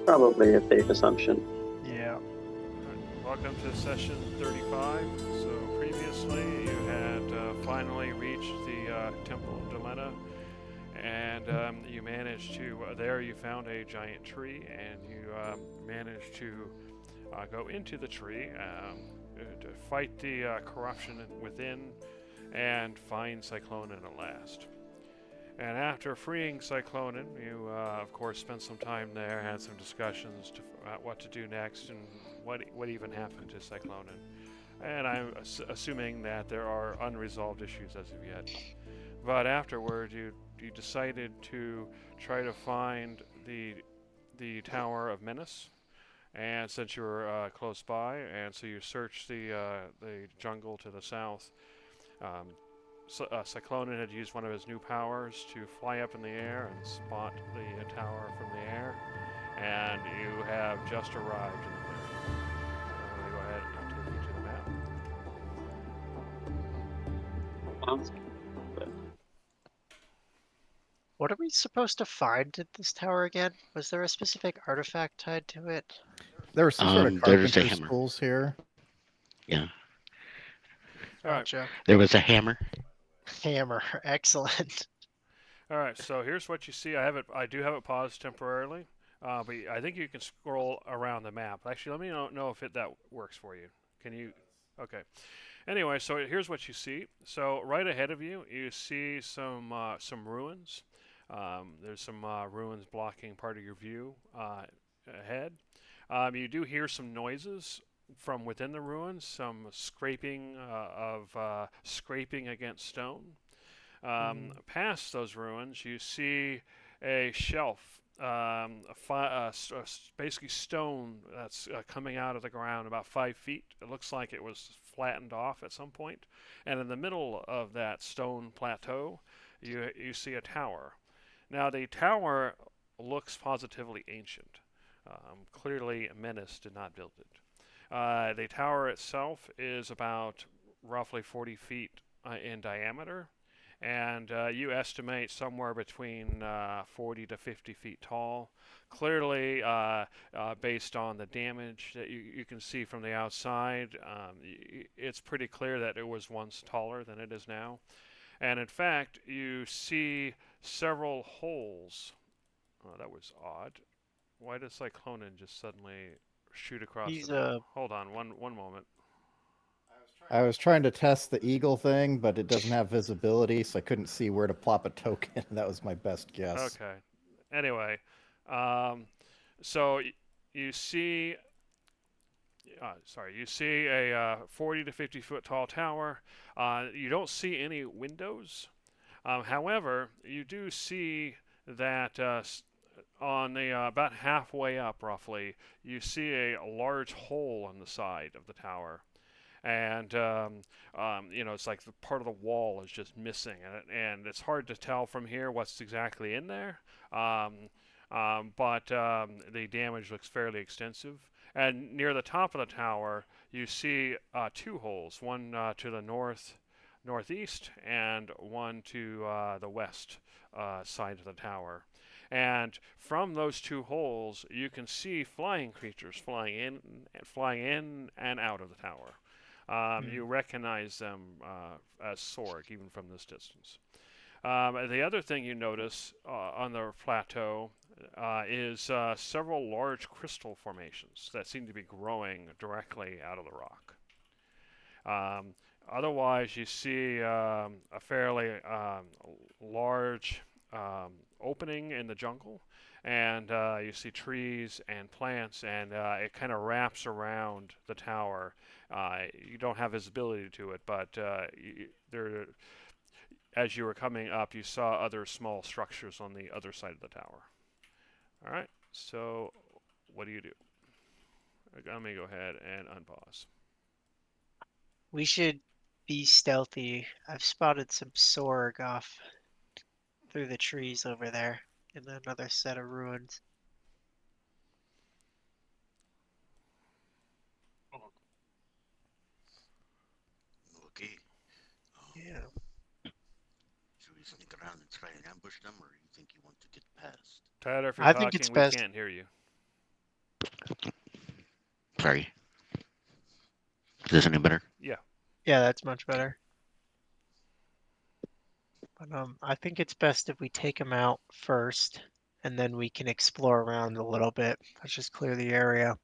Probably a safe assumption. Yeah. Welcome to session 35. So previously you had finally reached the Temple of Delena, and you managed to, there you found a giant tree, and you managed to go into the tree to fight the corruption within and find Cyclonen at last. And after freeing Cyclonen, you, of course, spent some time there, had some discussions about what to do next and what even happened to Cyclonen. And I'm assuming that there are unresolved issues as of yet. But afterward, you decided to try to find the Tower of Menace, and since you were close by, and so you searched the jungle to the south. Um, Cyclonen had used one of his new powers to fly up in the air and spot the tower from the air, and you have just arrived in the clearing. I'm going to go ahead and take you to the map. Sounds good. What are we supposed to find at this tower again? Was there a specific artifact tied to it? There was some sort of There's a carpenter's hammer. tools here. Yeah, All right, Gotcha. there was a hammer. Hammer. Excellent. all right. So here's what you see. I do have it paused temporarily, but I think you can scroll around the map. Actually, let me know if that works for you. Can you? Okay. Anyway, so here's what you see. So right ahead of you, you see some ruins. There's some ruins blocking part of your view ahead. You do hear some noises from within the ruins, some scraping scraping against stone. Past those ruins, you see a shelf, basically stone that's coming out of the ground about 5 feet. It looks like it was flattened off at some point. And in the middle of that stone plateau, you see a tower. Now, the tower looks positively ancient. Clearly, Menace did not build it. The tower itself is about roughly 40 feet in diameter, and you estimate somewhere between 40 to 50 feet tall. Clearly, based on the damage that you can see from the outside, it's pretty clear that it was once taller than it is now. And in fact, you see several holes. Oh, that was odd. Why does Cyclonen just suddenly shoot across He's the map? a. Hold on, one moment. I was trying to test the eagle thing, but it doesn't have visibility, so I couldn't see where to plop a token. That was my best guess. Okay. Anyway, um, so you see, you see a 40 to 50 foot tall tower. You don't see any windows. However, you do see that on the about halfway up, roughly, you see a large hole on the side of the tower. And it's like the part of the wall is just missing, and it's hard to tell from here what's exactly in there. But the damage looks fairly extensive. And near the top of the tower, you see two holes, one to the northeast and one to the west side of the tower. And from those two holes, you can see flying creatures flying in and out of the tower. You recognize them as Sorg even from this distance. The other thing you notice on the plateau is several large crystal formations that seem to be growing directly out of the rock. Otherwise, you see a fairly large opening in the jungle, and you see trees and plants, and it kind of wraps around the tower. You don't have visibility to it, but there, as you were coming up, you saw other small structures on the other side of the tower. All right, so what do you do? Let me go ahead and unpause. We should be stealthy. I've spotted some Sorg off through the trees over there in another set of ruins. Okay. Yeah. Should we sneak around and try and ambush them, or you think you want to get past? Tyler, if you're I think it's talking, we best. can't hear you. Sorry. Is this any better? Yeah. Yeah, that's much better. But I think it's best if we take him out first, and then we can explore around a little bit. Let's just clear the area.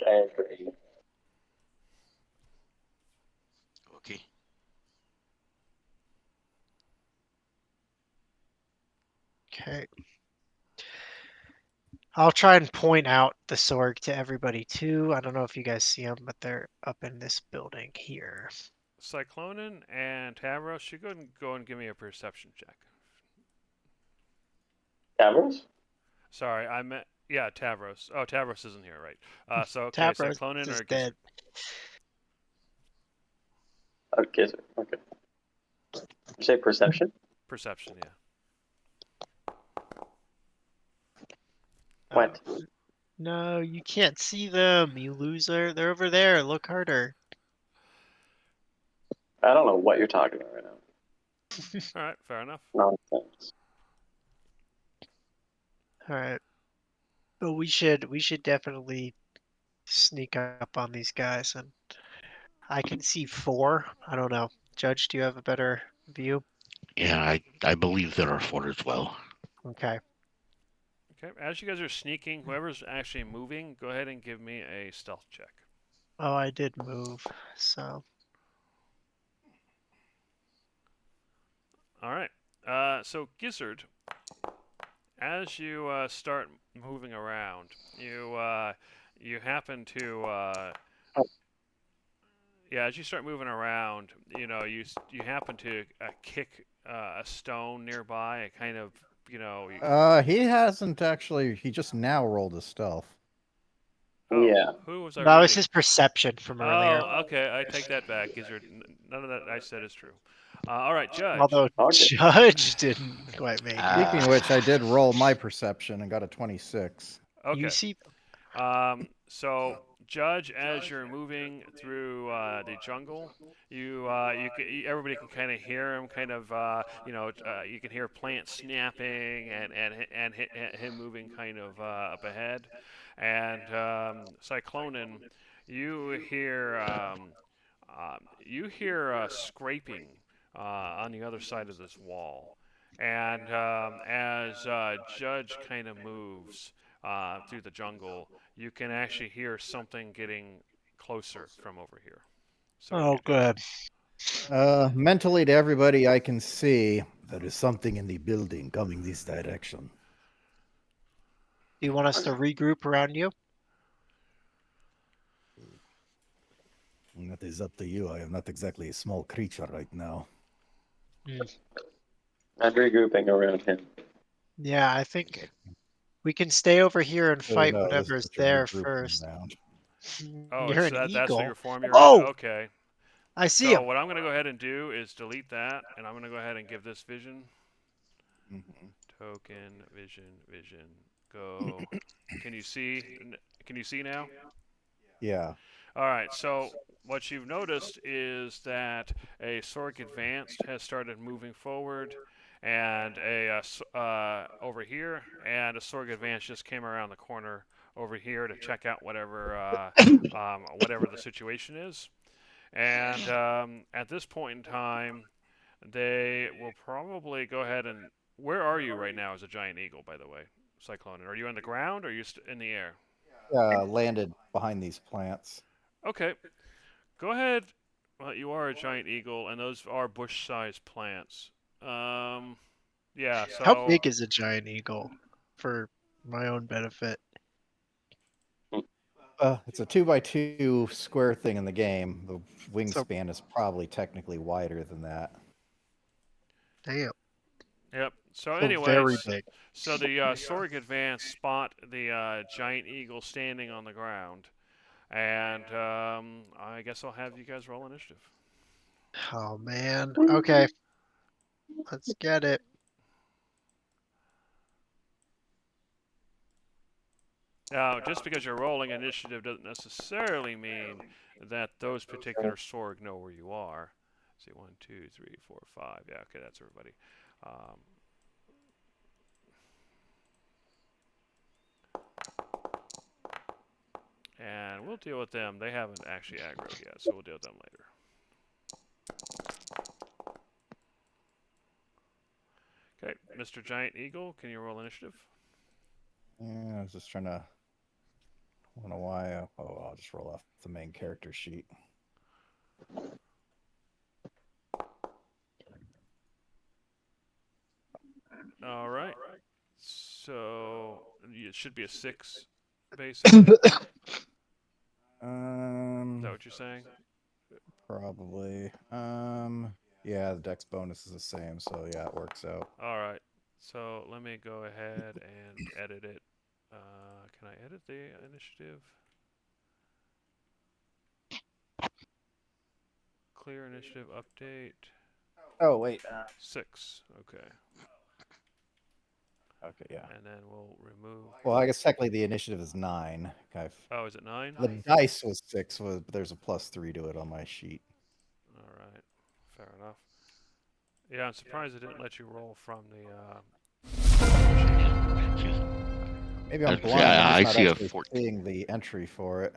I agree. Okay. Okay. I'll try and point out the Sorg to everybody too. I don't know if you guys see them, but they're up in this building here. Cyclonin and Tavros, you go and give me a perception check. Cameras? Sorry, I meant yeah, Tavros. Oh, Tavros isn't here, right? So okay, Tavros Cyclonin is or dead. Okay, so, okay. You say perception? perception, yeah. What? No, you can't see them, you loser. They're over there. Look harder. I don't know what you're talking about right now. All right, fair enough. Nonsense. All right. But we should definitely sneak up on these guys, and I can see 4. I don't know. Judge, do you have a better view? Yeah, I believe there are 4 as well. Okay. Okay, as you guys are sneaking, whoever's actually moving, go ahead and give me a stealth check. Oh, I did move, so All right. So Gizzard, as you start moving around, you happen to yeah. As you start moving around, you happen to kick a stone nearby. It kind of He hasn't actually. He just now rolled a stealth. Oh, Yeah. who was I that was reading? his perception from earlier. Oh, okay. I take that back. Gizzard, none of that I said is true. All right, Judge. Although Okay. Judge didn't quite make it. Speaking of which, I did roll my perception and got a 26. Okay. You see, So Judge, as you're moving through the jungle, everybody can kind of hear him, you can hear plants snapping and him moving kind of up ahead, and Cyclonin, you hear scraping on the other side of this wall, and as Judge kind of moves through the jungle, you can actually hear something getting closer from over here. So oh, good. Mentally to everybody I can see, there is something in the building coming this direction. Do you want us to regroup around you? That is up to you. I am not exactly a small creature right now. I'm regrouping around him. Yeah, I think we can stay over here and Who fight knows whatever's what you're there regrouping first. around. Oh, You're so an that's eagle. what your form you're Oh! in? Okay. I see So him. what I'm going to go ahead and do is delete that, and I'm going to go ahead and give this vision. Mhm. Token, vision, go. Can you see? Can you see now? Yeah. All right, so what you've noticed is that a Sorg Advanced has started moving forward, and over here, and a Sorg Advanced just came around the corner over here to check out whatever the situation is. And at this point in time, they will probably go ahead and. Where are you right now as a giant eagle, by the way, Cyclone? Are you on the ground or are you in the air? Landed behind these plants. Okay. Go ahead. Well, you are a giant eagle, and those are bush-sized plants. Yeah, so... How big is a giant eagle for my own benefit? It's a 2x2 square thing in the game. The wingspan is probably technically wider than that. Damn. Yep. So So anyways, very big. so the Sorg Advance spot the giant eagle standing on the ground, and I guess I'll have you guys roll initiative. Oh man. Okay. Let's get it. Now, just because you're rolling initiative doesn't necessarily mean that those particular Sorg know where you are. Let's see, 1, 2, 3, 4, 5. Yeah, okay, that's everybody. and we'll deal with them. They haven't actually aggroed yet, so we'll deal with them later. Okay, Mr. Giant Eagle, can you roll initiative? Yeah, I was just trying to. I don't know why. Oh, I'll just roll off the main character sheet. All right. So it should be a 6, basically. Is that what you're saying? Probably. Yeah, the dex bonus is the same, so yeah, it works out. All right. So let me go ahead and edit it. Can I edit the initiative? Clear initiative update. Oh wait. 6. Okay. Okay, yeah. And then we'll remove. Well, I guess technically the initiative is 9. Oh, is it 9? The dice was 6, but there's a +3 to it on my sheet. All right. Fair enough. Yeah, I'm surprised it didn't let you roll from the. Maybe I'm Okay, blind. I I'm just see a not actually 14. seeing the entry for it.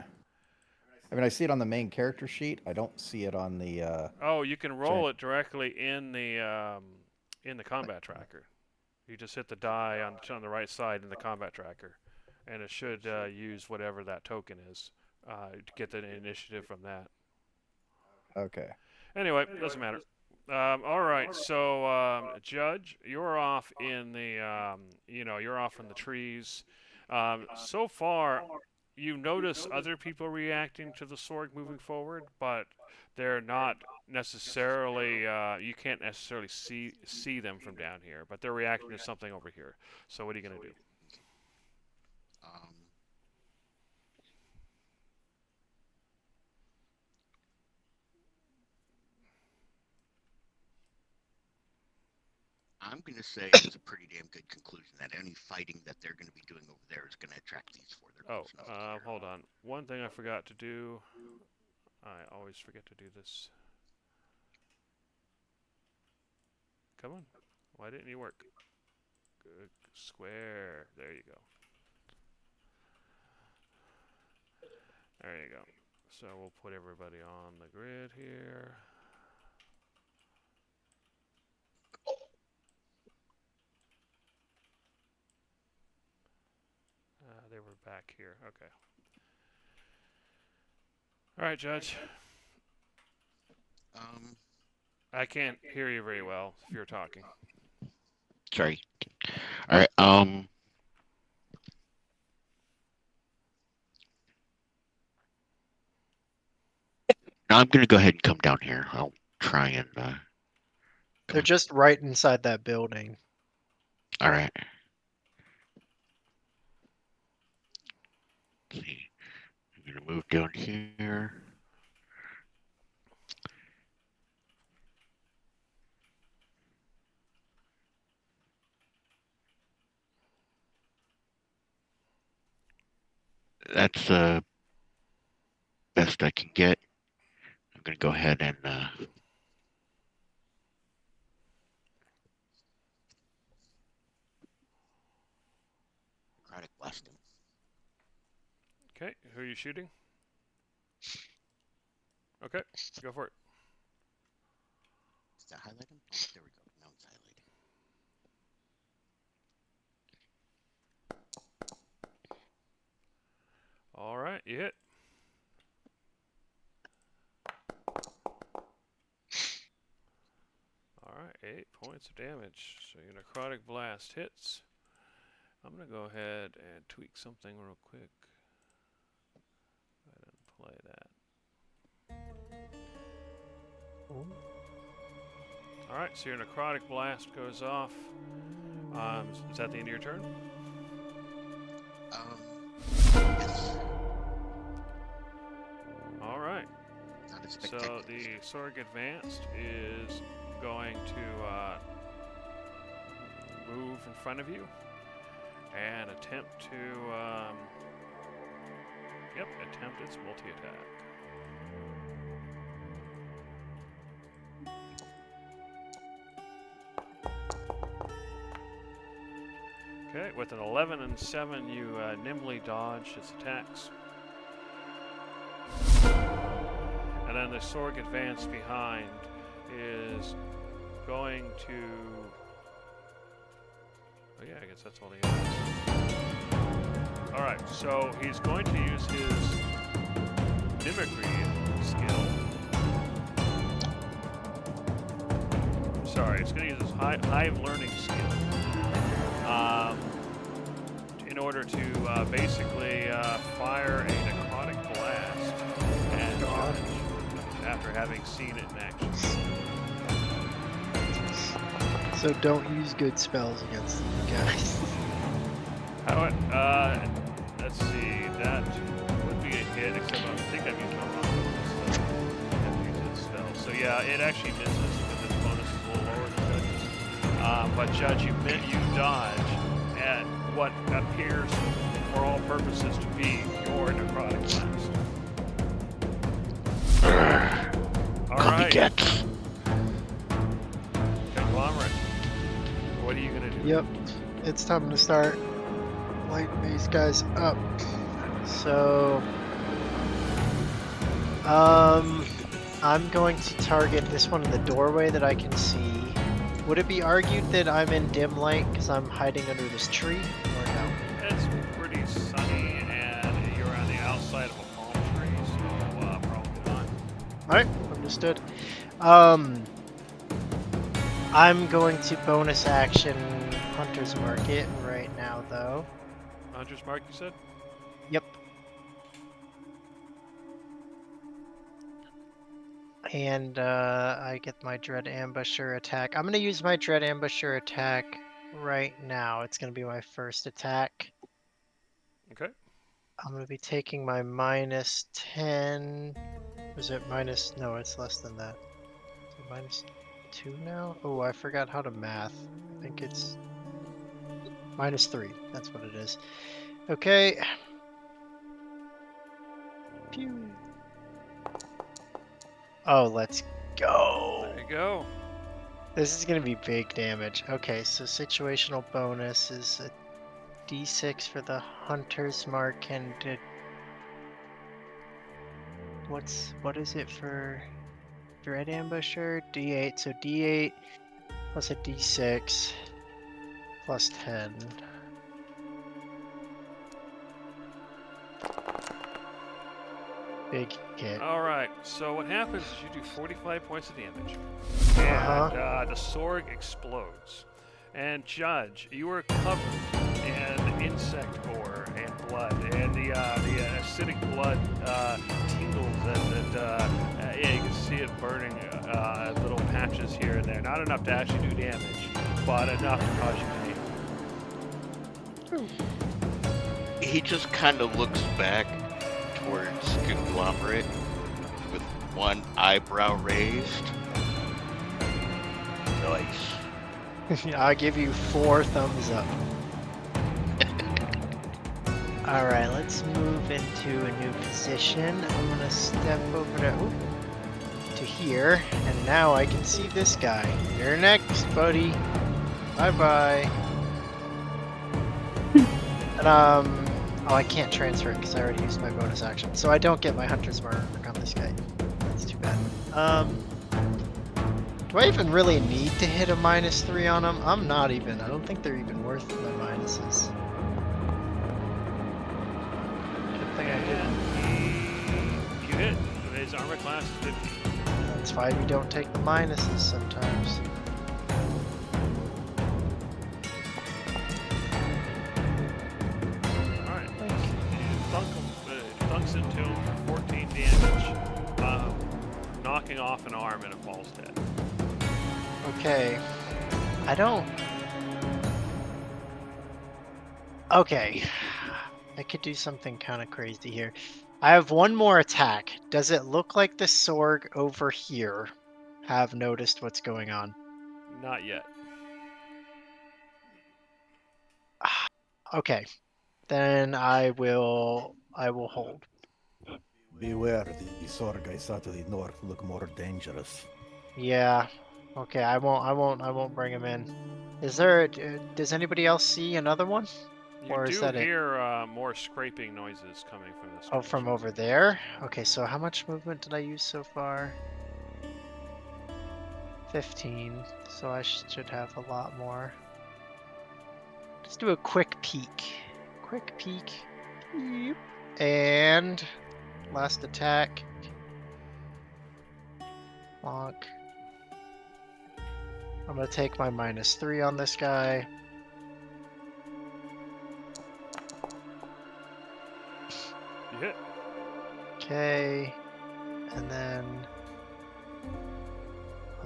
I mean, I see it on the main character sheet. I don't see it on the. Oh, you can roll it directly in the combat tracker. You just hit the die on the right side in the combat tracker, and it should use whatever that token is to get the initiative from that. Okay. Anyway, doesn't matter. All right, so Judge, you're off in the you're off in the trees. So far, you notice other people reacting to the Sorg moving forward, but they're not necessarily. You can't necessarily see them from down here, but they're reacting to something over here. So what are you gonna do? I'm going to say it's a pretty damn good conclusion that any fighting that they're going to be doing over there is going to attract these four. Hold on. One thing I forgot to do. I always forget to do this. Come on. Why didn't you work? Good. Square. There you go. There you go. So we'll put everybody on the grid here. They were back here. Okay. All right, Judge. I can't hear you very well if you're talking. Sorry. All right. Now I'm gonna go ahead and come down here. I'll try and. They're just right inside that building. All right. Let's see. I'm gonna move down here. That's the best I can get. I'm gonna go ahead and Necrotic blasting. Okay, who are you shooting? Okay, go for it. Is that highlighting? Oh, there we go. Now it's highlighting. All right, you hit. All right, 8 points of damage. So your necrotic blast hits. I'm gonna go ahead and tweak something real quick. Go ahead and play that. All right, so your necrotic blast goes off. Is that the end of your turn? Yes. All right. Not as So spectacular. the Sorg Advanced is going to move in front of you and attempt to attempt its multi-attack. Okay, with an 11 and 7, you nimbly dodge its attacks. then the Sorg advance behind is going to. Oh yeah, I guess that's all he has. All right, so he's going to use his mimicry skill. Sorry, it's going to use his hive learning skill in order to basically fire a necrotic blast and Judge after having seen it in action. So don't use good spells against them, guys. How it, let's see, that would be a hit, except I think I'm using a spell. So yeah, it actually misses, but this bonus is a little lower than Judge's. But Judge, you dodge at what appears, for all purposes, to be your necrotic blast. All right, Copycats. Conglomerate, what are you gonna do? Yep, it's time to start lighting these guys up. So, I'm going to target this one in the doorway that I can see. Would it be argued that I'm in dim light because I'm hiding under this tree, or no? It's pretty sunny, and you're on the outside of a palm tree, so probably not. Alright, understood. I'm going to bonus action Hunter's Market right now, though. Hunter's Mark, you said? Yep. And I get my Dread Ambusher attack. I'm going to use my Dread Ambusher attack right now. It's going to be my first attack. Okay. I'm going to be taking my minus 10. Was it minus? No, it's less than that. Is it minus 2 now? Oh, I forgot how to math. I think it's minus 3. That's what it is. Okay. Pew. Oh, let's go. There you go. This is going to be big damage. Okay, so situational bonus is a d6 for the Hunter's Mark and what is it for Dread Ambusher? D8, so D8 plus a D6 plus 10. Big hit. All right. So what happens is you do 45 points of damage, Uh-huh. and the Sorg explodes. And Judge, you are covered in insect gore and blood, and the acidic blood tingles, and yeah, you can see it burning little patches here and there. Not enough to actually do damage, but enough to cause you pain. He just kind of looks back towards Conglomerate with one eyebrow raised. Nice. I'll give you 4 thumbs up. Alright, let's move into a new position. I'm gonna step over to here, and now I can see this guy. You're next, buddy. Bye-bye. And, oh, I can't transfer it because I already used my bonus action. So I don't get my Hunter's Mark on this guy. That's too bad. Do I even really need to hit a minus 3 on them? I'm not even. I don't think they're even worth my minuses. Good thing I didn't. You hit. His armor class is 50. That's why we don't take the minuses sometimes. Alright. Dunks into him for 14 damage, knocking off an arm, and it falls dead. Okay. I don't... Okay. I could do something kind of crazy here. I have one more attack. Does it look like the Sorg over here have noticed what's going on? Not yet. Okay. Then I will hold. Beware, the Sorg I saw to the north look more dangerous. Yeah. Okay, I won't bring him in. Is there does anybody else see another one? You Or is do that it? hear more scraping noises coming from this. Oh, from direction. over there? Okay, so how much movement did I use so far? 15, so I should have a lot more. Let's do a quick peek. Quick peek. Yep. And last attack. Bonk. I'm gonna take my -3 on this guy. You hit. Okay. And then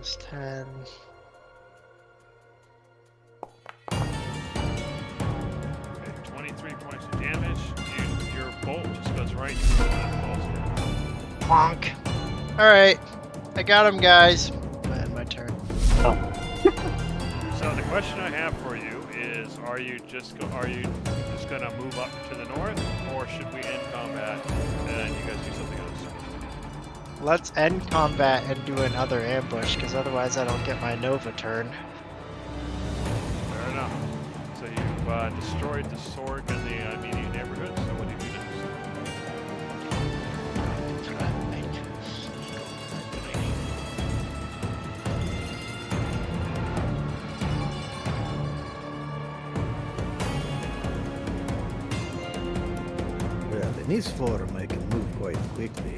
+10. Okay, 23 points of damage. Your bolt just goes right through that falls. Bonk. Alright. I got him, guys. And my turn. So the question I have for you is: Are you just gonna move up to the north, or should we end combat and you guys do something else? Let's end combat and do another ambush, because otherwise I don't get my Nova turn. Fair enough. So you've destroyed the Sorg in the immediate neighborhood. So what do you do next? Well, in this form, I can move quite quickly.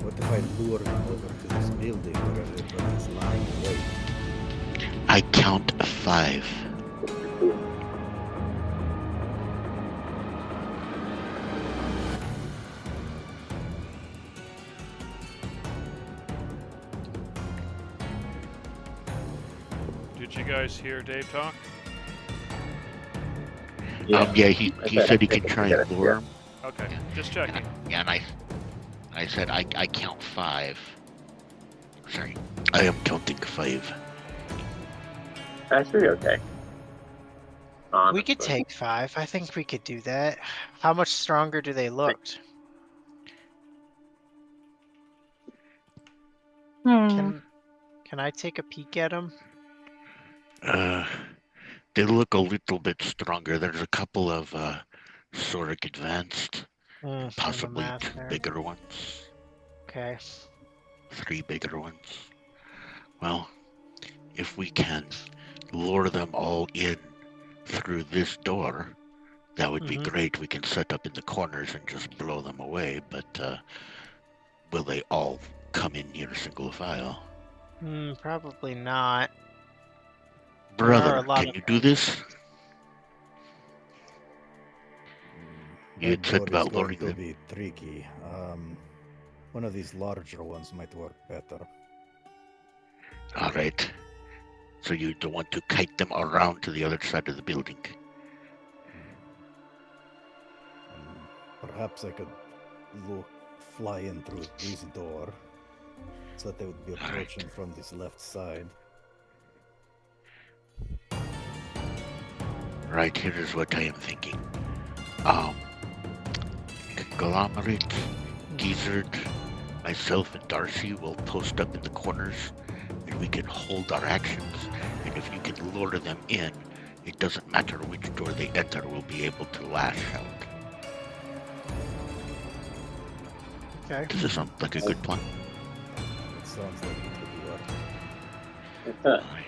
What if I lure them over to this building where everybody's lying awake? I count 5. Did you guys hear Dave talk? Yeah, he said he can try and lure him. Okay, just checking. Yeah, and I said I count 5. Sorry, I am counting 5. That's pretty okay. We could Honestly. take 5. I think we could do that. How much stronger do they look? Can I take a peek at them? They look a little bit stronger. There's a couple of Sorg advanced, possibly 2 bigger ones, Okay. 3 bigger ones. Well, if we can lure them all in through this door, that would be Mhm. great. We can set up in the corners and just blow them away, but will they all come in here single file? Probably not. Brother, a lot can of you do this? You My had said door is about going luring to them. be tricky. One of these larger ones might work better. All right. So you don't want to kite them around to the other side of the building. Perhaps I could fly in through this door, so that they would be Alright. approaching from this left side. Right, here is what I am thinking. Conglomerate, Gizzard, myself, and Darcy will post up in the corners, and we can hold our actions. And if you can lure them in, it doesn't matter which door they enter, we'll be able to lash out. Okay. Does this sound like a good plan? It sounds like it would work. Alright.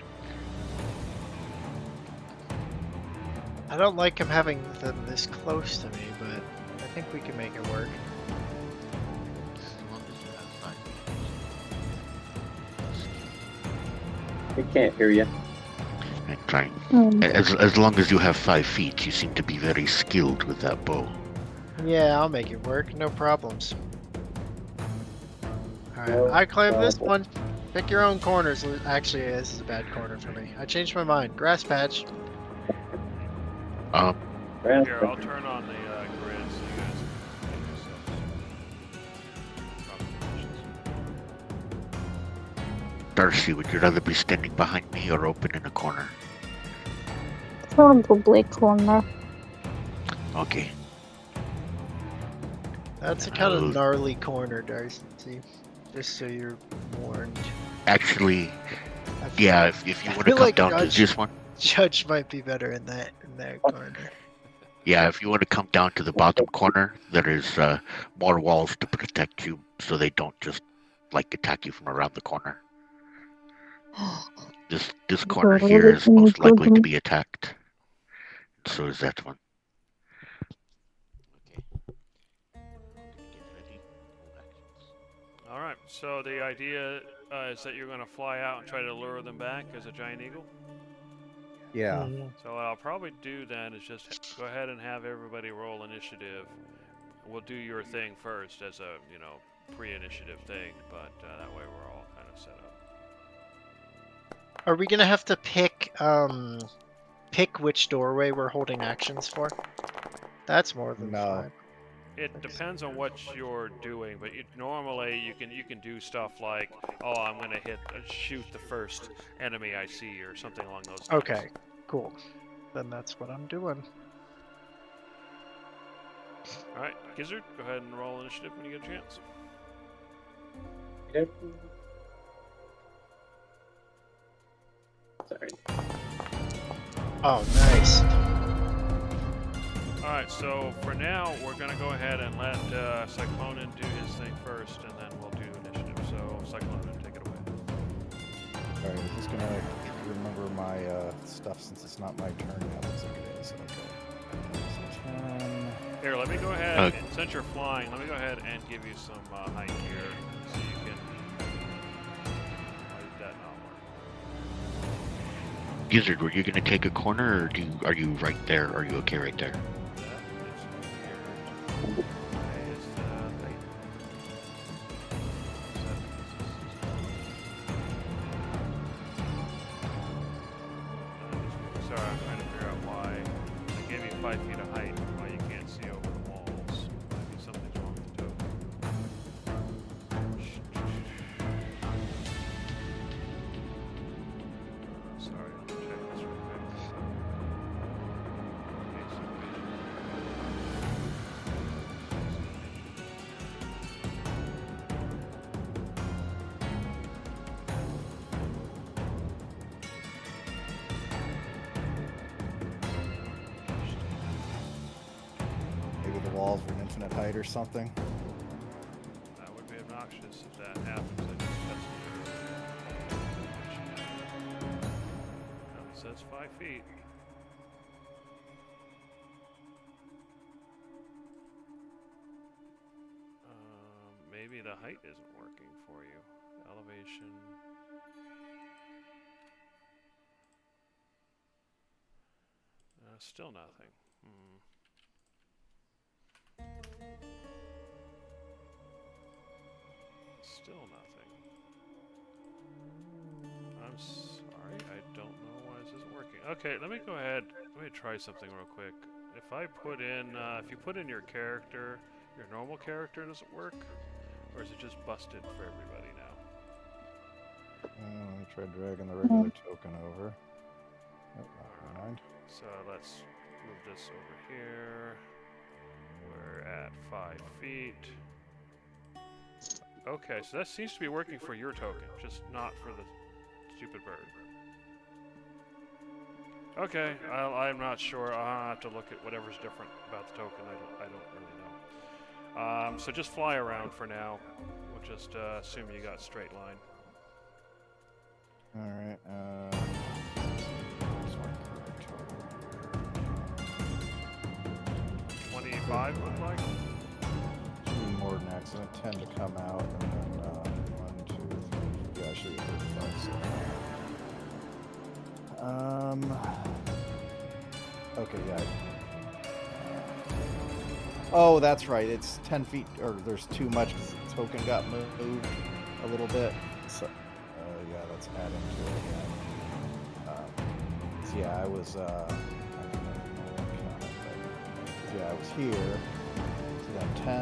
I don't like him having them this close to me, but I think we can make it work. We can't hear you. I'm trying. As long as you have 5 feet, you seem to be very skilled with that bow. Yeah, I'll make it work. No problems. Alright, No I claim this problem. one. Pick your own corners. Actually, this is a bad corner for me. I changed my mind. Grass patch. Um, Here, I'll turn on the grid so you guys can make yourselves proclamations. Darcy, would you rather be standing behind me or open in a corner? Probably corner. Okay. That's a kind Oh. of gnarly corner, Darcy. Just so you're warned. Actually, I feel yeah, like if you want to feel come like down to Judge- this one, Judge might be better in that corner. Yeah, if you want to come down to the bottom corner, there is more walls to protect you, so they don't just like attack you from around the corner. This corner here is most likely to be attacked. So is that one. Okay. Get ready. Hold actions. All right. So the idea is that you're going to fly out and try to lure them back as a giant eagle. Yeah. Mhm. So what I'll probably do then is just go ahead and have everybody roll initiative. We'll do your thing first as a pre-initiative thing, but that way we're all kind of set up. Are we gonna have to pick which doorway we're holding actions for? That's more than No. 5. It depends on what you're doing, but normally you can do stuff like, oh, I'm gonna shoot the first enemy I see, or something along those lines. Okay, cool. Then that's what I'm doing. All right, Gizzard, go ahead and roll initiative when you get a chance. Sorry. Oh, nice. All right, so for now we're gonna go ahead and let Cyclonin do his thing first, and then we'll do initiative. So Cyclonin, take it away. Alright, I'm just gonna remember my stuff since it's not my turn yet. Looks like it is. Okay. So 10. Here, let me go ahead, and since you're flying, let me go ahead and give you some height here, so you can. Why did that not work? Gizzard, were you gonna take a corner, or are you right there? Are you okay right there? That is weird. Okay, is the height? Sorry, I'm trying to figure out why I gave you 5 feet of height, why you can't see over the walls. Maybe something's wrong with the token. Sorry, I'll check this real quick. Basic vision. Maybe the walls are an infinite height or something. That would be obnoxious if that happens. I just tested it. It says 5 feet. Maybe the height isn't working for you. Elevation. Still nothing. Still nothing. I'm sorry, I don't know why this isn't working. Okay, let me go ahead. Let me try something real quick. If I put in, if you put in your character, your normal character, does it work? Or is it just busted for everybody now? Let me try dragging the regular token over. Oh, never mind. So let's move this over here. We're at 5 feet. Okay, so that seems to be working for your token, just not for the stupid bird. Okay, I'm not sure. I'll have to look at whatever's different about the token. I don't really know. So just fly around for now. We'll just assume you got straight line. Alright, 25 look like? should be more than accident. 10 to come out, and then 1, 2, 3. Yeah, I should be 35. So. Okay, yeah. Oh, that's right. It's 10 feet, or there's too much because the token got moved a little bit. So, yeah, let's add into it again. So yeah, I was, I don't know what count, but yeah, I was here. So then 10,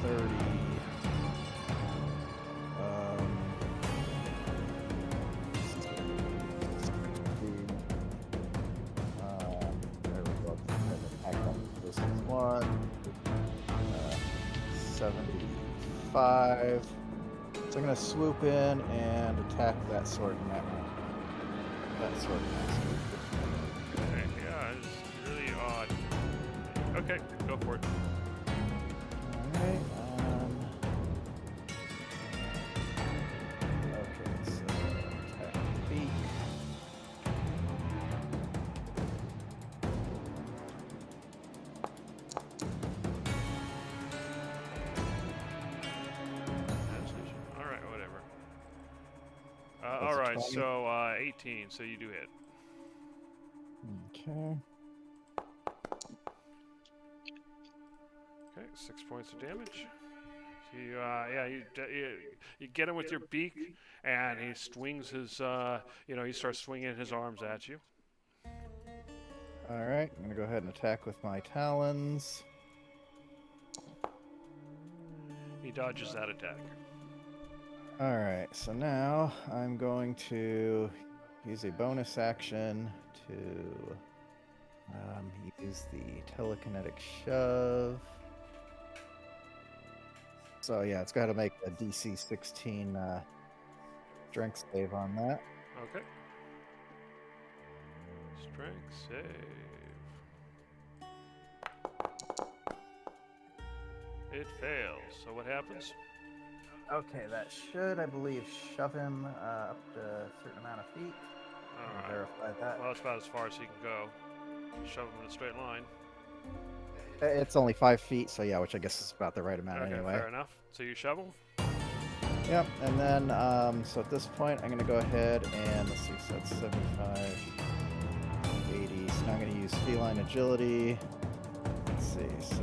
30. There we go. This is 1. 75. So I'm going to swoop in and attack that sword now. that sword master. Okay, yeah, it's really odd. Okay, go for it. Alright, okay, so attack beak. All right, whatever. That's All a right, 20. so 18, so you do hit. Okay. Okay, 6 points of damage. So you, you get him with your beak, and he swings his, he starts swinging his arms at you. Alright, I'm gonna go ahead and attack with my talons. He dodges that attack. Alright, so now I'm going to use a bonus action to use the telekinetic shove. So yeah, it's got to make a DC 16 strength save on that. Okay. Strength save. It fails. So what happens? Okay, that should, I believe, shove him up to a certain amount of feet. All right. Verify that. Well, that's about as far as he can go. Shove him in a straight line. It's only 5 feet, so yeah, which I guess is about the right amount Okay, anyway. fair enough. So you shove him? Yep, and then, so at this point, I'm going to go ahead and, let's see, so that's 75, 80, so now I'm going to use feline agility. Let's see, so,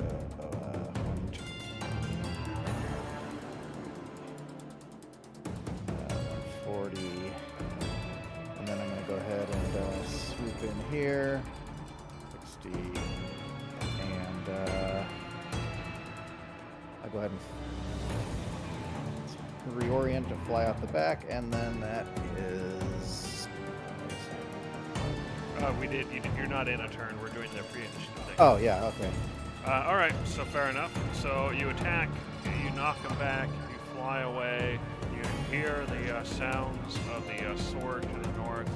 140, and then I'm going to go ahead and swoop in here, 60, and I'll go ahead and reorient to fly out the back, and then that is. You're not in a turn. We're doing the pre-initiative thing. Oh yeah, okay. All right. So fair enough. So you attack. You knock him back. You fly away. You hear the sounds of the sword to the north.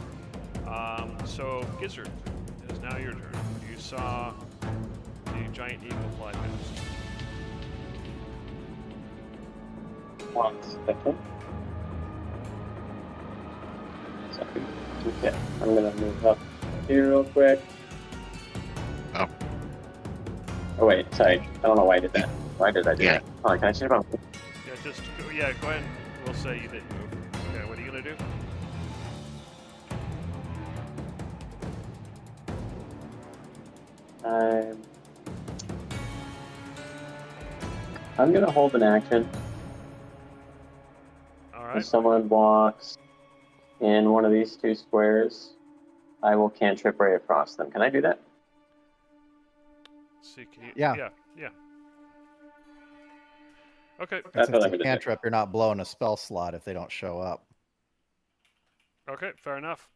So Gizzard, it is now your turn. You saw the giant eagle fly past. 1 second. Okay, I'm gonna move up here real quick. Oh. Oh wait, sorry. I don't know why I did that. Why did I do Yeah. that? Oh, can I change my? Yeah, go ahead. We'll say you didn't move. Okay, what are you gonna do? I'm gonna hold an action. All If right. someone walks in one of these 2 squares, I will cantrip ray across them. Can I do that? See, can you, Yeah. Yeah. Okay. And That's since what I'm it's gonna do. cantrip, you're not blowing a spell slot if they don't show up. Okay, fair enough.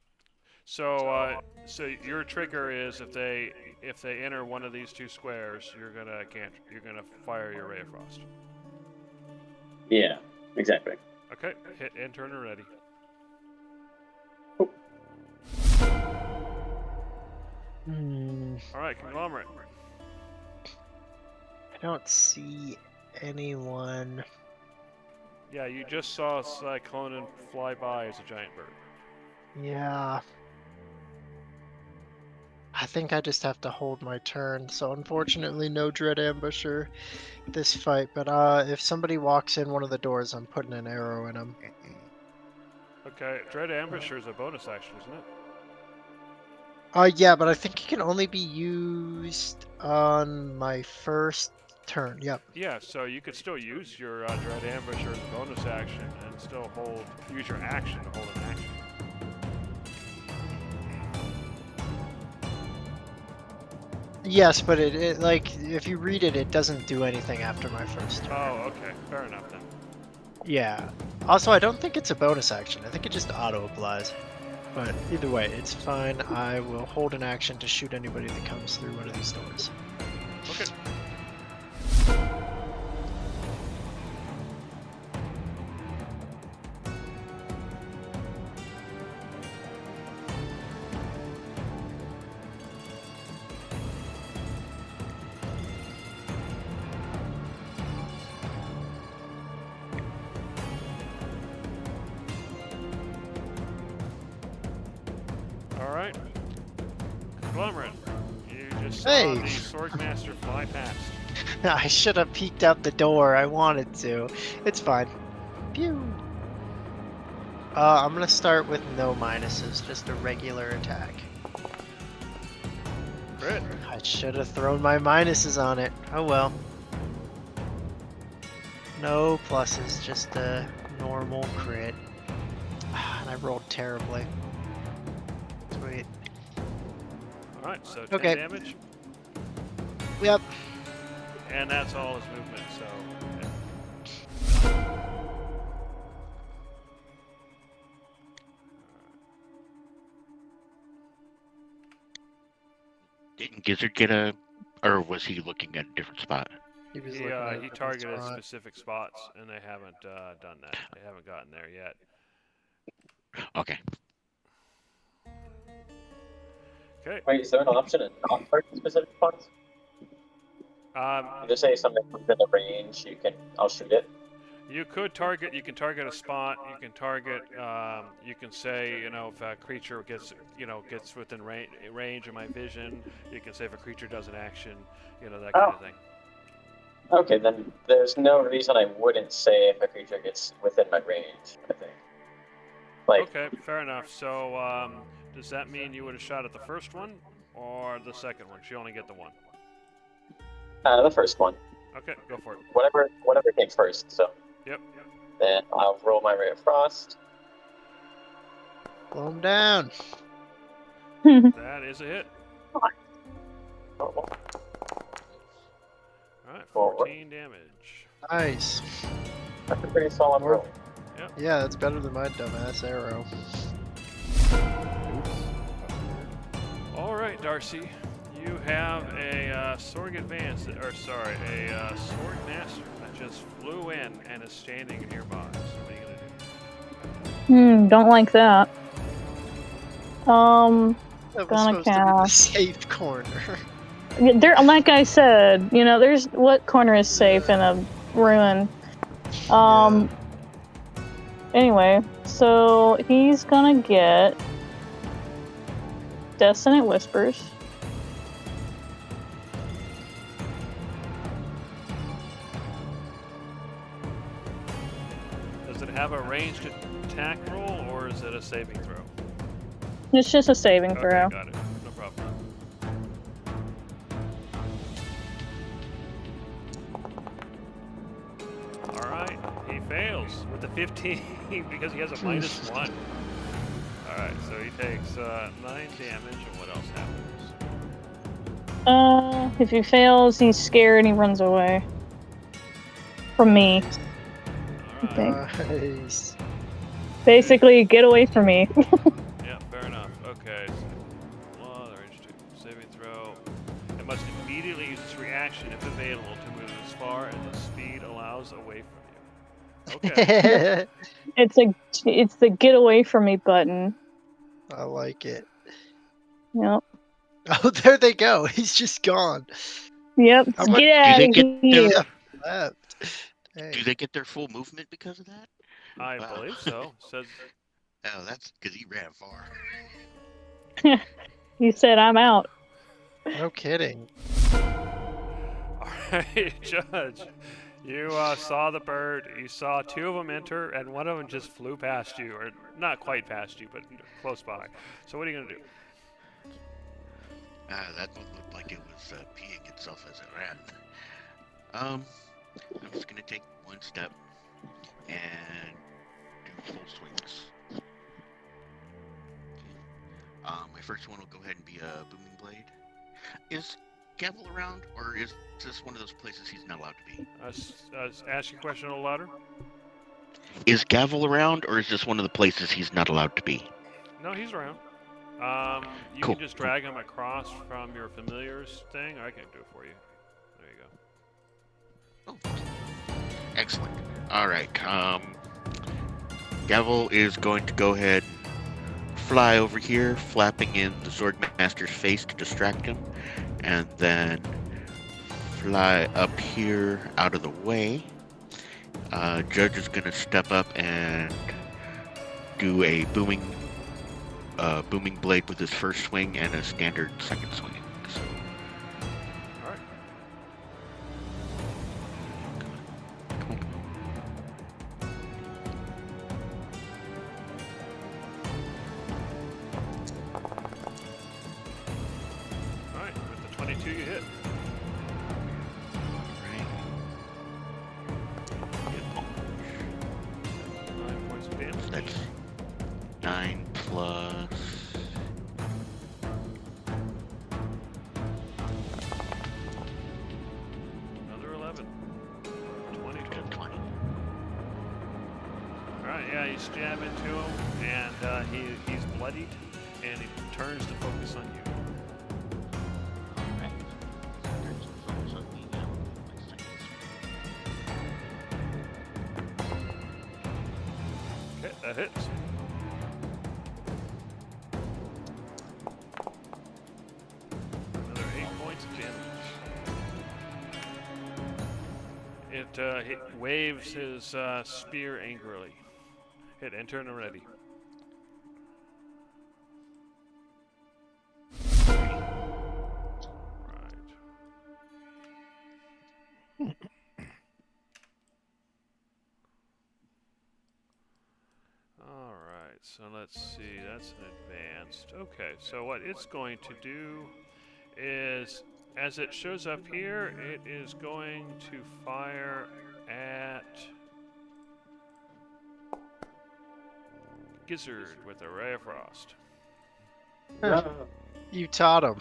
So, so your trigger is if they enter one of these 2 squares, you're gonna fire your ray of frost. Yeah, exactly. Okay, hit and turn and ready. All right, conglomerate. I don't see anyone. Yeah, you just saw Cyclonin fly by as a giant bird. Yeah. I think I just have to hold my turn. So unfortunately, no Dread Ambusher this fight. But if somebody walks in one of the doors, I'm putting an arrow in them. Okay, Dread Ambusher is a bonus action, isn't it? Yeah, but I think it can only be used on my first turn. Yep. Yeah, so you could still use your Dread Ambusher as a bonus action and still use your action to hold an action. Yes, but it like if you read it, it doesn't do anything after my first turn. Oh, okay, fair enough then. Yeah. Also, I don't think it's a bonus action. I think it just auto applies. But either way, it's fine. I will hold an action to shoot anybody that comes through one of these doors. Okay. Glumrin, you just saw Hey. the Swordmaster fly past. I should have peeked out the door. I wanted to. It's fine. Pew. I'm gonna start with no minuses, just a regular attack. Crit. I should have thrown my minuses on it. Oh well. No pluses, just a normal crit. And I rolled terribly. Sweet. Alright, so 10 Okay. damage. Yep. And that's all his movement, so. Didn't Gizzard get a, or was he looking at a different spot? He was He, looking at he the targeted spot. specific spots, and they haven't done that. They haven't gotten there yet. Okay. Okay. Wait, is there an option to not target specific spots? Just say something within the range, I'll shoot it. You could target. You can target a spot. You can target. You can say, if a creature gets within range of my vision. You can say if a creature does an action. That kind of thing. Okay, then there's no reason I wouldn't say if a creature gets within my range, I think. Okay, fair enough. So, does that mean you would have shot at the first one or the second one? You only get the one. The first one. Okay, go for it. Whatever came first, so. Yep. Then I'll roll my Ray of Frost. Blow him down. That is a hit. Normal. All right, Forward. 14 damage. Nice. That's a pretty solid roll. Yeah, that's better than my dumbass arrow. All right, Darcy. You have a Sword Master that just flew in and is standing nearby. So what are you gonna do? Don't like that. That was Gonna supposed to be the cast. safe corner. There, like I said, there's what corner is safe in a ruin. Anyway, so he's gonna get Dissonant Whispers. Does it have a ranged attack roll or is it a saving throw? It's just a saving throw. Okay, got it. No problem. All right, he fails with the 15 because he has a -1. All right, so he takes 9 damage, and what else happens? If he fails, he's scared and he runs away from me. All right. Okay. Nice. Basically, get away from me. Yeah, fair enough. Okay. So, the range 2 saving throw. It must immediately use its reaction, if available, to move as far as the speed allows away from you. Okay. It's the get away from me button. I like it. Yep. Oh, there they go. He's just gone. Yep. How much- Get out Do they of get here. their, Left. Dang. do they get their full movement because of that? I Wow. believe so. Says Oh, that's because he ran far. He said, "I'm out." No kidding. Alright, Judge. You saw the bird, you saw 2 of them enter, and one of them just flew past you, or not quite past you, but close by. So what are you going to do? That one looked like it was peeing itself as it ran. I'm just gonna take one step and do full swings. My first one will go ahead and be a booming blade. Is Gavel around, or is this one of those places he's not allowed to be? Ask your question a little louder. Is Gavel around, or is this one of the places he's not allowed to be? No, he's around. You Cool. can just drag him across from your familiars thing. I can do it for you. There you go. Oh, excellent. All right. Gavel is going to go ahead and fly over here, flapping in the Swordmaster's face to distract him, and then fly up here out of the way. Judge is going to step up and do a booming a booming blade with his first swing and a standard second swing. So All right. All right. With the 22, you hit. right. Get 9 points of damage. That's 9 plus. Another 11. 20 total. 20. Alright, yeah, you stab into him, and he's bloodied, and he turns to focus on you. Alright. There's the focus on me now. My second swing. Okay, that hits. Another 8 points of damage. It waves his spear angrily. Hit enter and ready. Right. Alright, so let's see, that's an advanced. Okay, so what it's going to do is, as it shows up here, it is going to fire at Gizzard with a Ray of Frost. You taught them.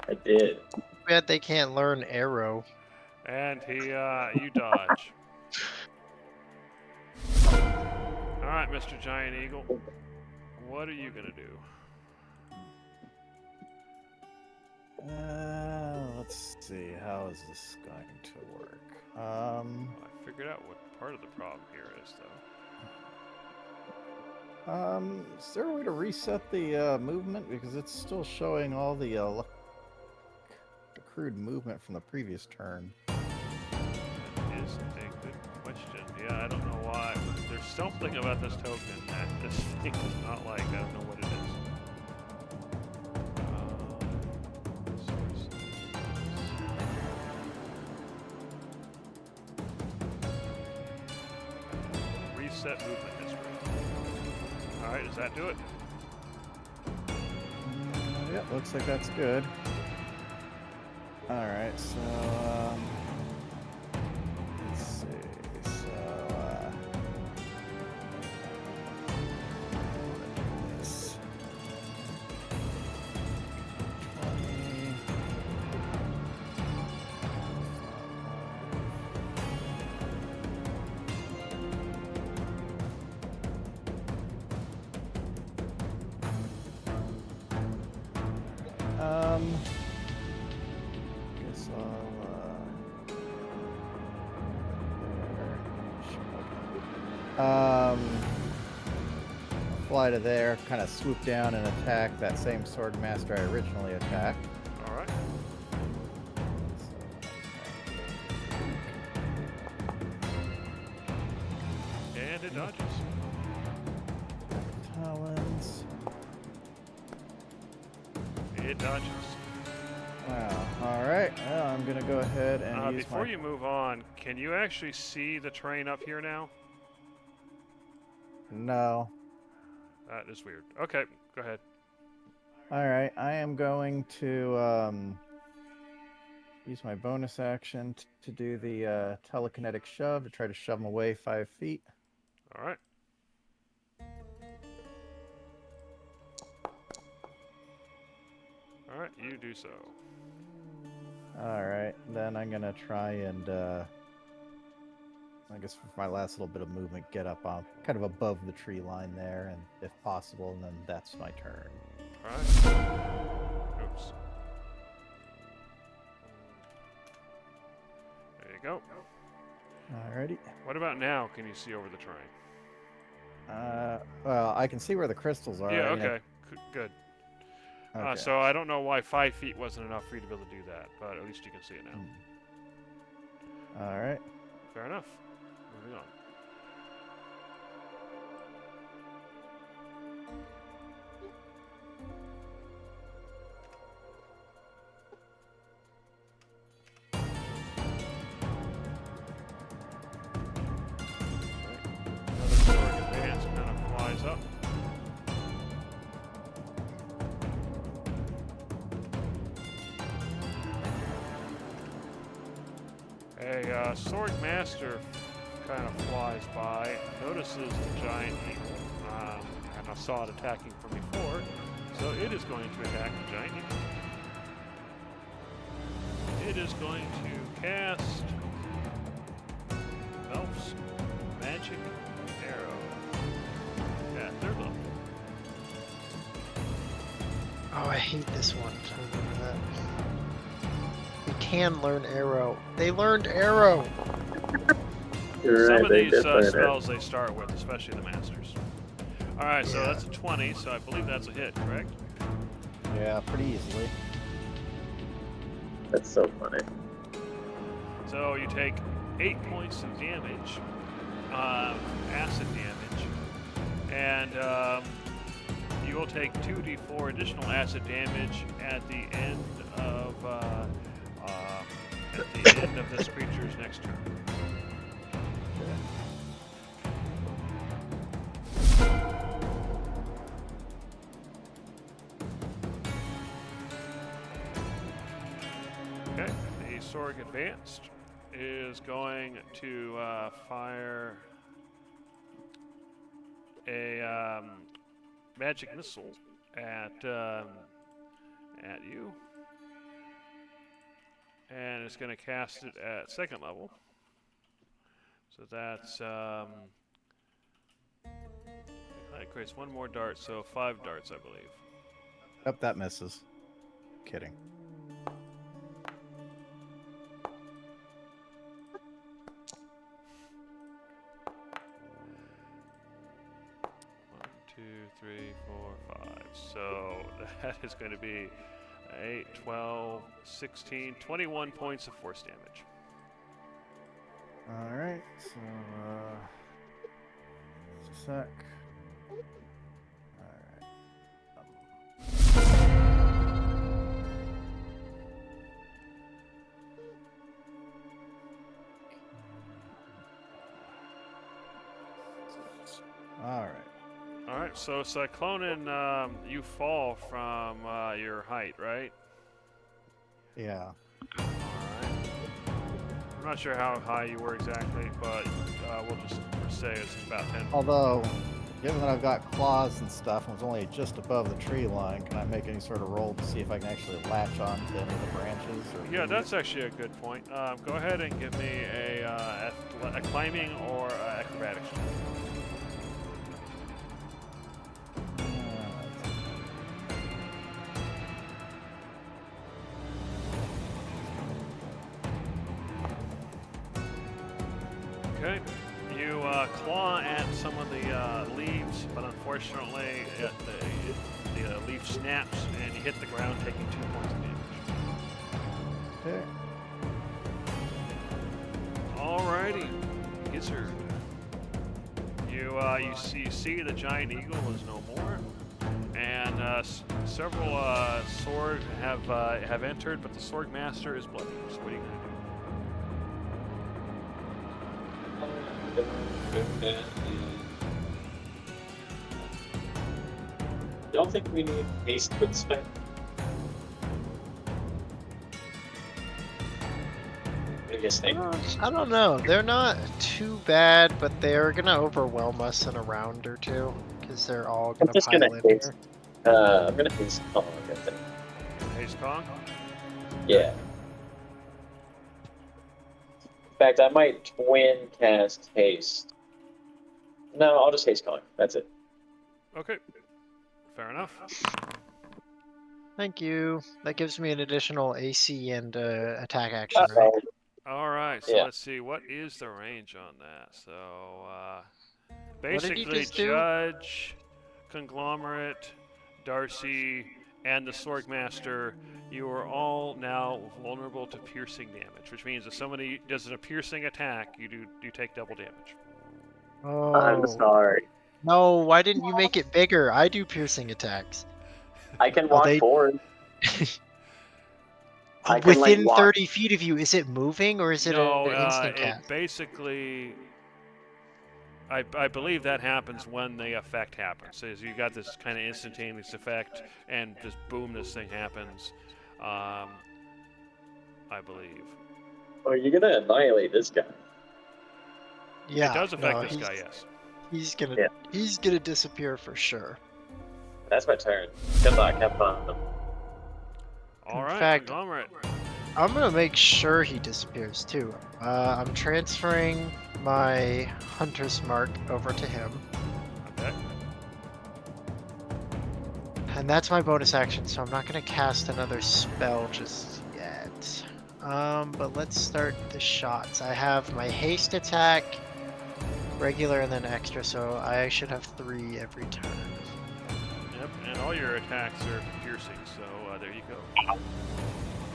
I did. Bet they can't learn arrow. And you dodge. Alright, Mr. Giant Eagle. What are you gonna do? Let's see. How is this going to work? Well, I figured out what part of the problem here is, though. Is there a way to reset the movement, because it's still showing all the accrued movement from the previous turn? That is a good question. Yeah, I don't know why. There's something about this token that this thing does not like. I don't know what it is. Sources. Reset movement history. Alright, does that do it? Yep, looks like that's good. Alright, so, let's see, so, this. 20. Guess I'll, fly to there, kind of swoop down and attack that same sword master I originally attacked. Alright. And it dodges. Talons. It dodges. Wow. Alright, well, I'm gonna go ahead and use Before my... you move on, can you actually see the train up here now? No. That is weird. Okay, go ahead. Alright, I am going to use my bonus action to do the telekinetic shove to try to shove him away 5 feet. Alright. Alright, you do so. Alright, then I'm gonna try and, I guess for my last little bit of movement, get up on kind of above the tree line there, and if possible, and then that's my turn. Alright. Oops. There you go. Alrighty. What about now? Can you see over the train? Well, I can see where the crystals are. Yeah, I mean, okay. Good. okay. So I don't know why 5 feet wasn't enough for you to be able to do that, but at least you can see it now. Alright. Fair enough. Moving on. A sword master kind of flies by, notices the giant eagle, and I saw it attacking from before, so it is going to attack the giant eagle. It is going to cast Elf's Magic Arrow at third level. Oh, I hate this one. I remember that. We can learn arrow. They learned arrow. You're Some right, of they these did learn it. spells they start with, especially the masters. Alright, so Yeah. that's a 20, so I believe that's a hit, correct? Yeah, pretty easily. That's so funny. So you take 8 points of damage, acid damage, and you will take 2d4 additional acid damage at the end of this creature's next turn. Okay, the Sorg Advanced is going to fire a magic missile at you, and it's going to cast it at second level. So that's it creates one more dart, so 5 darts, I believe. Yep, that misses. Kidding. One, 2, 3, 4, 5. So that is going to be 8, 12, 16, 21 points of force damage. Alright, so, just a sec. Alright. Alright. Alright, so Cyclonin, you fall from your height, right? Yeah. Alright. I'm not sure how high you were exactly, but we'll just say it's about 10. Although, given that I've got claws and stuff and was only just above the tree line, can I make any sort of roll to see if I can actually latch on to any of the branches? Or Yeah, that's actually a good point. Go ahead and give me a climbing or acrobatics check. Okay, you claw at some of the leaves, but unfortunately the leaf snaps and you hit the ground, taking 2 points of damage. Okay. Alrighty, Gizzard. You see the giant eagle is no more, and several Sorg have entered, but the Sorg Master is bloody. So what are you gonna do? Don't think we need haste with spec. Biggest thing. I don't know. They're not too bad, but they're gonna overwhelm us in a round or two because they're all I'm gonna just pile gonna in haste. here. I'm gonna haste Kong, I think. Haste Kong? Yeah. In fact, I might twin cast haste. No, I'll just haste Kong. That's it. Okay, fair enough. Thank you. That gives me an additional AC and attack action, right? Uh-oh. All right, so Yeah. let's see. What is the range on that? So, What did you basically, just do? Judge, Conglomerate, Darcy, and the Sorg Master, you are all now vulnerable to piercing damage, which means if somebody does a piercing attack, you take double damage. Oh. I'm sorry. No, why didn't you make it bigger? I do piercing attacks. I can Oh, walk they- forward. I can, like, Within walk. 30 feet of you, is it moving or is it No, an instant it cast? basically, I believe that happens when the effect happens. So you got this kind of instantaneous effect, and just boom, this thing happens. I believe. Oh, you're gonna annihilate this guy. Yeah, it does affect no, this he's, guy, yes. Yeah. he's gonna disappear for sure. That's my turn. Good luck. Have fun. All In right, fact- Conglomerate. I'm gonna make sure he disappears too. I'm transferring my Hunter's Mark over to him, Okay. and that's my bonus action. So I'm not gonna cast another spell just yet. But let's start the shots. I have my haste attack, regular, and then extra. So I should have 3 every turn. Yep, and all your attacks are piercing, so there you go.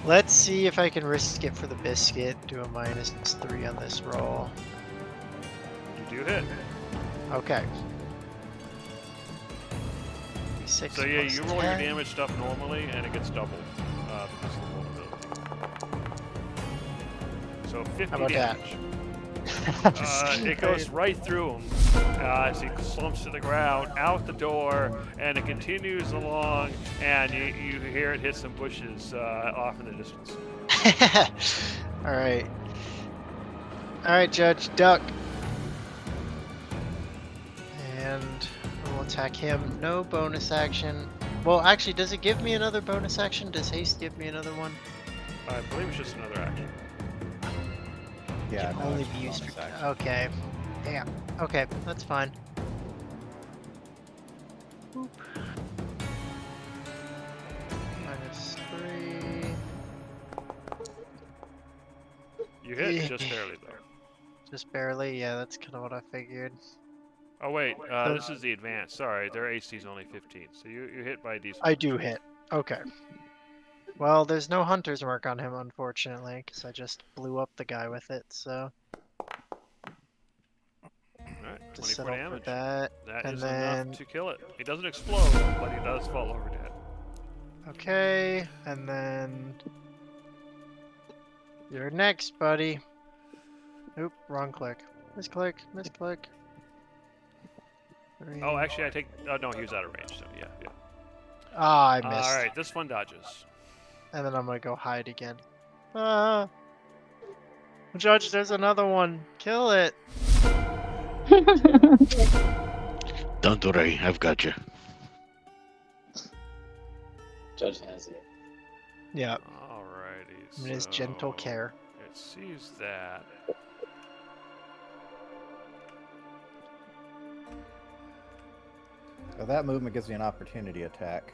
Let's see if I can risk it for the biscuit. Do a -3 on this roll. You do hit. Okay. 6 So yeah, plus you roll your 10. damage stuff normally, and it gets doubled because of the vulnerability. So 50 How about that? damage. I'm just It goes right through him as he slumps to the ground, out the door, and it continues along, and you hear it hit some bushes off in the distance. Alright. Alright, Judge, duck. And we'll attack him. No bonus action. Well, actually, does it give me another bonus action? Does haste give me another one? I believe it's just another action. Yeah, Can no, only it's be used bonus for. action. Okay. Damn. Okay, that's fine. Boop. -3. You hit Yeah. just barely though. Just barely. Yeah, that's kind of what I figured. Oh wait, this is the advanced. Sorry, their AC is only 15, so you hit by a decent. I do hit. Okay. Well, there's no hunter's mark on him, unfortunately, because I just blew up the guy with it. So Alright, just 24 settle for damage. that. That and is then- enough to kill it. He doesn't explode, but he does fall over dead. Okay, and then you're next, buddy. Oop, wrong click. Misclick, misclick. Oh, actually, I take. Oh no, he was out of range. So yeah. Ah, I missed. All right, this one dodges. And then I'm gonna go hide again. Ah. Judge, there's another one. Kill it. Don't worry, I've got you. Judge has it. Yeah, Alrighty. in his gentle so care. It sees that. So that movement gives me an opportunity attack.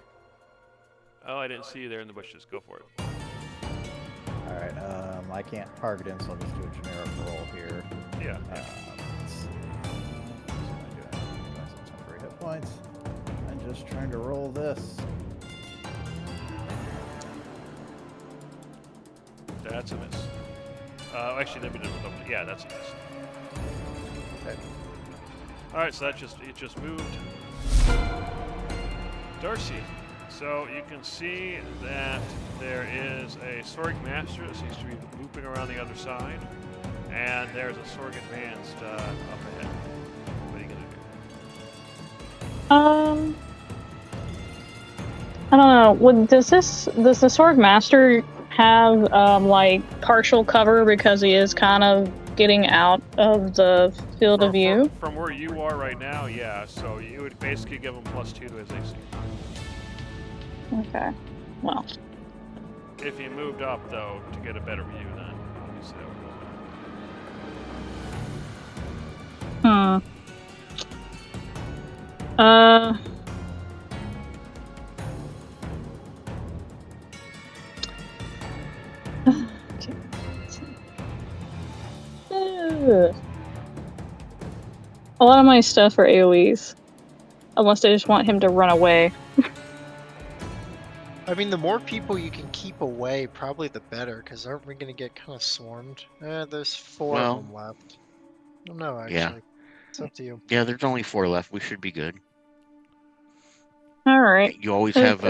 Oh, I didn't see you there in the bushes. Go for it. Alright, I can't target him, so I'll just do a generic roll here. Yeah. Let's see. What am I doing? Got some temporary hit points. I'm just trying to roll this. That's a miss. Actually, that'd be double. Yeah, that's a miss. Okay. All right, so it just moved. Darcy. So you can see that there is a Sorg Master that seems to be looping around the other side, and there's a Sorg Advanced up ahead. What are you gonna do? I don't know. Does the Sorg Master have like partial cover because he is kind of getting out of the field of view? From where you are right now, yeah. So you would basically give him +2 to his AC. Okay. Well. If he moved up, though, to get a better view, then obviously that would go down. A lot of my stuff are AoEs. Unless I just want him to run away. I mean, the more people you can keep away, probably the better, because aren't we going to get kind of swarmed? There's 4 Well, of them left. I don't know, actually. yeah. It's up to you. Yeah, there's only 4 left. We should be good. Alright. You always have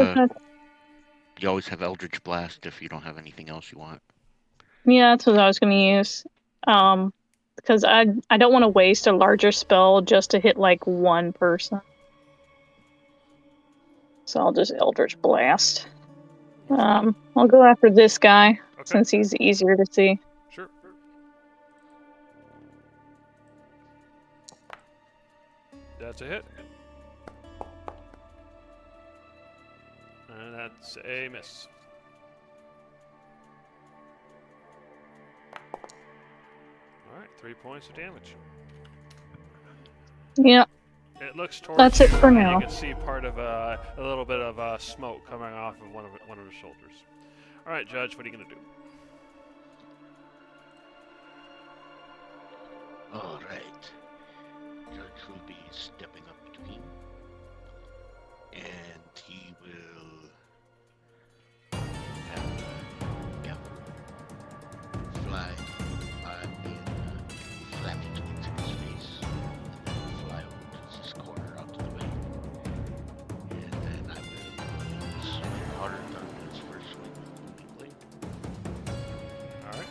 Eldritch Blast if you don't have anything else you want. Yeah, that's what I was gonna use. Because I don't want to waste a larger spell just to hit like one person. So I'll just Eldritch Blast. I'll go after this guy Okay. since he's easier to see. Sure. That's a hit. And that's a miss. Alright, 3 points of damage. Yep. It looks towards That's you, it for and now. you can see part of a little bit of smoke coming off of one of the shoulders. All right, Judge, what are you gonna do? All right. Judge will be stepping up between, and he will have fly and flap its wings in his face, and then fly over to this corner out to the way, and then I will swing harder than his first swing with the booming blade. All right.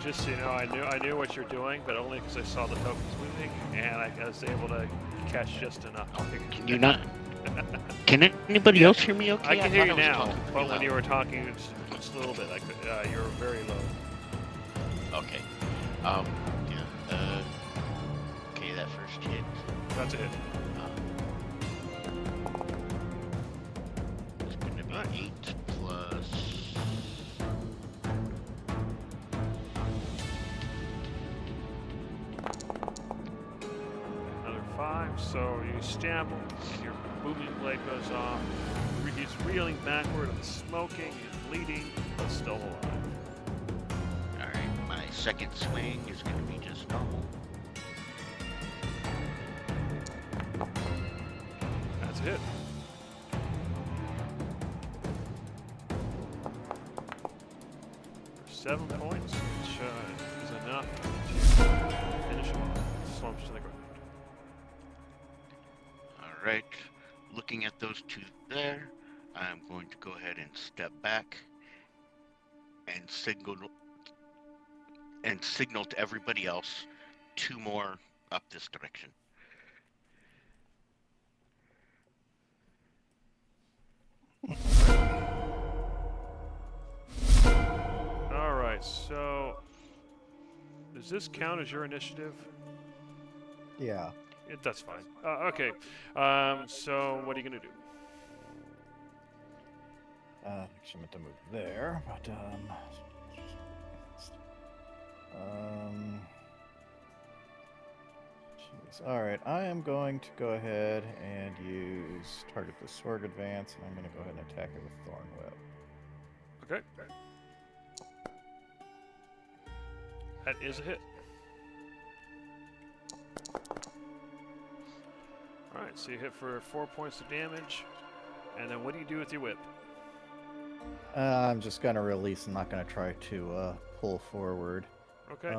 Just so you know, I knew what you're doing, but only because I saw the tokens moving, and I was able to catch just enough. Can you not? Can anybody else hear me okay? I can hear thought you I was now, talking pretty but when loud. you were talking just a little bit, I could, you were very low. Okay. Okay, that first hit. That's a hit. It's gonna be Alright. 8 plus. Another 5, so you stab him, and your booming blade goes off. He's reeling backward and smoking and bleeding, but still alive. Alright, my second swing is gonna be just normal. That's a hit. For 7 points, which is enough to finish him off. Slumps to the ground. Alright, looking at those two there, I'm going to go ahead and step back and signal to everybody else 2 more up this direction. Alright, so does this count as your initiative? Yeah. That's fine. Okay. So what are you gonna do? Actually meant to move there, but jeez. All right, I am going to go ahead and use target the sword advance, and I'm going to go ahead and attack it with Thorn Whip. Okay. That is a hit. Alright, so you hit for 4 points of damage. And then what do you do with your whip? I'm just going to release. I'm not going to try to pull forward. Okay.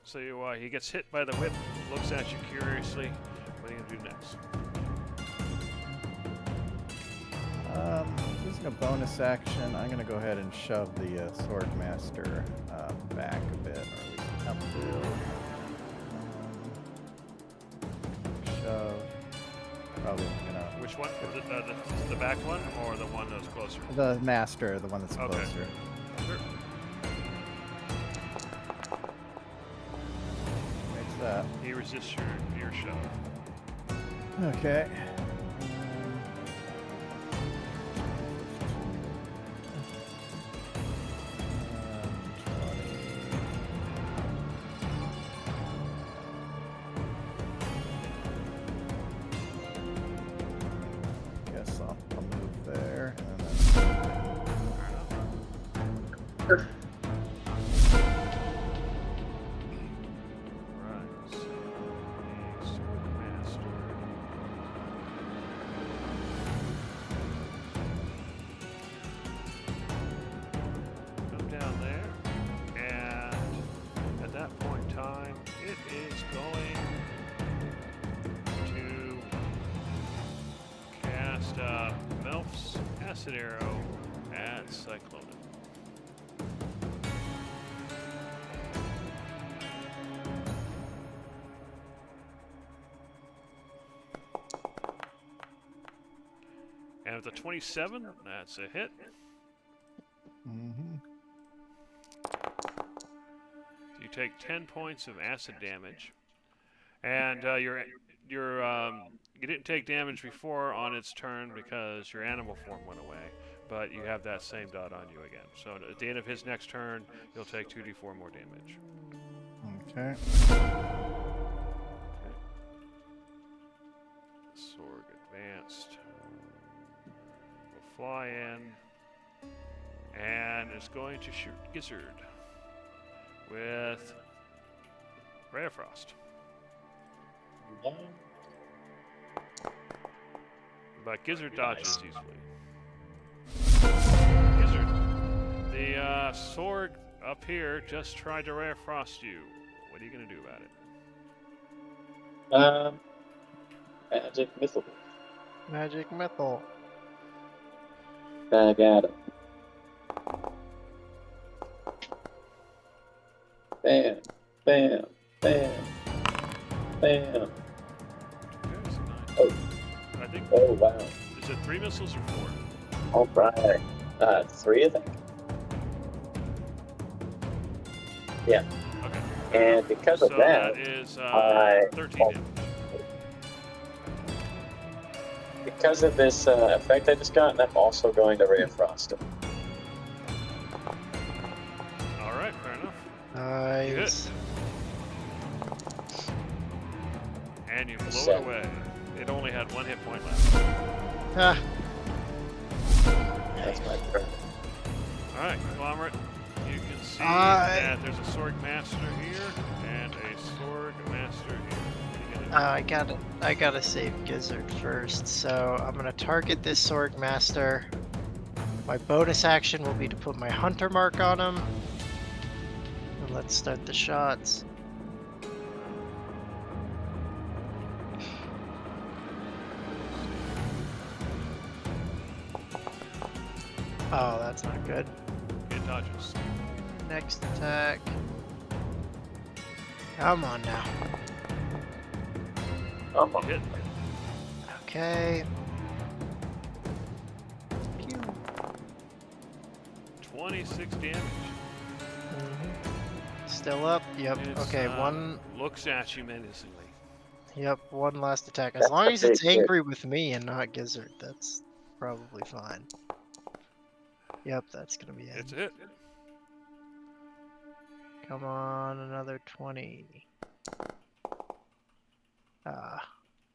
So he gets hit by the whip, looks at you curiously. What are you going to do next? Using a bonus action, I'm going to go ahead and shove the Swordmaster back a bit, or at least upfield. Shove. Probably going to... Which one? The back one or the one that's closer? The Master, the one that's Okay. closer. Sure. Makes that. He resists your shove. Okay. Guess I'll move there. And then Right, so the Swordmaster. Come down there, and at that point in time, it is going to cast Melf's Acid Arrow at Cyclone. And with a 27, that's a hit. mhm. take 10 points of acid damage, and you didn't take damage before on its turn because your animal form went away, but you have that same dot on you again. So at the end of his next turn, you'll take 2d4 more damage. Okay. Sorg advanced. Will fly in. And is going to shoot Gizzard with Ray of Frost. But Gizzard dodges easily. Gizzard, the Sorg up here just tried to Ray of Frost you. What are you going to do about it? Magic missile. Magic missile. Back at him. Bam, bam, bam, bam. Okay, so 9. Oh. I think, Oh, wow. is it 3 missiles or 4? All right. 3, I think. Yeah. Okay. And because of so that, is I- 13 damage. because of this effect I just got, I'm also going to Ray of Frost him. Alright, fair enough. Nice. And you blow it Seven. away. It only had 1 hit point left. Ah, That's my turn. Alright, Conglomerate. You can see I- that there's a Sorg Master here and a Sorg Master here. What are you gonna do? I gotta save Gizzard first, so I'm gonna target this Sorg Master. My bonus action will be to put my Hunter mark on him. And let's start the shots. Oh, that's not good. It dodges. Next attack. Come on now. Oh, You hit. Okay. Pew. 26 damage. Still up? Yep. It's, Okay, one. Looks at you menacingly. Yep, one last attack. As That's long a as it's big hit. angry with me and not Gizzard, that's probably fine. Yep, that's gonna be it. It's it. Come on, another 20.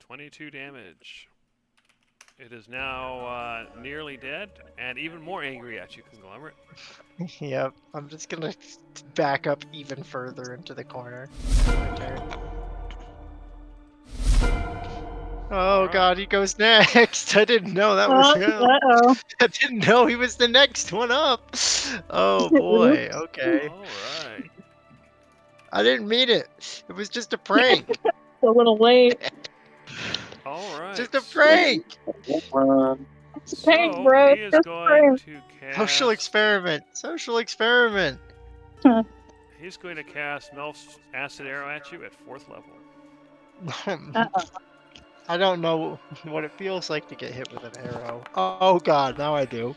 22 damage. It is now nearly dead and even more angry at you, Conglomerate. Yep, I'm just gonna back up even further into the corner. My turn. Oh Alright. god, he goes next! I didn't know that was him. Uh-oh. I didn't know he was the next one up! Oh boy, okay. Alright. I didn't mean it! It was just a prank! A little late. Alright. Just a prank! Thanks, So, bro. He is Just going prank. to cast. Social experiment! Social experiment! He's going to cast Melf's acid arrow at you at 4th level. Uh-oh. I don't know what it feels like to get hit with an arrow. Oh god, now I do.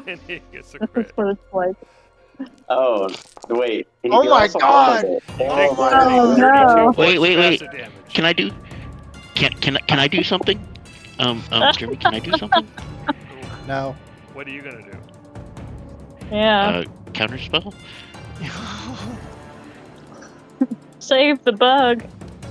And he gets a This is crit. what it's like. Oh, wait. Oh He my also God! bubbled it. He Oh takes my 32 God. points Wait, of wait, wait. acid damage. Can I do? Can I do something? Jeremy, can I do something? No. What are you gonna do? Yeah. Counter spell? Save the bug.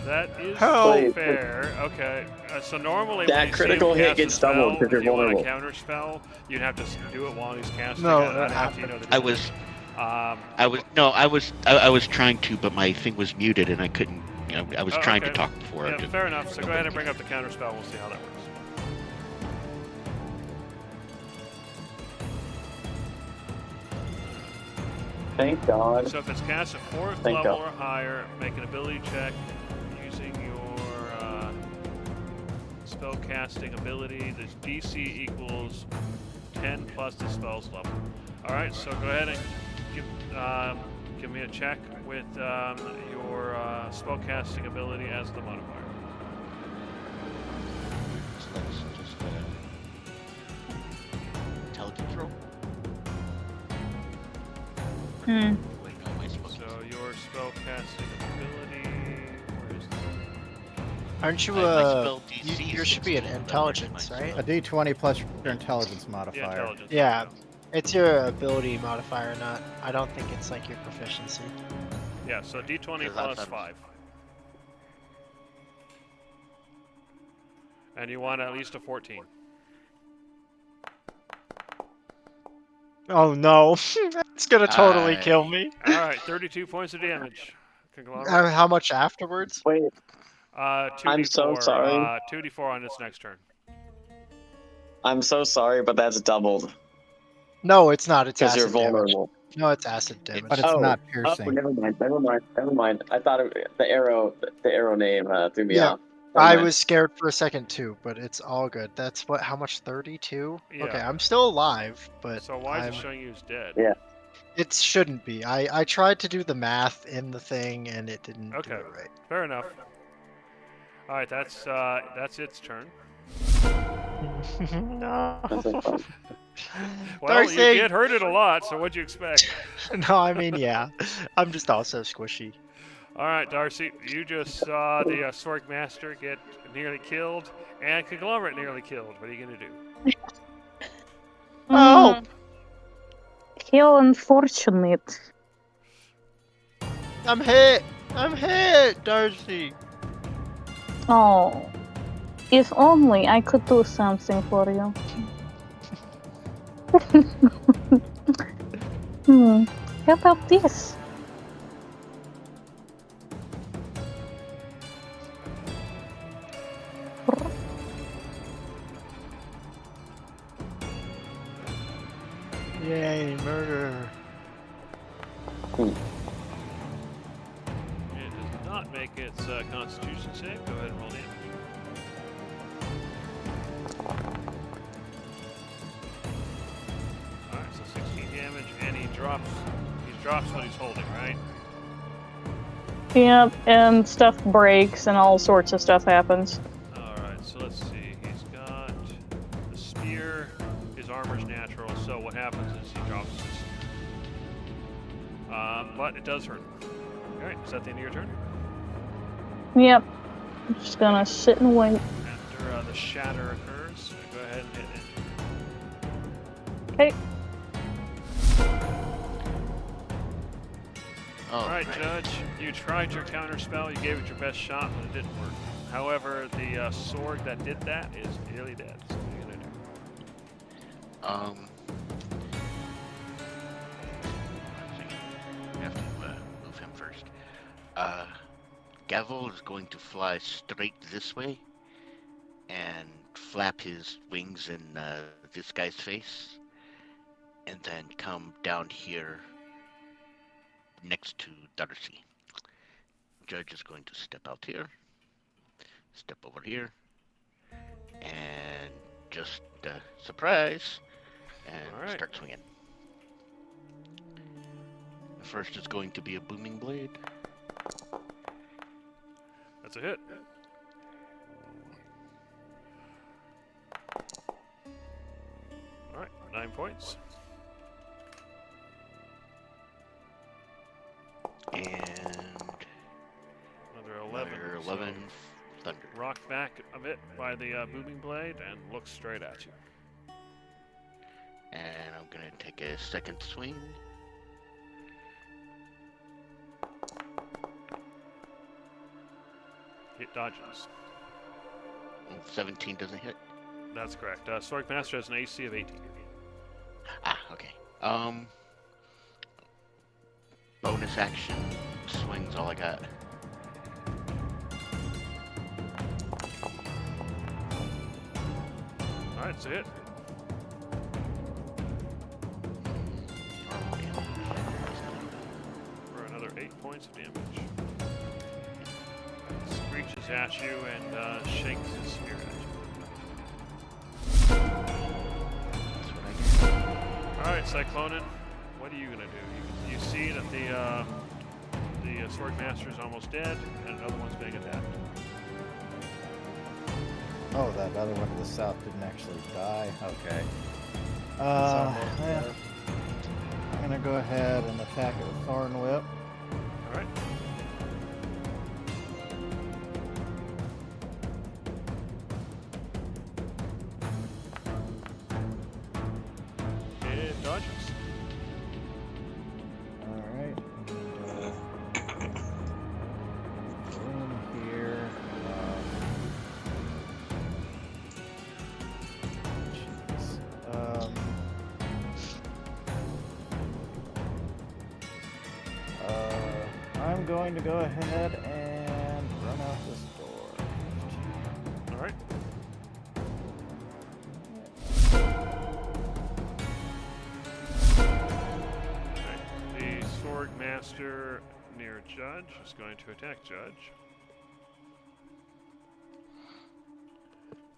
That is Help. fair. Okay. So normally That when you see critical him hit cast a gets doubled spell, because you're if you want a vulnerable. counter spell, you'd have to do it while he's casting No, it. that I'd have to, you know, the I difference. was I was trying to, but my thing was muted and I couldn't. You know, I was Oh, trying to okay. talk before. Yeah, fair enough. So go ahead and bring up the counter spell. We'll see how that works. Thank God. So if it's cast at 4th Thank level God. or higher, make an ability check using your spell casting ability. The DC equals 10 plus the spell's level. All right, so go ahead and give me a check with your spell casting ability as the modifier. Intelligence roll? Hmm. Wait, no, am I supposed So to? your spell Aren't you My spell DC you is should be an 16, that intelligence, works my right? A D20 plus your intelligence Yeah, modifier. intelligence. Yeah. It's your ability modifier, not. I don't think it's like your proficiency. Yeah, so D20 Because I plus thought it was- 5. And you want at least a 14. Oh no, it's gonna totally I- kill me. Alright, 32 points of damage. Conglomerate. How much afterwards? Wait, 2d4. I'm so sorry. 2d4 on its next turn. I'm so sorry, but that's doubled No, it's not. It's because acid you're vulnerable. damage. No, it's acid damage. But it's not piercing. Oh, never mind. I thought the arrow name threw me Yeah, off. Never I mind. was scared for a second too, but it's all good. That's what? How much? 32? Okay, Yeah. I'm still alive, but So why is I'm... it showing you as dead? Yeah. it shouldn't be. I tried to do the math in the thing and it didn't do Okay. it right. Fair enough. Alright, that's its turn. No. That's so fun. Well, you Darcy! did hurt it a lot, so what'd you expect? No, I mean, yeah. I'm just also squishy. Alright, Darcy, you just saw the Sorg Master get nearly killed, and Conglomerate nearly killed. What are you gonna do? Oh! How unfortunate. I'm hit! I'm hit, Darcy! Oh. If only I could do something for you. How about this? Yay, murder. It does not make its Constitution save. Go ahead and roll damage. Alright, so 16 damage, and he drops what he's holding, right? Yep, and stuff breaks and all sorts of stuff happens. Alright, so let's see. He's got the spear, his armor's natural, so what happens is he drops his. But it does hurt him. Alright, is that the end of your turn? Yep. I'm just gonna sit and wait. After the shatter occurs, go ahead and hit it. Okay. Alright, Judge, you tried your counter spell, you gave it your best shot, but it didn't work. However, the sword that did that is nearly dead, so what are you gonna do? We have to move him first. Gavel is going to fly straight this way and flap his wings in this guy's face, and then come down here next to Darcy. Judge is going to step out here, step over here, and just surprise, and Alright. start swinging. The first is going to be a booming blade. That's a hit. Alright, 9 points. And Another 11. another so 11 thunder. rocked back a bit by the booming blade and looks straight at you. And I'm gonna take a second swing. It dodges. 17 doesn't hit. That's correct. Sorg Master has an AC of 18. Ah, okay. Bonus action swings all I got. Alright, it's a hit. Normal damage. For another 8 points of damage. Screeches at you and shakes his spear at you. That's what I get. Alright, Cyclonin, what are you gonna do? You see that the Sorg Master is almost dead, and another one's being attacked. Oh, that other one to the south didn't actually die. Okay. almost Yeah. dead. I'm gonna go ahead and attack it with Thorn Whip. Alright. dodges. Alright. Room here. Jeez. I'm going to go ahead and run out this door. All right. The Sword Master near Judge is going to attack Judge.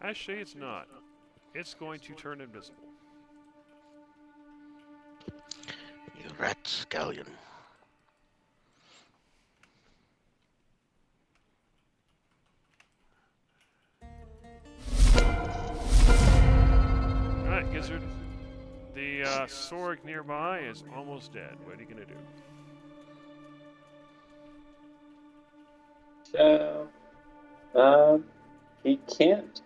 Actually, it's not. It's going to turn invisible. You rat scallion. Alright, Gizzard. The Sorg nearby is almost dead. What are you gonna do? So, he can't.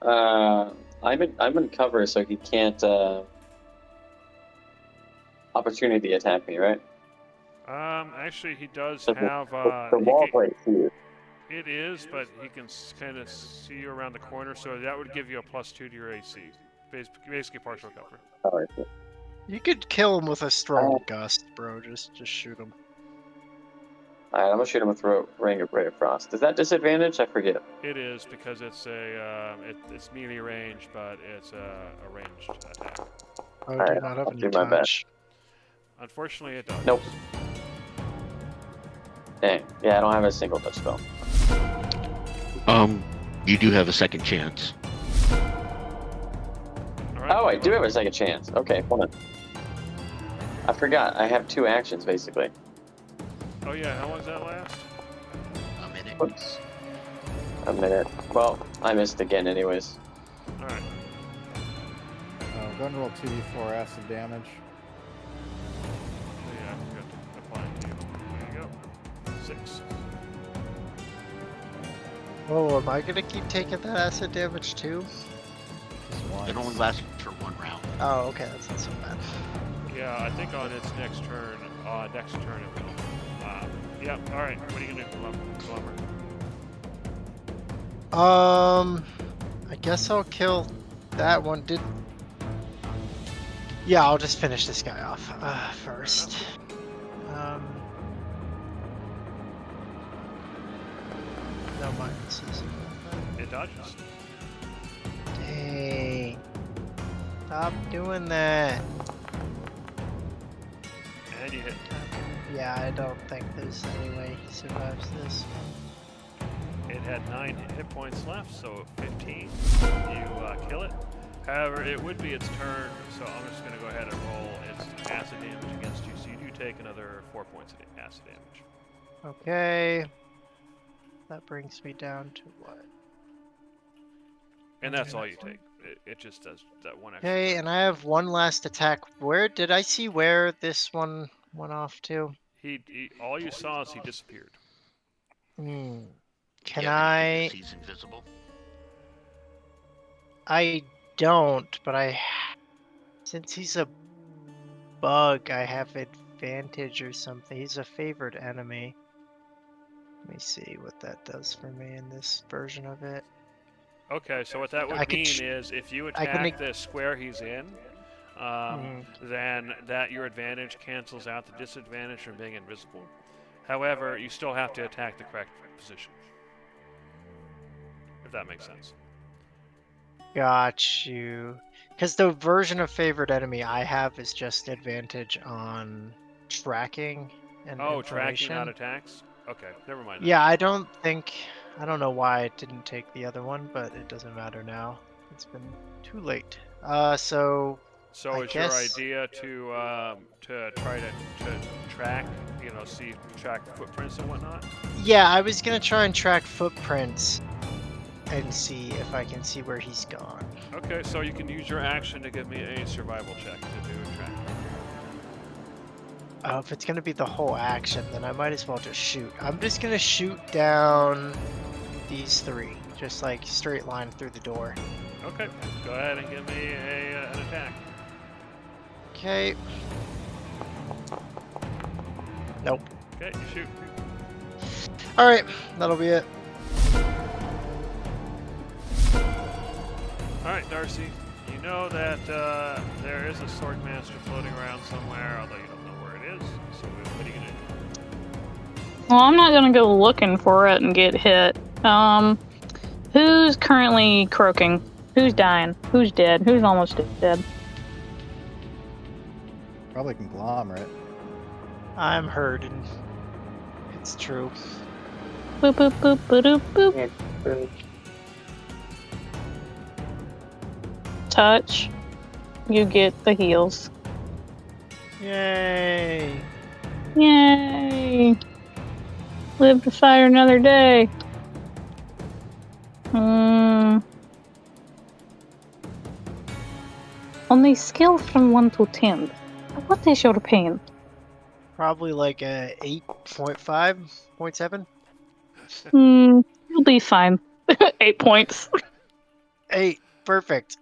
I'm in cover, so he can't opportunity attack me, right? Actually, he does So have. the wall breaks huge. It is, but he can kind of see you around the corner, so that would give you a +2 to your AC. Basically, partial cover. Oh, I see. You could kill him with a strong gust, bro. Just shoot him. All right, I'm gonna shoot him with Ring of Ray of Frost. Is that disadvantage? I forget. It is because it's a it's melee range, but it's a ranged attack. Oh, Alright, do not I'll have any do my touch. Unfortunately, it does. Nope. Dang. Yeah, I don't have a single touch spell. You do have a second chance. All right, Oh, I do have a second chance. Okay, hold on. I forgot. I have 2 actions basically. Oh yeah, how long does that last? A minute. Whoops. A minute. Well, I missed again, anyways. All right. Go and roll 2d4 acid damage. So yeah, I forgot to apply it to you. There you go. 6. Oh, am I gonna keep taking that acid damage too? Just once. It only lasts for 1 round. Oh, okay, that's not so bad. Yeah, I think on its next turn, it will. Yeah. All right. What are you gonna do, Glummer? I guess I'll kill that one. Yeah, I'll just finish this guy off first. No minuses. It dodges. Dang. Stop doing that. And you hit. Yeah, I don't think there's any way he survives this. It had 9 hit points left, so 15. You kill it. However, it would be its turn, so I'm just going to go ahead and roll its acid damage against you. So you do take another 4 points of acid damage. Okay. That brings me down to what? And that's all you take. It just does that one extra. Okay, turn. and I have one last attack. Where did I see where this one went off to? He all you saw is he disappeared. Can Yeah, I? He's invisible. I don't, but since he's a bug, I have advantage or something. He's a favored enemy. Let me see what that does for me in this version of it. Okay, so what that would I could mean is if you I can attack make- the square he's in, then your advantage cancels out the disadvantage from being invisible. However, you still have to attack the correct position. If that makes sense. Got you. Because the version of favored enemy I have is just advantage on tracking and Oh, information. tracking, not attacks? Okay, never mind. Yeah, I don't know why I didn't take the other one, but it doesn't matter now. It's been too late. So So I is guess- your idea to try to track, track footprints and whatnot? yeah, I was gonna try and track footprints and see if I can see where he's gone. Okay, so you can use your action to give me a survival check to do a track. If it's gonna be the whole action, then I might as well just shoot. I'm just gonna shoot down these 3, just like straight line through the door. Okay, go ahead and give me an attack. Okay. Nope. Okay, you shoot. All right, that'll be it. All right, Darcy. You know that there is a sword master floating around somewhere, although you don't know where it is. So what are you gonna do? Well, I'm not gonna go looking for it and get hit. Who's currently croaking? Who's dying? Who's dead? Who's almost dead? Probably conglomerate. I'm hurting. It's true. Boop boop boop boop boop. Yeah, boop. Touch. You get the heals. Yay! Yay! Live to fight another day. On a scale from 1 to 10, what is your pain? Probably like a 8.5, 0.7. You'll be fine. 8 points. 8. Perfect.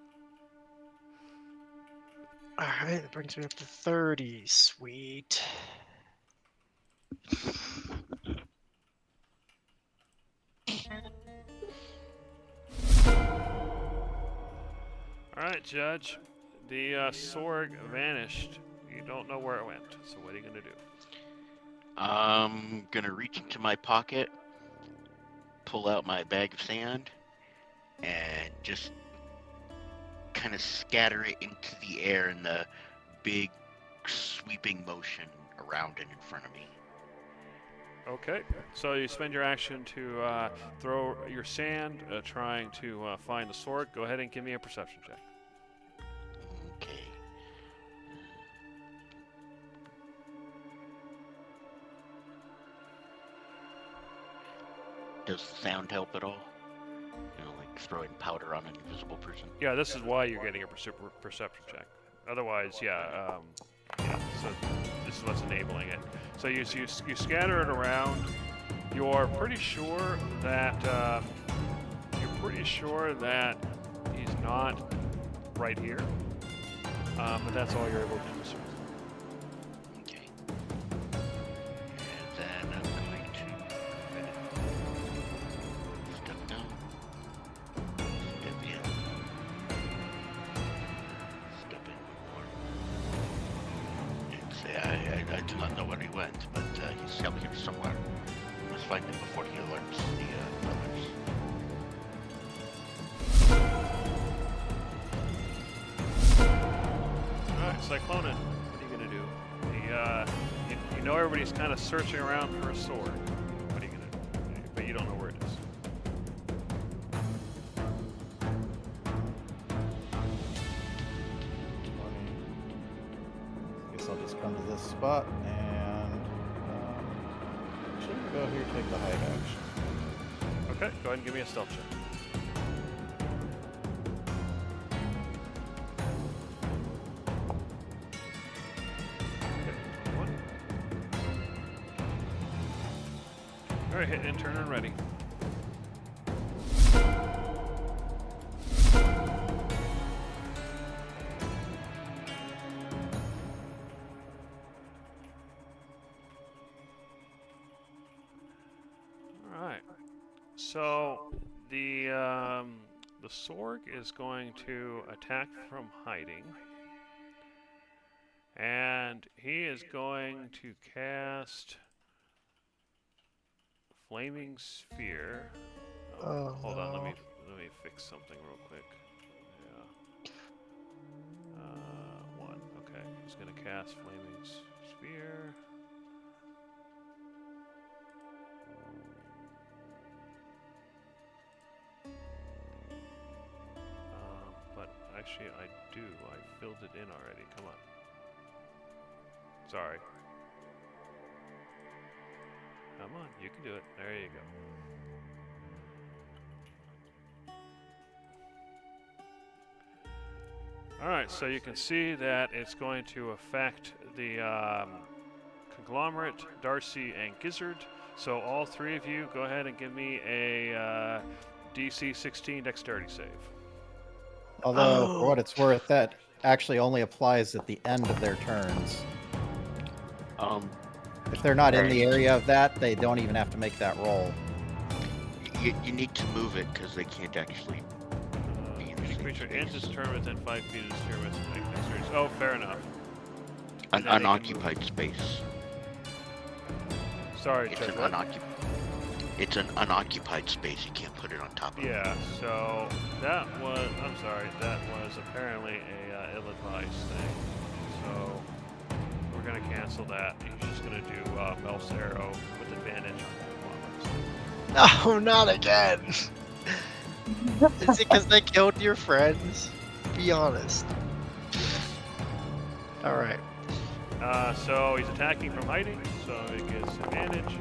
Alright, that brings me up to 30. Sweet. All right, Judge. The Sorg vanished. You don't know where it went. So what are you gonna do? I'm gonna reach into my pocket, pull out my bag of sand, and just kind of scatter it into the air in the big sweeping motion around and in front of me. Okay. So you spend your action to throw your sand, trying to find the sword. Go ahead and give me a perception check. Okay. Does the sound help at all? You know, like throwing powder on an invisible person? Yeah, this is why you're getting a perception check. Otherwise, yeah. So this is what's enabling it. So you scatter it around. You're pretty sure that he's not right here. But that's all you're able to do, sir. Okay. And then I'm going to step down, step in, step in more, and say, I do not know where he went, but he's out here somewhere. We must find him before he alerts the others. Alright, Cyclonin, what are you gonna do? You know everybody's kind of searching around for a sword. What are you gonna do? But you don't know where it is. Guess I'll just come to this spot and should go here, take the hide action. Okay, go ahead and give me a stealth check. Okay, 21. Alright, hit and turn and ready. Alright. So the Sorg is going to attack from hiding. And he is going to cast Flaming Sphere. Oh, Hold on, let no. me fix something real quick. Yeah. 1. Okay, he's gonna cast Flaming Sphere. But actually, I filled it in already. Come on. Sorry. Come on, you can do it. There you go. Alright, so you can see that it's going to affect the Conglomerate, Darcy, and Gizzard. So all three of you, go ahead and give me a DC 16 Dexterity save. Although, for what it's worth, that actually only applies at the end of their turns. If they're not in the Right. area of that, they don't even have to make that roll. You need to move it because they can't actually. Any creature ends its turn within 5 feet of the sphere must make next turn. Oh, fair enough. An Then they can unoccupied space. Sorry, It's Judge. an What? It's an unoccupied space. You can't put it on top of. Yeah, so that was, I'm sorry, that was apparently a ill-advised thing. So we're gonna cancel that. He's just gonna do Mel's Arrow with advantage on performance. No, not again. Is it because they killed your friends? Be honest. All right. So he's attacking from hiding, so he gets advantage.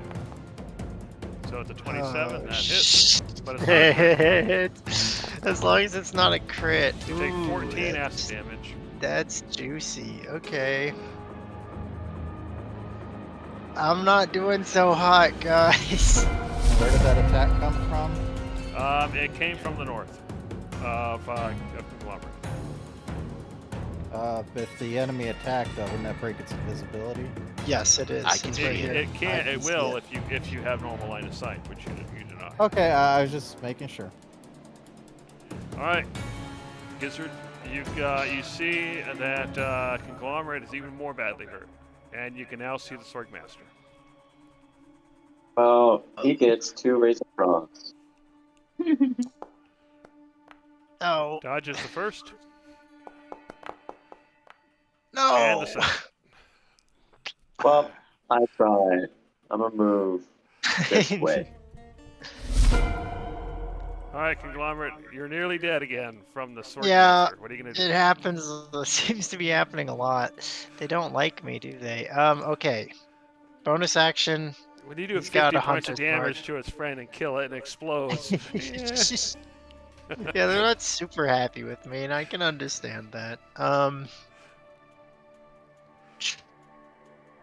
So it's a 27, that hits, but it's not a crit. As long as it's not a crit. You take Ooh, 14 that's- acid damage. That's juicy. Okay. I'm not doing so hot, guys. Where did that attack come from? It came from the north of Conglomerate. If the enemy attacked, wouldn't that break its invisibility? Yes, it is. I can It's see right it. here. It can, I it see will it. if you have normal line of sight, which you do not. Okay, I was just making sure. All right, Gizzard, you see that Conglomerate is even more badly hurt, and you can now see the Sorg Master. Well, he gets 2 Razor Frosts. No. Dodge is the first, No. and the second. Well, I tried. I'm gonna move this way. All right, Conglomerate, you're nearly dead again from the Sorg Yeah, Master. What are you gonna do? It happens. It seems to be happening a lot. They don't like me, do they? Okay. Bonus action. When you do He's got 50 a points of hunter's mark. damage to its friend and kill it and explodes, Yeah, they're not super happy with me, and I can understand that.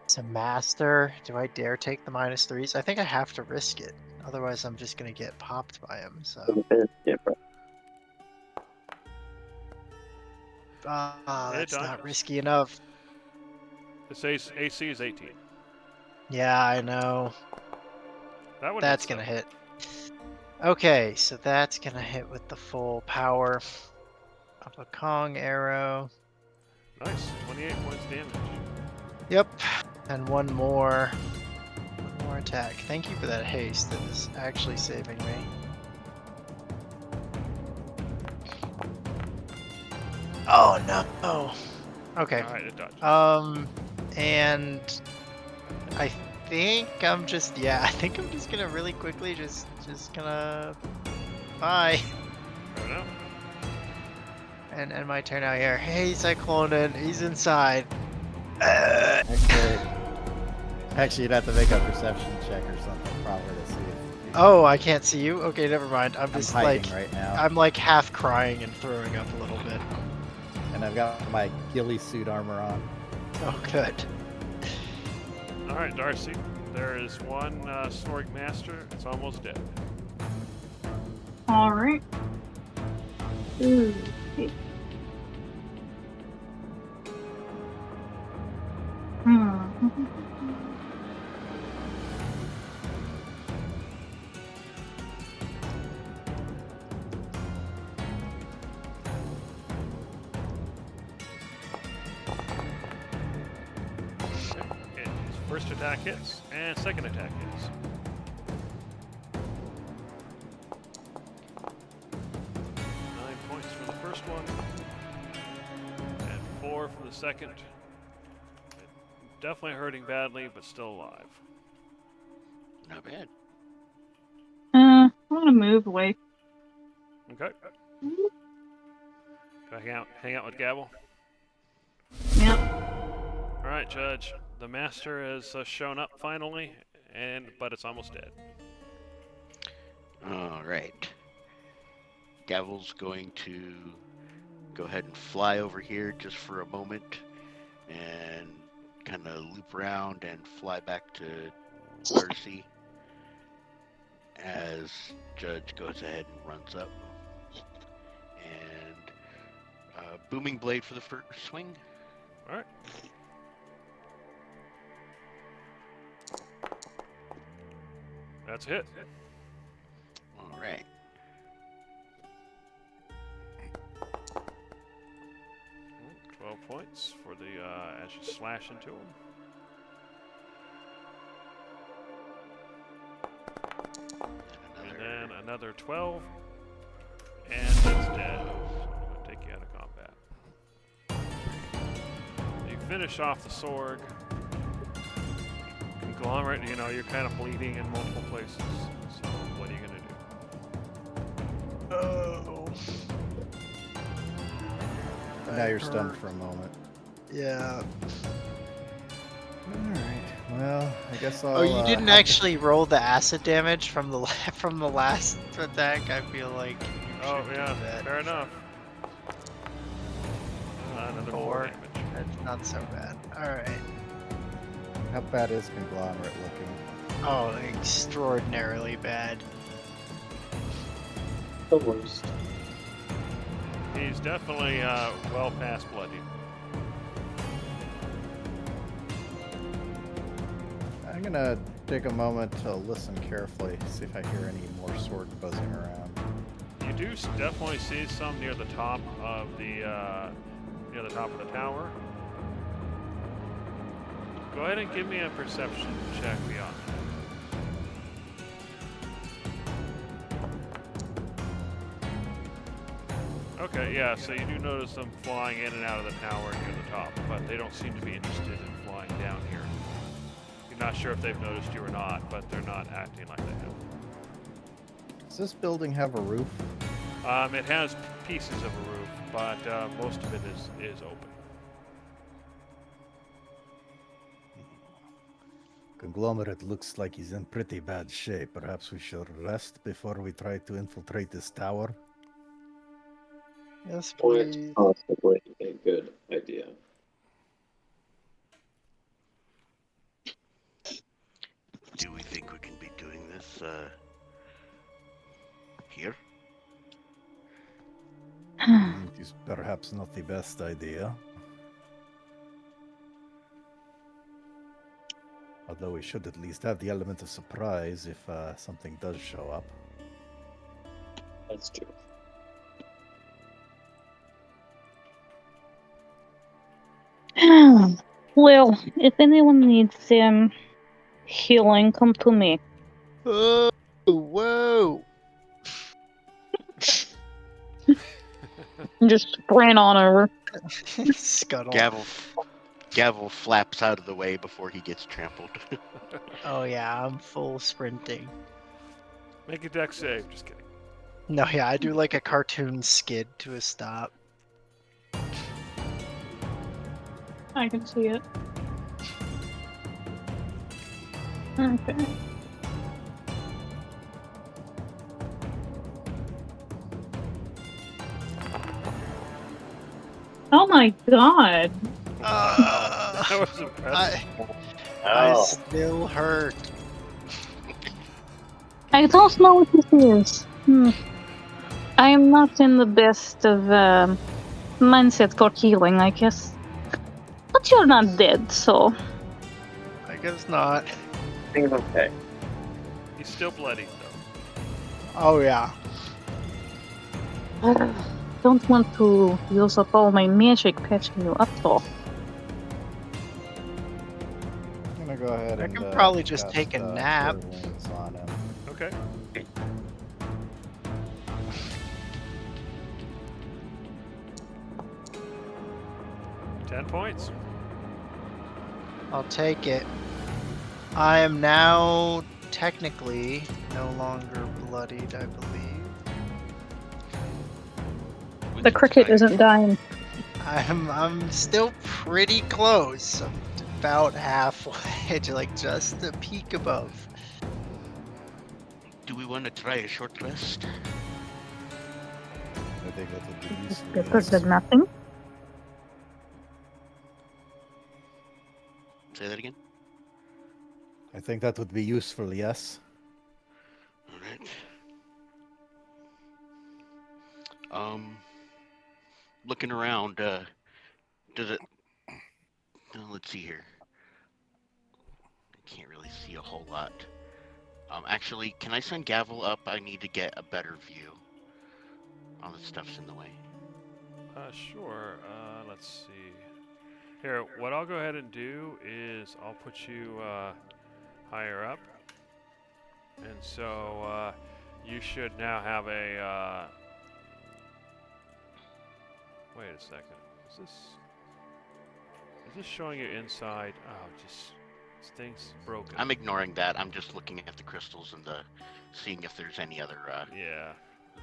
It's a master. Do I dare take the -3s? I think I have to risk it. Otherwise, I'm just gonna get popped by him. So, Different. that's not dodges. risky enough. its AC is 18. Yeah, I know. That one That's hits, gonna though. hit. Okay, so that's gonna hit with the full power of a Kong arrow. Nice, 28 points damage. Yep, and one more attack. Thank you for that haste. That is actually saving me. Oh no. Okay. All right, it dodges. And I think I'm just I think I'm just gonna really quickly just gonna bye Fair enough. and end my turn out here. Hey, Cyclonin, he's inside. Actually, you'd have to make a perception check or something, probably, to see if. Oh, I can't see you. Okay, never mind. I'm I'm just hiding like right now, I'm like half crying and throwing up a little bit. and I've got my ghillie suit armor on. Oh, good. All right, Darcy. There is one Sorg Master. It's almost dead. All right. Ooh. Hmm. And his first attack hits, and second attack hits. Nine points for the first one, and 4 for the second. Definitely hurting badly, but still alive. Not bad. I'm gonna move away. Okay. Can I hang out with Gabble? Yep. All right, Judge. The Master has shown up finally, but it's almost dead. All right. Gavel's going to go ahead and fly over here just for a moment and kind of loop around and fly back to Darcy as Judge goes ahead and runs up and Booming blade for the first swing. All right. That's a hit. All right. Mm, 12 points for the as you slash into him. And then another 12. And that's dead. So I'm going to take you out of combat. You finish off the sword. Conglomerate, you know, you're kind of bleeding in multiple places. So what are you going to do? Oh. And now you're stunned for a moment. Yeah. Alright. Well, I guess I'll. Oh, you didn't have to- actually roll the acid damage from the from the last attack. I feel like. You Oh, should do yeah, that. fair enough. Another 4 4. damage. That's not so bad. All right. How bad is Conglomerate looking? Oh, extraordinarily bad. The worst. He's definitely well past bloody. I'm gonna take a moment to listen carefully, see if I hear any more sword buzzing around. You do definitely see some near the top of the tower. Go ahead and give me a perception check beyond that. Okay, yeah, so you do notice them flying in and out of the tower near the top, but they don't seem to be interested in flying down here. You're not sure if they've noticed you or not, but they're not acting like they have. Does this building have a roof? It has pieces of a roof, but most of it is open. Conglomerate looks like he's in pretty bad shape. Perhaps we should rest before we try to infiltrate this tower. Yes, Quite please. possibly a good idea. Do we think we can be doing this here? It is perhaps not the best idea. Although we should at least have the element of surprise if something does show up. That's true. Well, if anyone needs healing, come to me. Oh, whoa! Just sprint on over. Scuttle. Gavel flaps out of the way before he gets trampled. Oh yeah, I'm full sprinting. Make a dex save. Just kidding. No, yeah, I do like a cartoon skid to a stop. I can see it. Okay. Oh my god. That was impressive. I Oh, still hurt. I don't know what this is. I am not in the best of mindset for healing, I guess. But you're not dead, so. I guess not. I think it's okay. He's still bloody though. Oh yeah. Don't want to use up all my magic patching you up though. I'm gonna go ahead I and. can probably just cast, take a nap. Cure Wounds on him. Okay. $10 points. I'll take it. I am now technically no longer bloodied, I believe. The cricket isn't dying. I'm still pretty close. I'm about halfway, to like just a peak above. Do we want to try a short rest? I think that would be useful. Better yes. than nothing. Say that again. I think that would be useful, yes. All right. looking around. Does it? Let's see here. I can't really see a whole lot. Actually, can I send Gavel up? I need to get a better view. All the stuff's in the way. Sure. Let's see. Here, what I'll go ahead and do is I'll put you higher up, and so you should now have a. Wait a second. Is this showing you inside? Oh, just this thing's broken. I'm ignoring that. I'm just looking at the crystals and seeing if there's any other Yeah.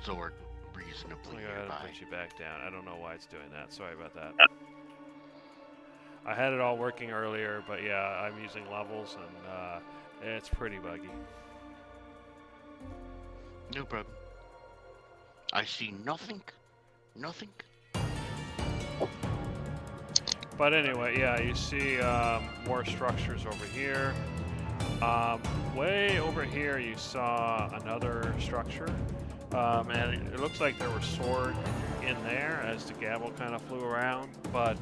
Zord I'll reasonably go ahead and nearby. put you back down. I don't know why it's doing that. Sorry about that. I had it all working earlier, but yeah, I'm using levels and it's pretty buggy. No problem. I see nothing. Nothing. But anyway, yeah, you see more structures over here. Way over here, you saw another structure. And it looks like there were swords in there as the gavel kind of flew around, but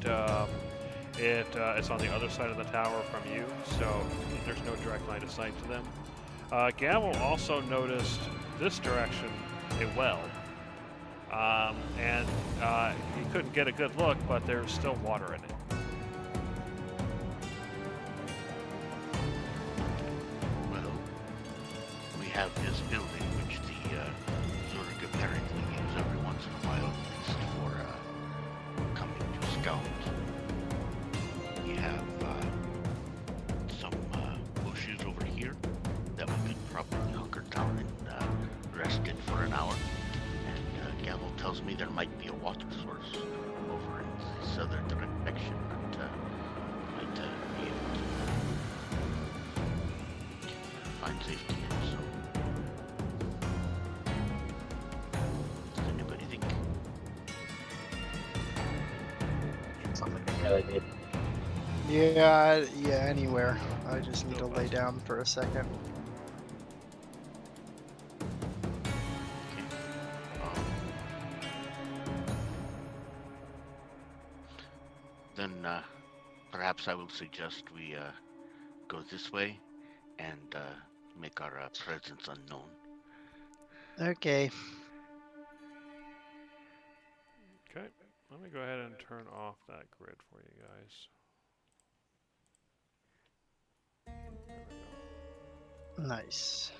it's on the other side of the tower from you, so there's no direct line of sight to them. Gavel also noticed this direction a well, and he couldn't get a good look, but there's still water in it. Well, we have this building which the Zurg apparently use every once in a while, at least for coming to scout. We have some bushes over here that we could probably hunker down and rest in for an hour. And Gavel tells me there might be a water source over in the southern direction that might be able to find safety in. So, does anybody think? Something we really need. Yeah, anywhere. I just need to lay down for a second. Then perhaps I will suggest we go this way and make our presence unknown. Okay. Okay, let me go ahead and turn off that grid for you guys. There we go. Nice.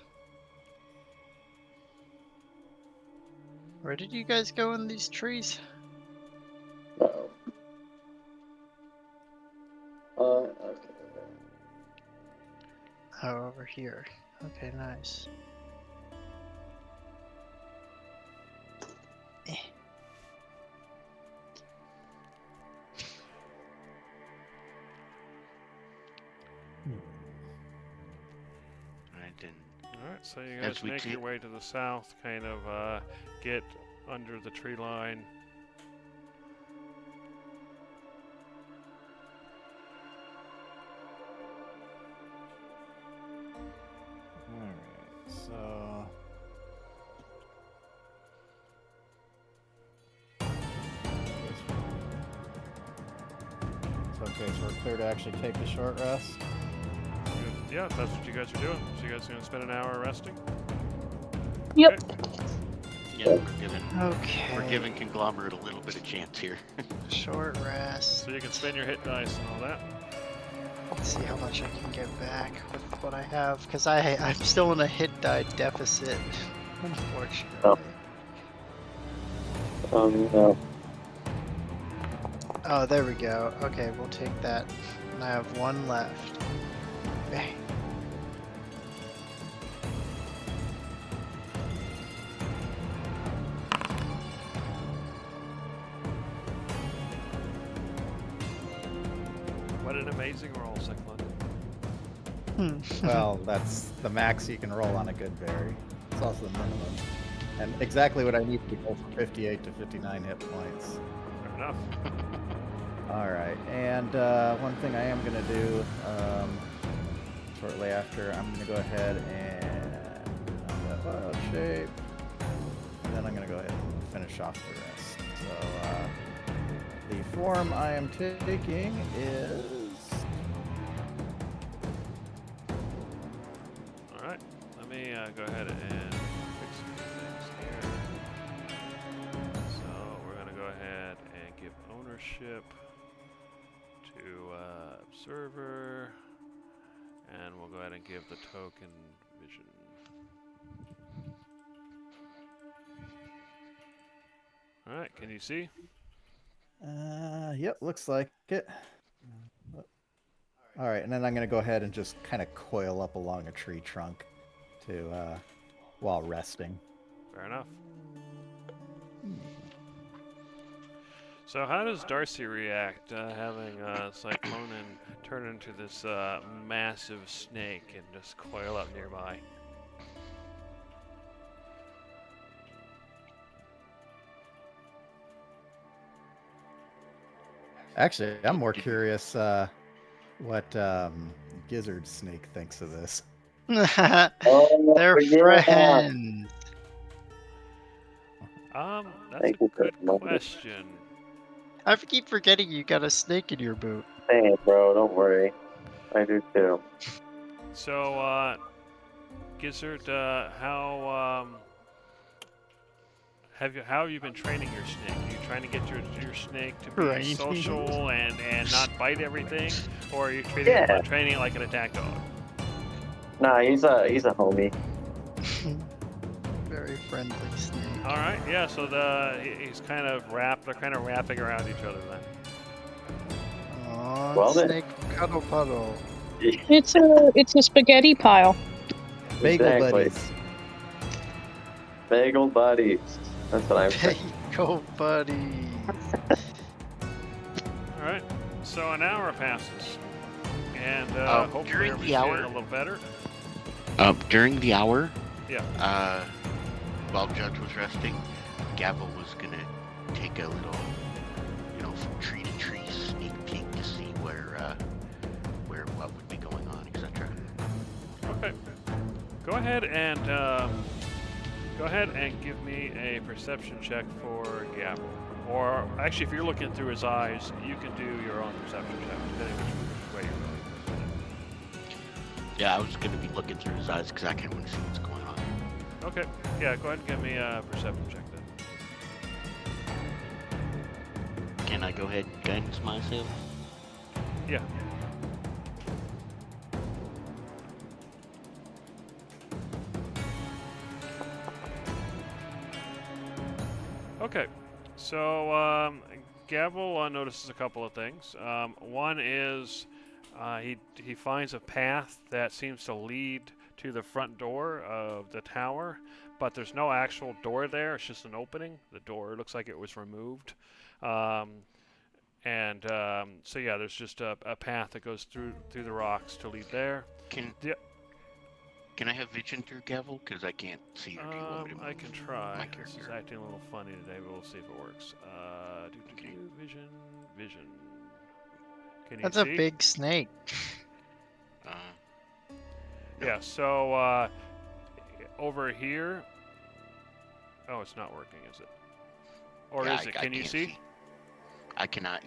Where did you guys go in these trees? Uh-oh. Okay. Oh, over here. Okay, nice. Right, and Alright, so you As guys we make keep- your way to the south, kind of get under the tree line. Alright, so. Okay, so we're clear to actually take a short rest. Yeah, that's what you guys are doing. So you guys are gonna spend an hour resting? Yep. yeah, Okay. we're giving Conglomerate a little bit of chance here. Short rest. So you can spend your hit dice and all that. Let's see how much I can get back with what I have, because I'm still in a hit die deficit, unfortunately. No. Oh, there we go. Okay, we'll take that. And I have one left. Bang. What an amazing roll, Cyclone. Well, that's the max you can roll on a good berry. It's also the minimum. And exactly what I need to go from 58 to 59 hit points. Fair enough. Alright, and one thing I am going to do shortly after, I'm going to go ahead and knock that wild shape. And then I'm going to go ahead and finish off the rest. So, the form I am taking is... Alright, let me go ahead and fix some things here. So we're going to go ahead and give ownership to observer, and we'll go ahead and give the token vision. Alright, can you see? Yep, looks like it. All right, and then I'm going to go ahead and just kind of coil up along a tree trunk to while resting. Fair enough. So how does Darcy react having Cyclonin turn into this massive snake and just coil up nearby? Actually, I'm more curious what Gizzard Snake thinks of this. Oh, They're yeah. friends. That's Thank a you for good the moment. question. I keep forgetting you got a snake in your boot. Hey, bro, don't worry. I do too. So, Gizzard, how have you been training your snake? Are you trying to get your snake to be Training. social and not bite everything, or are you training it like an attack dog? Nah, he's a homie. Very friendly snake. All right, yeah. So he's kind of They're kind of wrapping around each other then. Aw, Well then. snake cuddle puddle. It's a spaghetti pile. Bagel Exactly. buddies. Bagel buddies. That's what I'm saying. Go, buddy. All right. So an hour passes, and hopefully during everybody's the hour- getting a little better. During the hour, Yeah. while Judge was resting, Gavel was gonna take a little, from tree to tree sneak peek to see where what would be going on, etc. Okay. Go ahead and give me a perception check for Gavel. Or actually, if you're looking through his eyes, you can do your own perception check, depending which way you're going. Yeah, I was gonna be looking through his eyes because I kind of want to see what's going on. Okay. Yeah, go ahead and give me a perception check then. Can I go ahead and guidance myself? Yeah. Okay, so Gavel notices a couple of things. One is he finds a path that seems to lead to the front door of the tower, but there's no actual door there. It's just an opening. The door looks like it was removed. So yeah, there's just a path that goes through the rocks to lead there. Can I have vision through Gavel? Because I can't see or do you want me to move I can try. my This is character? acting a little funny today, but we'll see if it works. Vision. Can you That's see? a big snake. Yeah, so over here. Oh, it's not working, is it? Or Yeah, is it? I Can you can't see? I cannot.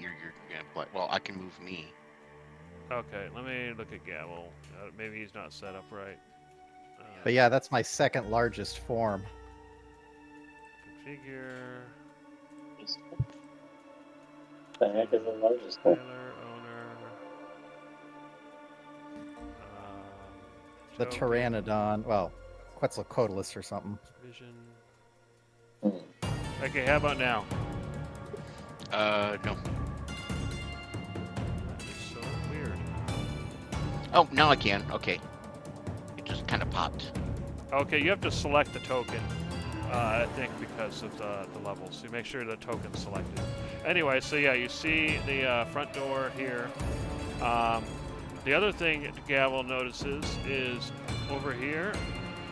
Well, I can move me. Okay, let me look at Gavel. Maybe he's not set up right. But yeah, that's my second largest form. Configure. The heck is the largest one? Trailer owner. The token, Pteranodon, well, Quetzalcoatlus or something. Vision. Hmm. Okay, how about now? No. That is so weird. Oh, now I can. Okay. It just kind of popped. Okay, you have to select the token, I think, because of the levels. So make sure the token's selected. Anyway, so yeah, you see the front door here. The other thing Gavel notices is over here,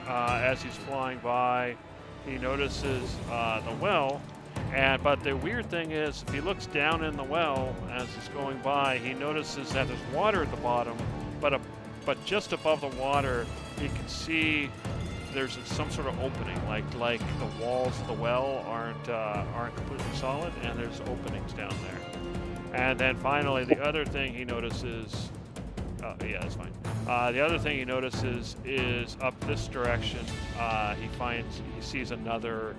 as he's flying by, he notices the well. But the weird thing is, if he looks down in the well as he's going by, he notices that there's water at the bottom, but just above the water, he can see there's some sort of opening, like the walls of the well aren't completely solid, and there's openings down there. And then finally, the other thing he notices, yeah, that's fine. The other thing he notices is up this direction. He sees another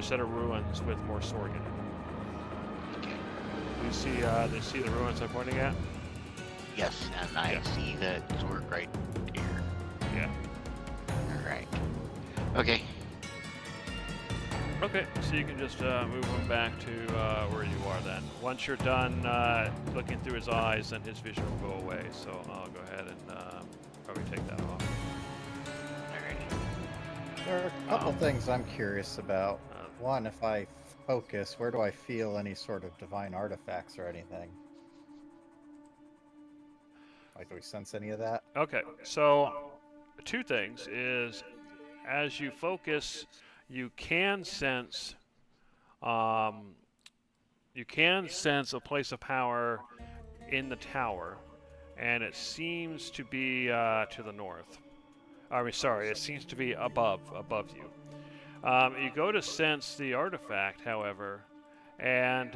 set of ruins with more sword in it. Okay. You see, they see the ruins I'm pointing at. Yes, and I Yeah. see that sword right here. Yeah. Alright. Okay. Okay, so you can just move him back to where you are then. Once you're done looking through his eyes, then his vision will go away. So I'll go ahead and probably take that off. Alright. There are a couple things I'm curious about. Uh, One, if I focus, where do I feel any sort of divine artifacts or anything? Like, do we sense any of that? Okay, so two things is as you focus, you can sense a place of power in the tower, and it seems to be to the north. I mean, sorry, it seems to be above you. You go to sense the artifact, however, and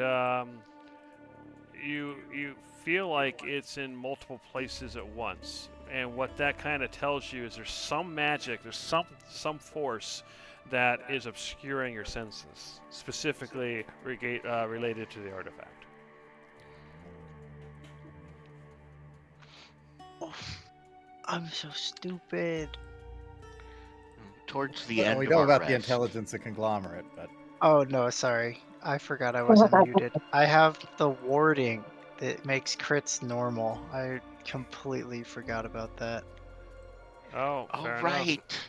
you feel like it's in multiple places at once. And what that kind of tells you is there's some magic, there's some force that is obscuring your senses, specifically related to the artifact. I'm so stupid. Towards the Well, end we of know our about the rest, intelligence of conglomerate, but Oh no, sorry. I forgot I wasn't muted. I have the warding that makes crits normal. I completely forgot about that. Oh, all fair enough. right.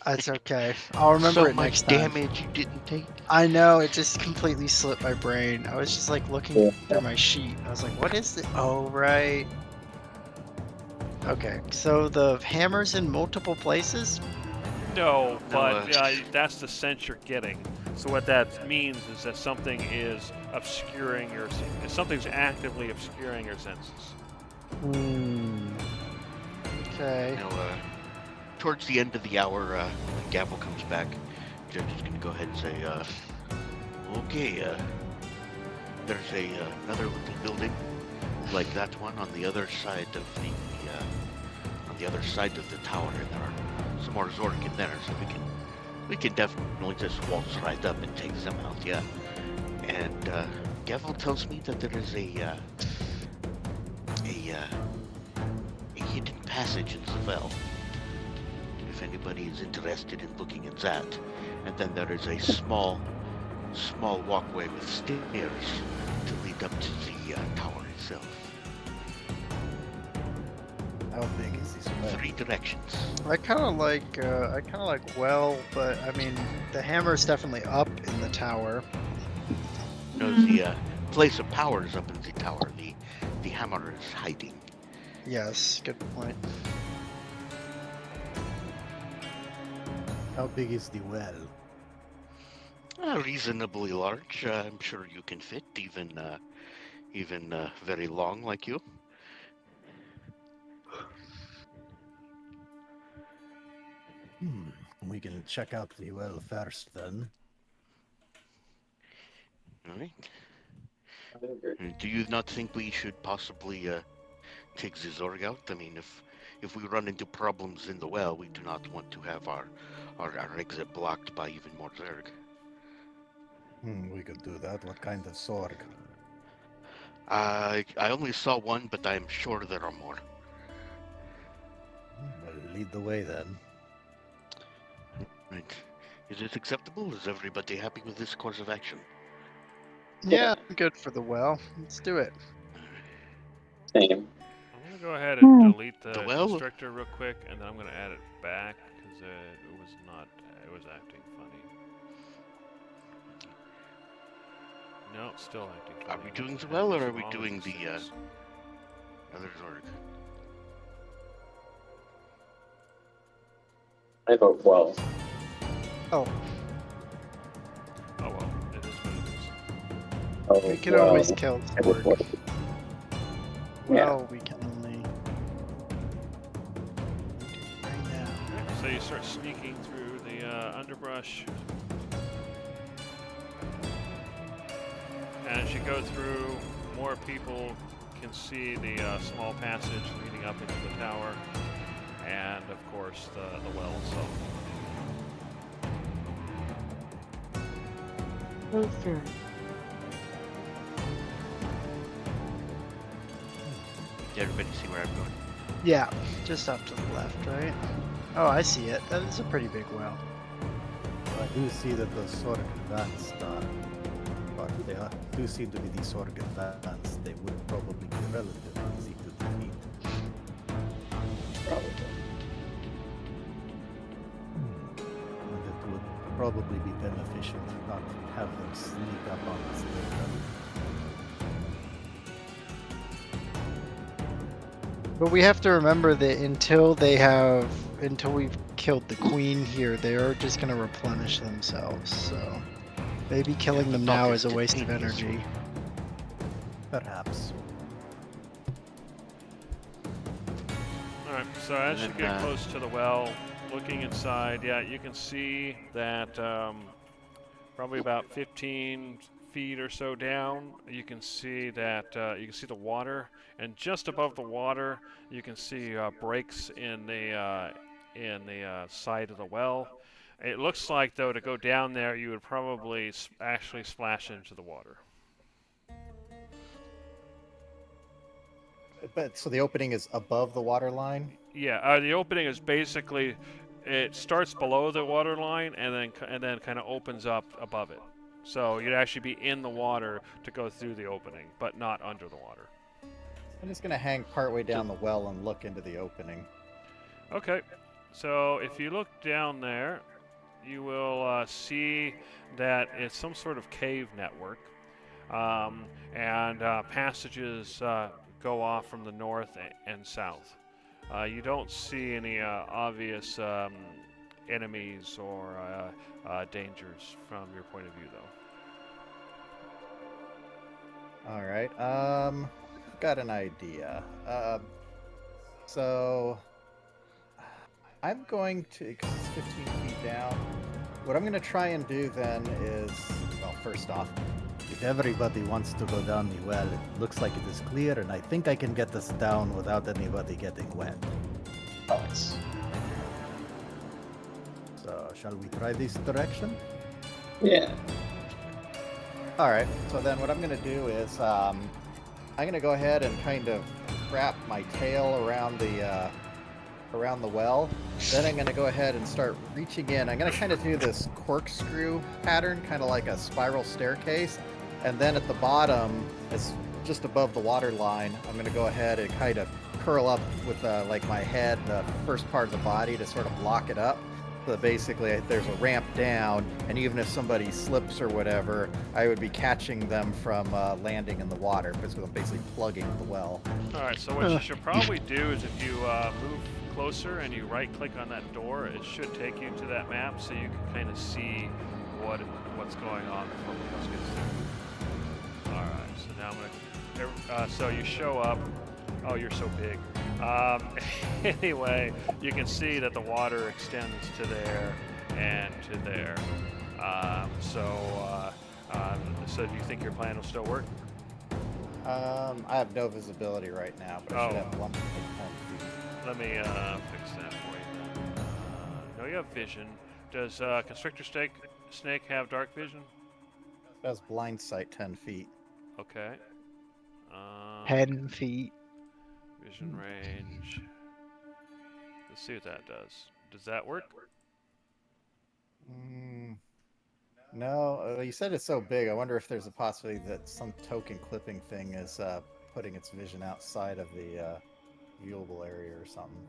That's okay. I'll remember so it much next time. damage you didn't take. I know, it just completely slipped my brain. I was just like looking through my sheet. I was like, what is it? Oh, right. Okay, so the hammer's in multiple places? No, but No, that's the sense you're getting. So what that means is that something is obscuring something's actively obscuring your senses. Okay. Now, towards the end of the hour, when Gavel comes back, Judge is going to go ahead and say, okay, there's another little building like that one on the other side of the tower, and there are some more Zork in there, so we can definitely just waltz right up and take them out, yeah. And Gavel tells me that there is a hidden passage in Zavel, if anybody is interested in looking at that. And then there is a small walkway with stairs to lead up to the tower itself. how big is this way? 3 directions. I kind of like well, but I mean, the hammer's definitely up in the tower. No, the place of power is up in the tower. The hammer is hiding. Yes, good point. How big is the well? Reasonably large. I'm sure you can fit, even very long like you. We can check out the well first then. All right. Do you not think we should possibly take the Zorg out? I mean, if we run into problems in the well, we do not want to have our exit blocked by even more Zerg. We could do that. What kind of Zorg? I only saw one, but I am sure there are more. Well, lead the way then. Right. Is it acceptable? Is everybody happy with this course of action? Yeah, I'm good for the well. Let's do it. Same. I'm gonna go ahead and delete the The well? constrictor real quick, and then I'm gonna add it back because it was acting funny. No, still acting funny. Are we doing the And well, or this are we all doing the exists. other Zorg? I vote well. Oh, Oh well, it is what it is. Oh, we can well, always kill I vote Zorg. well. Yeah. Well, we can only right now. you start sneaking through the underbrush. And as you go through, more people can see the small passage leading up into the tower, and of course the well itself. Okay. Did everybody see where I'm going? Yeah, just up to the left, right? Oh, I see it. That is a pretty big well. I do see that the Sorg advanced, but they do seem to be the Sorg advanced. They would probably be relatively easy to defeat. Probably. And it would probably be beneficial to not have them sneak up on us later. But we have to remember that until we've killed the queen here, they are just gonna replenish themselves. So maybe killing them now is a waste of energy. Perhaps. Alright, so as you And get then, close to the well, looking inside, yeah, you can see that probably about 15 feet or so down, you can see that you can see the water, and just above the water, you can see breaks in the side of the well. It looks like, though, to go down there, you would probably actually splash into the water. But so the opening is above the water line? Yeah, the opening is basically, it starts below the water line and then kind of opens up above it. So you'd actually be in the water to go through the opening, but not under the water. I'm just gonna hang partway down the well and look into the opening. Okay, so if you look down there, you will see that it's some sort of cave network, and passages go off from the north and south. You don't see any obvious enemies or dangers from your point of view, though. All right. Got an idea. So I'm going to, because it's 15 feet down. What I'm going to try and do then is, well, first off, If everybody wants to go down the well, it looks like it is clear, and I think I can get us down without anybody getting wet. Thoughts? So, shall we try this direction? Yeah. all right. So then what I'm going to do is, I'm going to go ahead and kind of wrap my tail around the well. Then I'm going to go ahead and start reaching in. I'm going to kind of do this corkscrew pattern, kind of like a spiral staircase. And then at the bottom, it's just above the water line, I'm going to go ahead and kind of curl up with like my head, the first part of the body, to sort of block it up. So basically, there's a ramp down, and even if somebody slips or whatever, I would be catching them from landing in the water, because I'm basically plugging the well. All right, so what you should probably do is if you move closer and you right-click on that door, it should take you to that map, so you can kind of see what's going on before the else gets there. All right, so now I'm gonna. So you show up. Oh, you're so big. Anyway, you can see that the water extends to there and to there. So do you think your plan will still work? I have no visibility right now, but I should Oh. have one. Let me fix that for you then. No, you have vision. Does Constrictor Snake have dark vision? That's blind sight 10 feet. Okay. 10 feet. Vision range. Let's see what that does. Does that work? No, you said it's so big. I wonder if there's a possibility that some token clipping thing is putting its vision outside of the viewable area or something.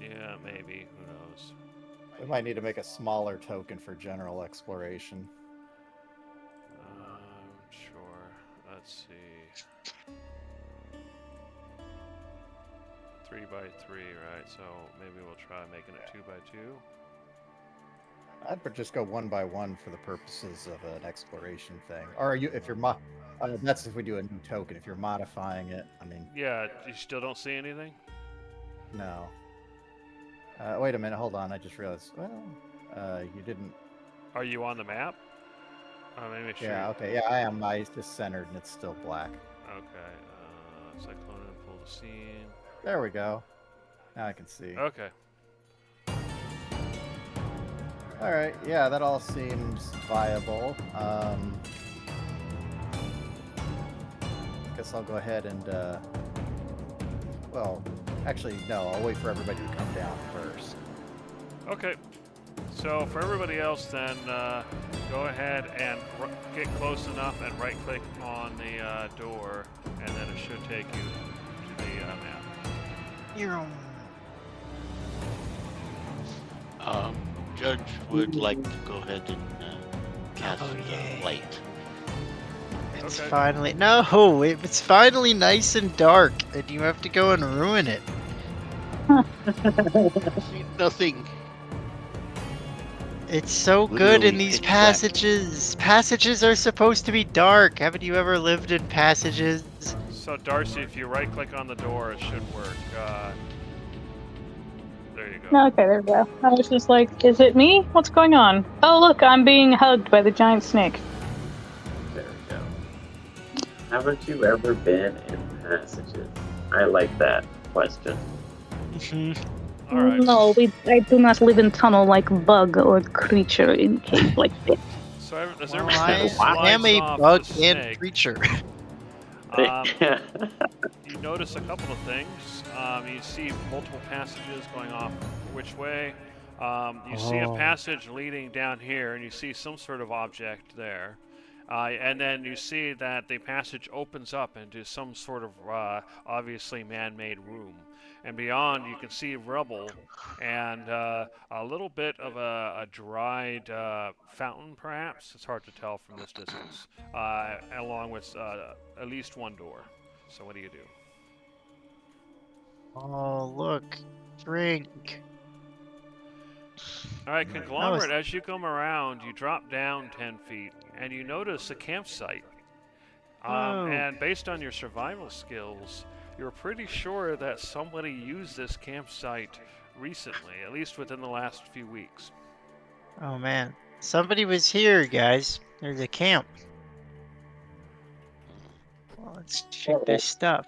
Yeah, maybe. Who knows? We might need to make a smaller token for general exploration. Sure. Let's see. 3 by 3, right? So maybe we'll try making it 2 by 2. I'd just go 1 by 1 for the purposes of an exploration thing. Or if you're that's if we do a new token. If you're modifying it, I mean, Yeah, you still don't see anything? no. Wait a minute, hold on. I just realized. Well, you didn't. Are you on the map? Let me make sure. Yeah. Okay. Yeah, I am. I just centered, and it's still black. Okay. Cyclone and pull the scene. There we go. Now I can see. Okay. All right. Yeah, that all seems viable. Guess I'll go ahead and. Well, actually, no. I'll wait for everybody to come down first. Okay. So for everybody else, then go ahead and get close enough and right-click on the door, and then it should take you to the map. Judge would like to go ahead and cast the light. It's Okay. finally no. It's finally nice and dark, and you have to go and ruin it. See nothing. It's so good in Literally these pitch black. passages. Passages are supposed to be dark. Haven't you ever lived in passages? So Darcy, if you right-click on the door, it should work. There you go. Okay, there we go. I was just like, is it me? What's going on? Oh, look, I'm being hugged by the giant snake. There we go. Haven't you ever been in passages? I like that question. All right. No, I do not live in tunnel like bug or creature in cave like this. So as Well, everybody I am slides a off bug the and snake, creature. you notice a couple of things. You see multiple passages going off which way. You see a passage leading down here, and you see some sort of object there. And then you see that the passage opens up into some sort of obviously man-made room. And beyond, you can see rubble and a little bit of a dried fountain, perhaps. It's hard to tell from this distance, along with at least one door. So what do you do? Oh, look. Drink. All right, Conglomerate, as you come around, you drop down 10 feet, and you notice a campsite. And based on your survival skills, you're pretty sure that somebody used this campsite recently, at least within the last few weeks. Oh, man. Somebody was here, guys. There's a camp. Well, let's check their stuff.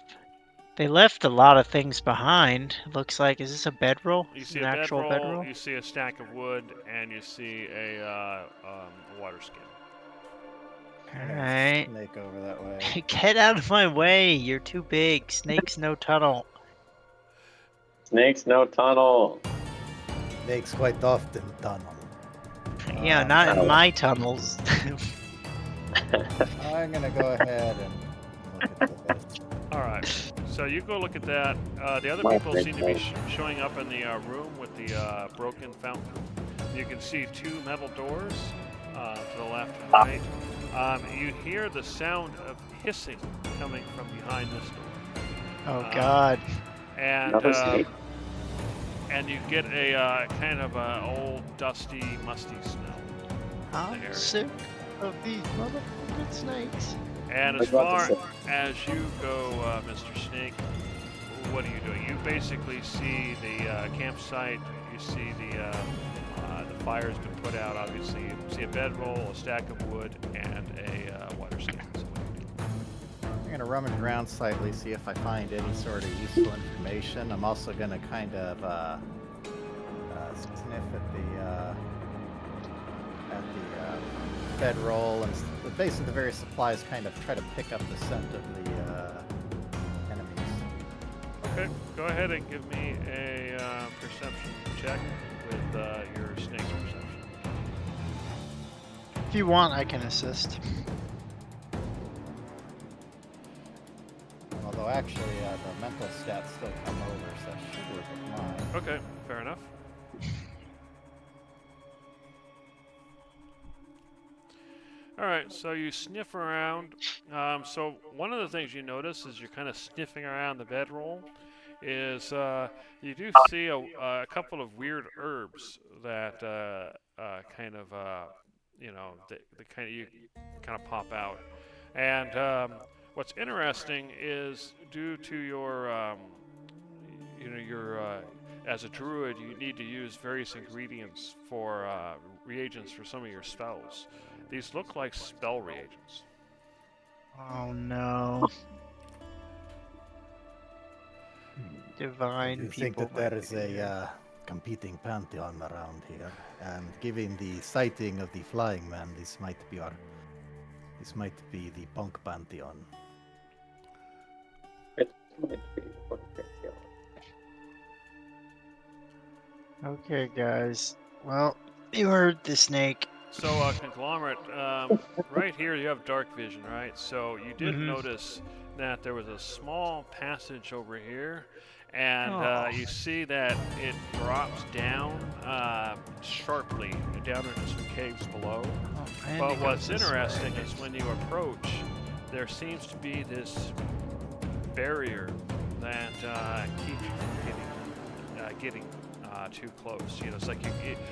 They left a lot of things behind. Looks like, is this a bedroll? You see An a actual bedroll, you see a stack of wood, and you see a water skin. Alright. Snake over that way. Get out of my way. You're too big. Snakes no tunnel. Snakes, no tunnel. Snakes quite often tunnel. Yeah, not in my tunnels. I'm gonna go ahead and look at this. All right, so you go look at that. The other My people seem to be friend. showing up in the room with the broken fountain. You can see two metal doors to the left and right. You hear the sound of hissing coming from behind this door. Oh, God. And Another snake? and you get a kind of old, dusty, musty smell. I'm There. sick of these motherfucking snakes. And I as got far this. as you go, Mr. Snake, what are you doing? You basically see the campsite. You see the fire's been put out. Obviously, you see a bedroll, a stack of wood, and a water skin. So what do you do? I'm gonna rummage around slightly, see if I find any sort of useful information. I'm also gonna kind of sniff at the bedroll and the base of the various supplies. Kind of try to pick up the scent of the enemies. Okay, go ahead and give me a perception check with your snake's perception. If you want, I can assist. Although actually, the mental stats still come over, so that should work with mine. Okay, fair enough. All right, so you sniff around. So one of the things you notice as you're kind of sniffing around the bedroll is you do see a couple of weird herbs that kind of you kind of pop out. And what's interesting is due to your as a druid, you need to use various ingredients for reagents for some of your spells. These look like spell reagents. Oh no. Do Divine you people. think that might there is be in here. a competing pantheon around here? And given the sighting of the flying man, this might be the punk pantheon. It might be what they feel. Okay, guys. Well, you heard the snake. So, Conglomerate, right here you have dark vision, right? So you did notice that there was a small passage over here, and you see that it drops down sharply down into some caves below. But what's interesting is when you approach, there seems to be this barrier that keeps you from getting too close. You know, it's like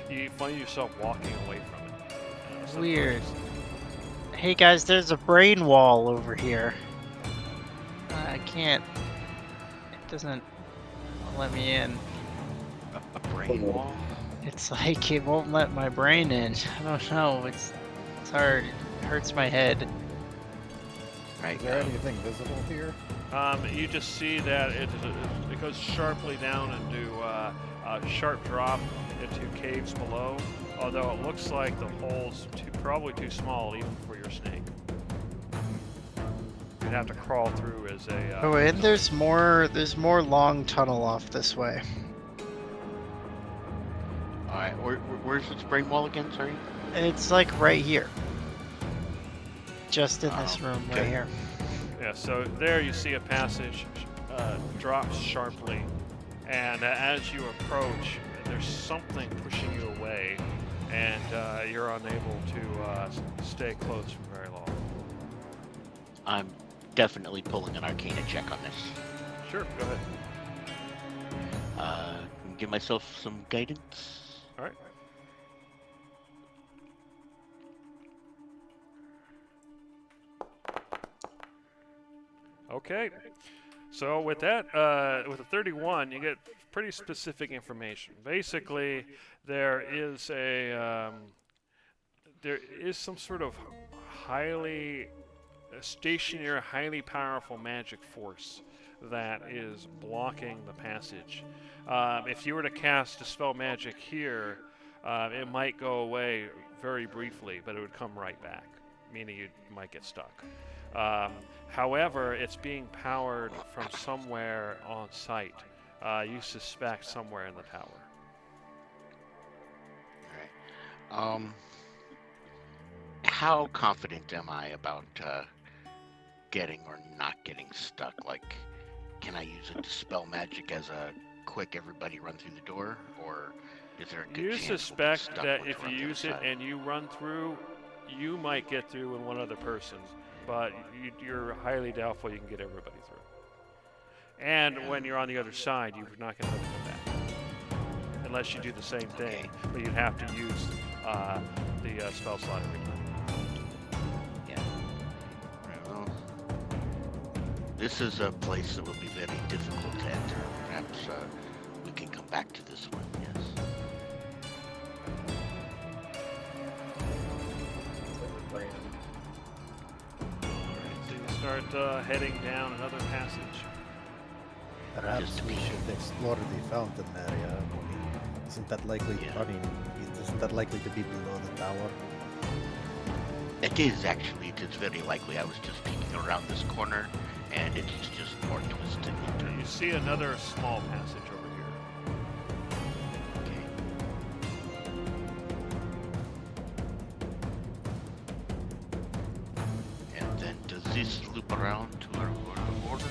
you find yourself walking away from it. Sometimes. Weird. Hey guys, there's a brain wall over here. I can't. It doesn't let me in. A brain wall? It's like it won't let my brain in. I don't know. It's hard. It hurts my head. Right. Is there anything visible here? You just see that it goes sharply down into a sharp drop into caves below. Although it looks like the hole's probably too small even for your snake. You'd have to crawl through as a. Oh, and there's more. There's more long tunnel off this way. All right. Where's this brain wall again? Sorry. It's like right here. Just in this Oh, room okay. right here. Yeah. So there you see a passage drops sharply, and as you approach, there's something pushing you away, and you're unable to stay close for very long. I'm definitely pulling an Arcana check on this. Sure. Go ahead. Give myself some guidance. All right. Okay. So with that, with a 31, you get pretty specific information. Basically, there is some sort of stationary, highly powerful magic force that is blocking the passage. If you were to cast Dispel Magic here, it might go away very briefly, but it would come right back, meaning you might get stuck. However, it's being powered from somewhere on site. You suspect somewhere in the tower. All right. How confident am I about getting or not getting stuck? Like, can I use a Dispel Magic as a quick everybody run through the door, or is there a good You chance we'll get suspect stuck that once if we're on you the use other it side? and you run through, you might get through with one other person, but you're highly doubtful you can get everybody through. And when you're on the other side, you're not going to be able to come back. Unless you do the same thing, but you'd have to use the spell slot every time. Well, this is a place that would be very difficult to enter. Perhaps we can come back to this one, yes. So you start heading down another passage. Perhaps we should explore the fountain area. I mean, isn't that likely? Yeah. I mean, isn't that likely to be below the tower? It is actually, it is very likely. I was just peeking around this corner, and it's just more twisted. You see another small passage over here. Okay. And then does this loop around to our border?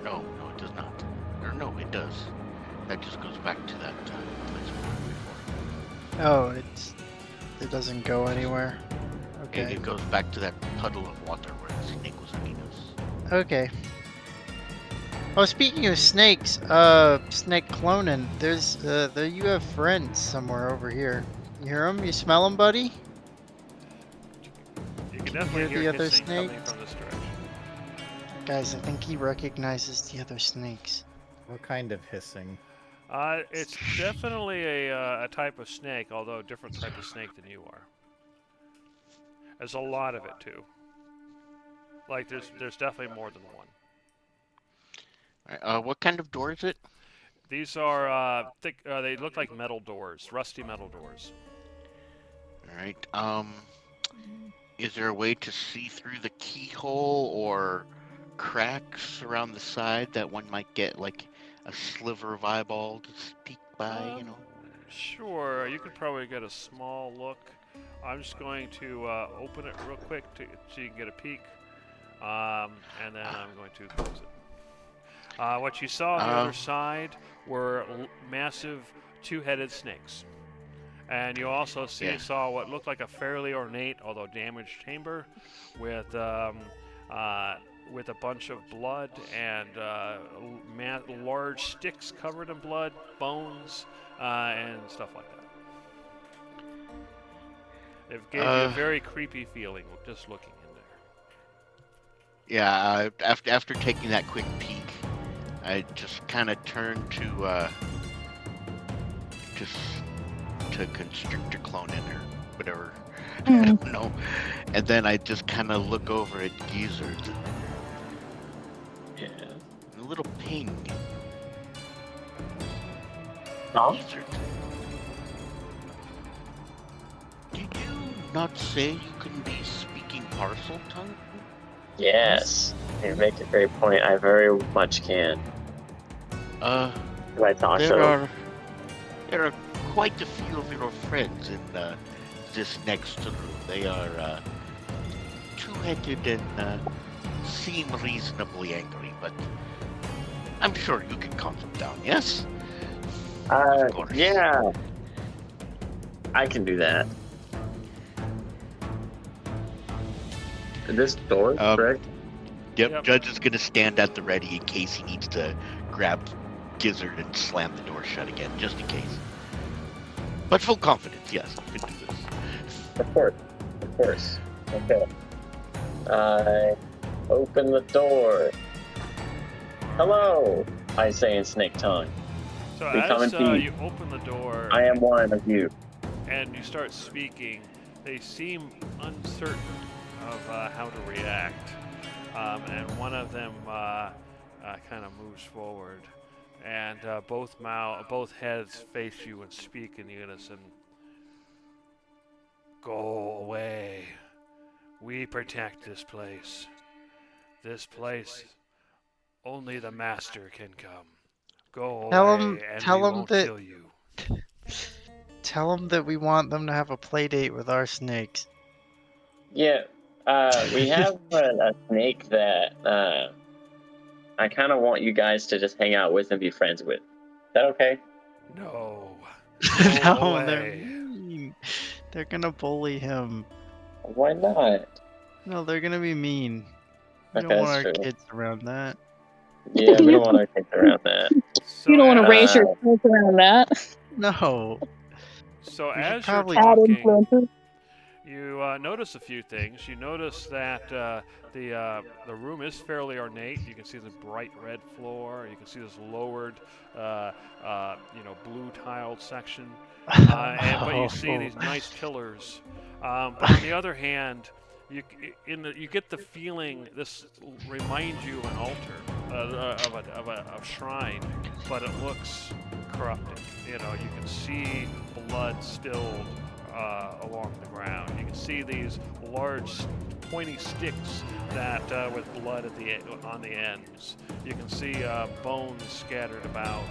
No, it does not. Or no, it does. That just goes back to that place we were before. Oh, it doesn't go anywhere. Okay. It goes back to that puddle of water where the snake was eating us. Okay. Oh, speaking of snakes, snake cloning. There's there you have friends somewhere over here. You hear them? You smell them, buddy? You can definitely hear the hear other hissing coming snake? from this direction. Guys, I think he recognizes the other snakes. What kind of hissing? It's definitely a type of snake, although a different type of snake than you are. There's a lot of it too. Like there's definitely more than one. Alright, what kind of door is it? These are thick. They look like metal doors, rusty metal doors. Alright, is there a way to see through the keyhole or cracks around the side that one might get like a sliver of eyeball to peek by, you know? Sure, you could probably get a small look. I'm just going to open it real quick so you can get a peek, and then I'm going to close it. What you saw on the other side were massive two-headed snakes. And you also saw what looked like a fairly ornate, although damaged chamber with a bunch of blood and large sticks covered in blood, bones, and stuff like that. It gave you a very creepy feeling just looking in there. Yeah, after taking that quick peek, I just kind of turned to Constrictor clone in or whatever. I don't know. And then I just kind of look over at Gizzard. Yeah. A little ping. Oh? Gizzard. Did you not say you couldn't be speaking parcel tongue? Yes. You make a great point. I very much can. Do I talk so? There are quite a few of your friends in this next room. They are two-headed and seem reasonably angry, but I'm sure you can calm them down, yes? Of course. Yeah. I can do that. This door, correct? Yep, Judge is going to stand at the ready in case he needs to grab Gizzard and slam the door shut again, just in case. But full confidence, yes, I can do this. Of course. Okay. I open the door. Hello, I say in snake tongue. So Become as indeed. you open the door I am one of you. and you start speaking, they seem uncertain of how to react. And one of them kind of moves forward, and both heads face you and speak in unison. Go away. We protect this place. This place, only the master can come. Go away, and we won't kill you. Tell them that we want them to have a play date with our snakes. Yeah, we have a snake that I kind of want you guys to just hang out with and be friends with. Is that okay? No. No, Go they're away. mean. They're gonna bully him. Why not? No, they're gonna be mean. We Okay, don't want that's our true. kids around that. Yeah, we don't want to kick around that. So You don't want to raise your Uh, kids around that. No. So We should as you're probably- Bad talking, influences. you notice a few things. You notice that the room is fairly ornate. You can see the bright red floor. You can see this lowered, blue tiled section. But you see these nice pillars. But on the other hand, you get the feeling this reminds you of an altar, of a shrine, but it looks corrupted. You can see blood spilled along the ground. You can see these large, pointy sticks that with blood on the ends. You can see bones scattered about.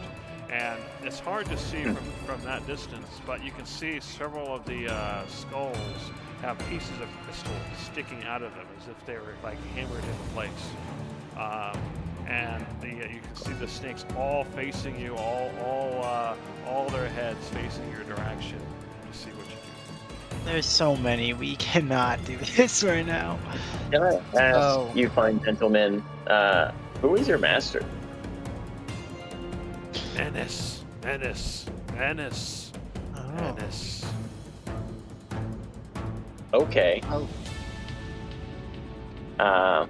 And it's hard to see from that distance, but you can see several of the skulls have pieces of crystal sticking out of them as if they were like hammered into place. And you can see the snakes all facing you, all their heads facing your direction. To see what you do. There's so many. We cannot do this right now. Can I ask Oh. you fine gentlemen, who is your master? Menace. Oh. Okay. Oh.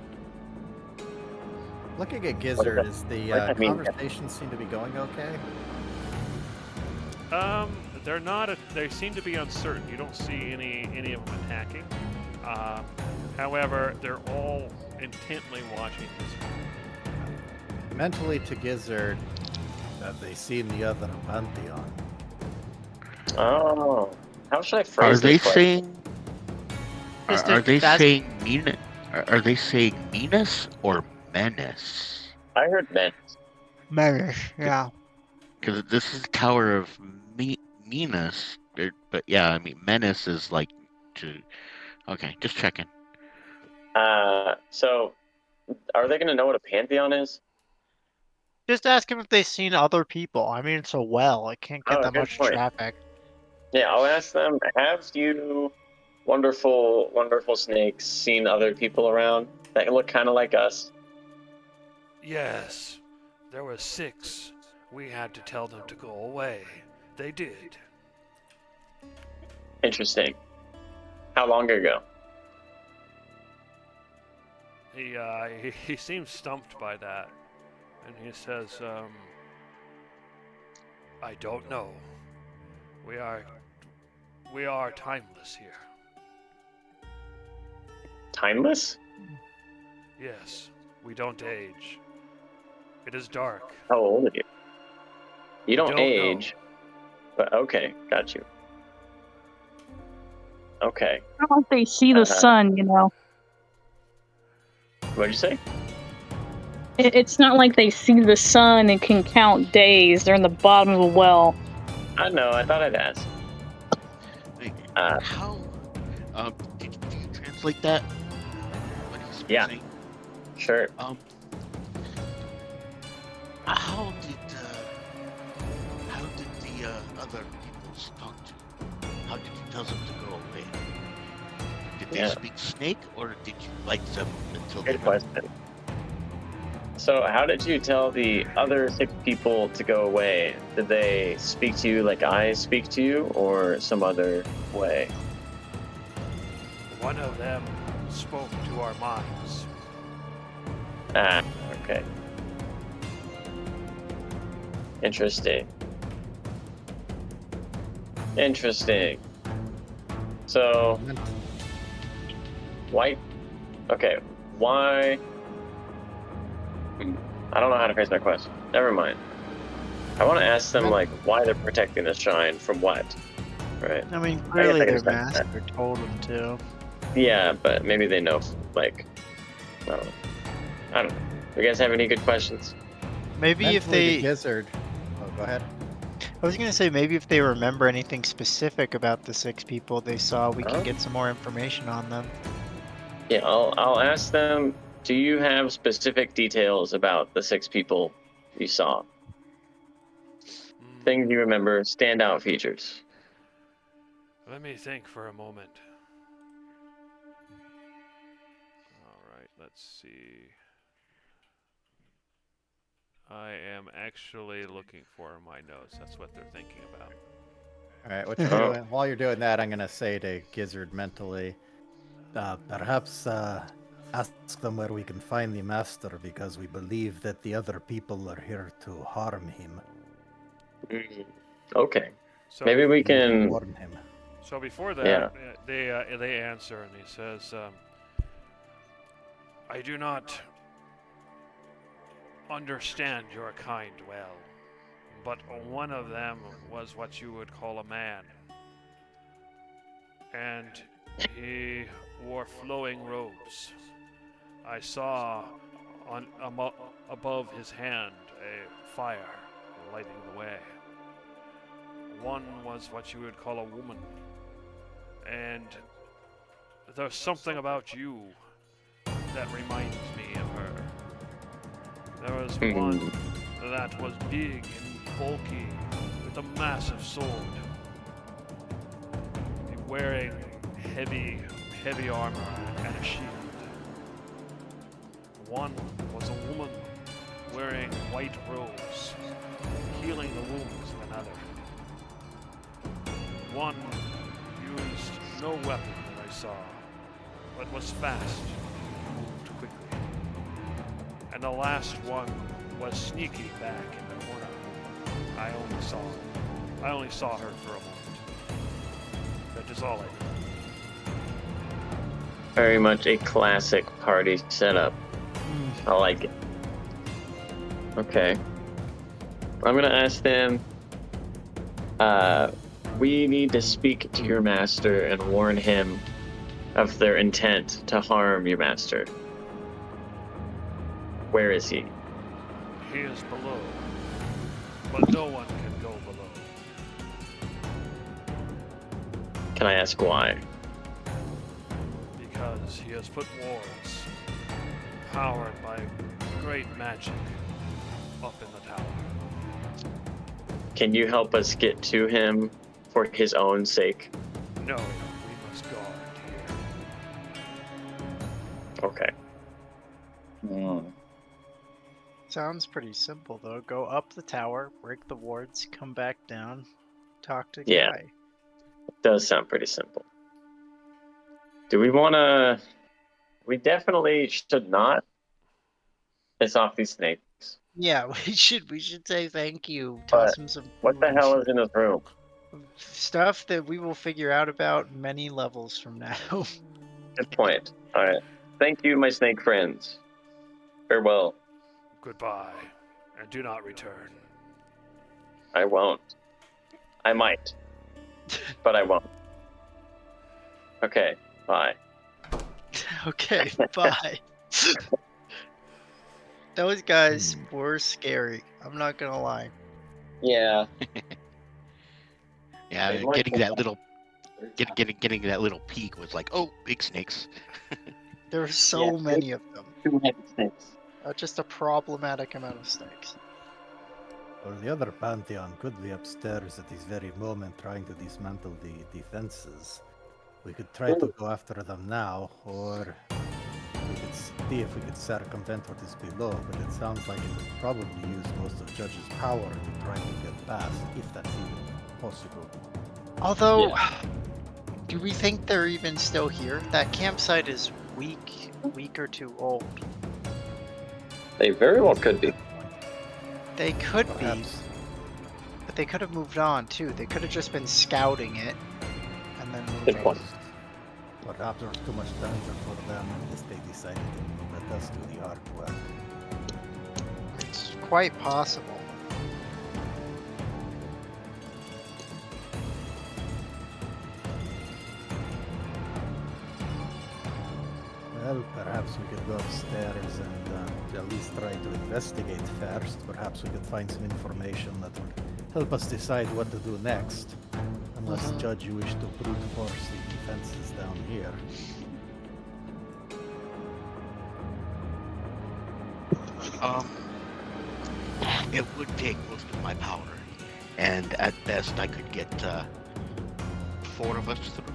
Looking at What Gizzard, does is the what does that mean? conversation seem to be going okay? They're not. They seem to be uncertain. You don't see any of them attacking. However, they're all intently watching this. Mentally to Gizzard, have they seen the other Pantheon? Oh, how should I Are phrase they this question? saying? Just Are they ask- saying mean? Are they saying menace or menace? I heard men. Yeah. Because this is the Tower of Menace, but yeah, I mean menace is like to. Okay, just checking. So, are they going to know what a pantheon is? Just ask him if they've seen other people. I mean, it's a well. It can't get Oh, that good much point. traffic. Yeah, I'll ask them. Have you, wonderful, wonderful snakes, seen other people around that look kind of like us? Yes, there were 6. We had to tell them to go away. They did. Interesting. How long ago? He seems stumped by that, and he says, "I don't know. We are timeless here. Timeless? Yes, we don't age. It is dark. How old are you? You don't don't know. age. But okay, got you. Okay. How about they see the sun, you know? What'd you say? It's not like they see the sun and can count days. They're in the bottom of the well. I know. I thought I'd ask. Wait, Uh, how? Do you translate that? What he's Yeah. saying? Sure. How did the other peoples talk to you? How did you tell them to go away? Did they Yeah. speak snake, or did you like them until Good they question. So, how did you tell the other 6 people to go away? Did they speak to you like I speak to you, or some other way? One of them spoke to our minds. Ah, okay. Interesting. Interesting. So, why? Okay, why? I don't know how to phrase my question. Never mind. I want to ask them like why they're protecting the shrine from what, right? I mean, I clearly can their respect that. master told them to. Yeah, but maybe they know. Like, I don't know. I don't know. You guys have any good questions? Maybe if Mentally to they, Gizzard. Oh, go ahead. I was gonna say maybe if they remember anything specific about the 6 people they saw, we Huh? can get some more information on them. Yeah, I'll ask them. Do you have specific details about the 6 people you saw? Things you remember, standout features. Let me think for a moment. All right, let's see. I am actually looking for my notes. That's what they're thinking about. All right, what you're Oh. doing, while you're doing that, I'm gonna say to Gizzard mentally, perhaps ask them where we can find the master, because we believe that the other people are here to harm him. Okay. So, Maybe we We need to can. warn him. So before that, Yeah. they answer, and he says, "I do not understand your kind well, but one of them was what you would call a man, and he wore flowing robes. I saw above his hand a fire lighting the way. One was what you would call a woman, and there's something about you that reminds me of her. There was one that was big and bulky with a massive sword, wearing heavy armor and a shield. One was a woman wearing white robes, healing the wounds of another. One used no weapon that I saw, but was fast and moved quickly. And the last one was sneaky back in the corner. I only saw her for a moment. That is all I did. Very much a classic party setup. I like it. Okay. I'm gonna ask them. We need to speak to your master and warn him of their intent to harm your master. Where is he? He is below, but no one can go below. Can I ask why? Because he has put wards, powered by great magic, up in the tower. Can you help us get to him for his own sake? No, we must guard here. Okay. Sounds pretty simple though. Go up the tower, break the wards, come back down, talk to Yeah. Guy. It does sound pretty simple. Do we want to... We definitely should not piss off these snakes. Yeah, we should say thank you. Toss But him some what the food. hell is in his room? Stuff that we will figure out about many levels from now. Good point. All right. Thank you, my snake friends. Farewell. Goodbye, and do not return. I won't. I might. But I won't. Okay. Bye. Okay, bye. Those guys were scary. I'm not gonna lie. Yeah. Yeah, They like getting that little, getting that little peek was like, oh, big snakes. There were so Yeah, many of them. Two-headed snakes. Just a problematic amount of snakes. Or the other Pantheon could be upstairs at this very moment trying to dismantle the defenses. We could try to go after them now, or we could see if we could circumvent what is below, but it sounds like it would probably use most of Judge's power to try to get past, if that's even possible. Although, do we think they're even still here? That campsite is a week or two old. They very well could be. They could be, Perhaps, but they could have moved on too. They could have just been scouting it and then moved Good on. point. perhaps there's too much danger for them, and they decided to let us do the hard work. It's quite possible. Well, perhaps we could go upstairs and at least try to investigate first. Perhaps we could find some information that would help us decide what to do next. Unless, Judge, you wish to brute force the defenses down here. It would take most of my power, and at best I could get 4 of us through.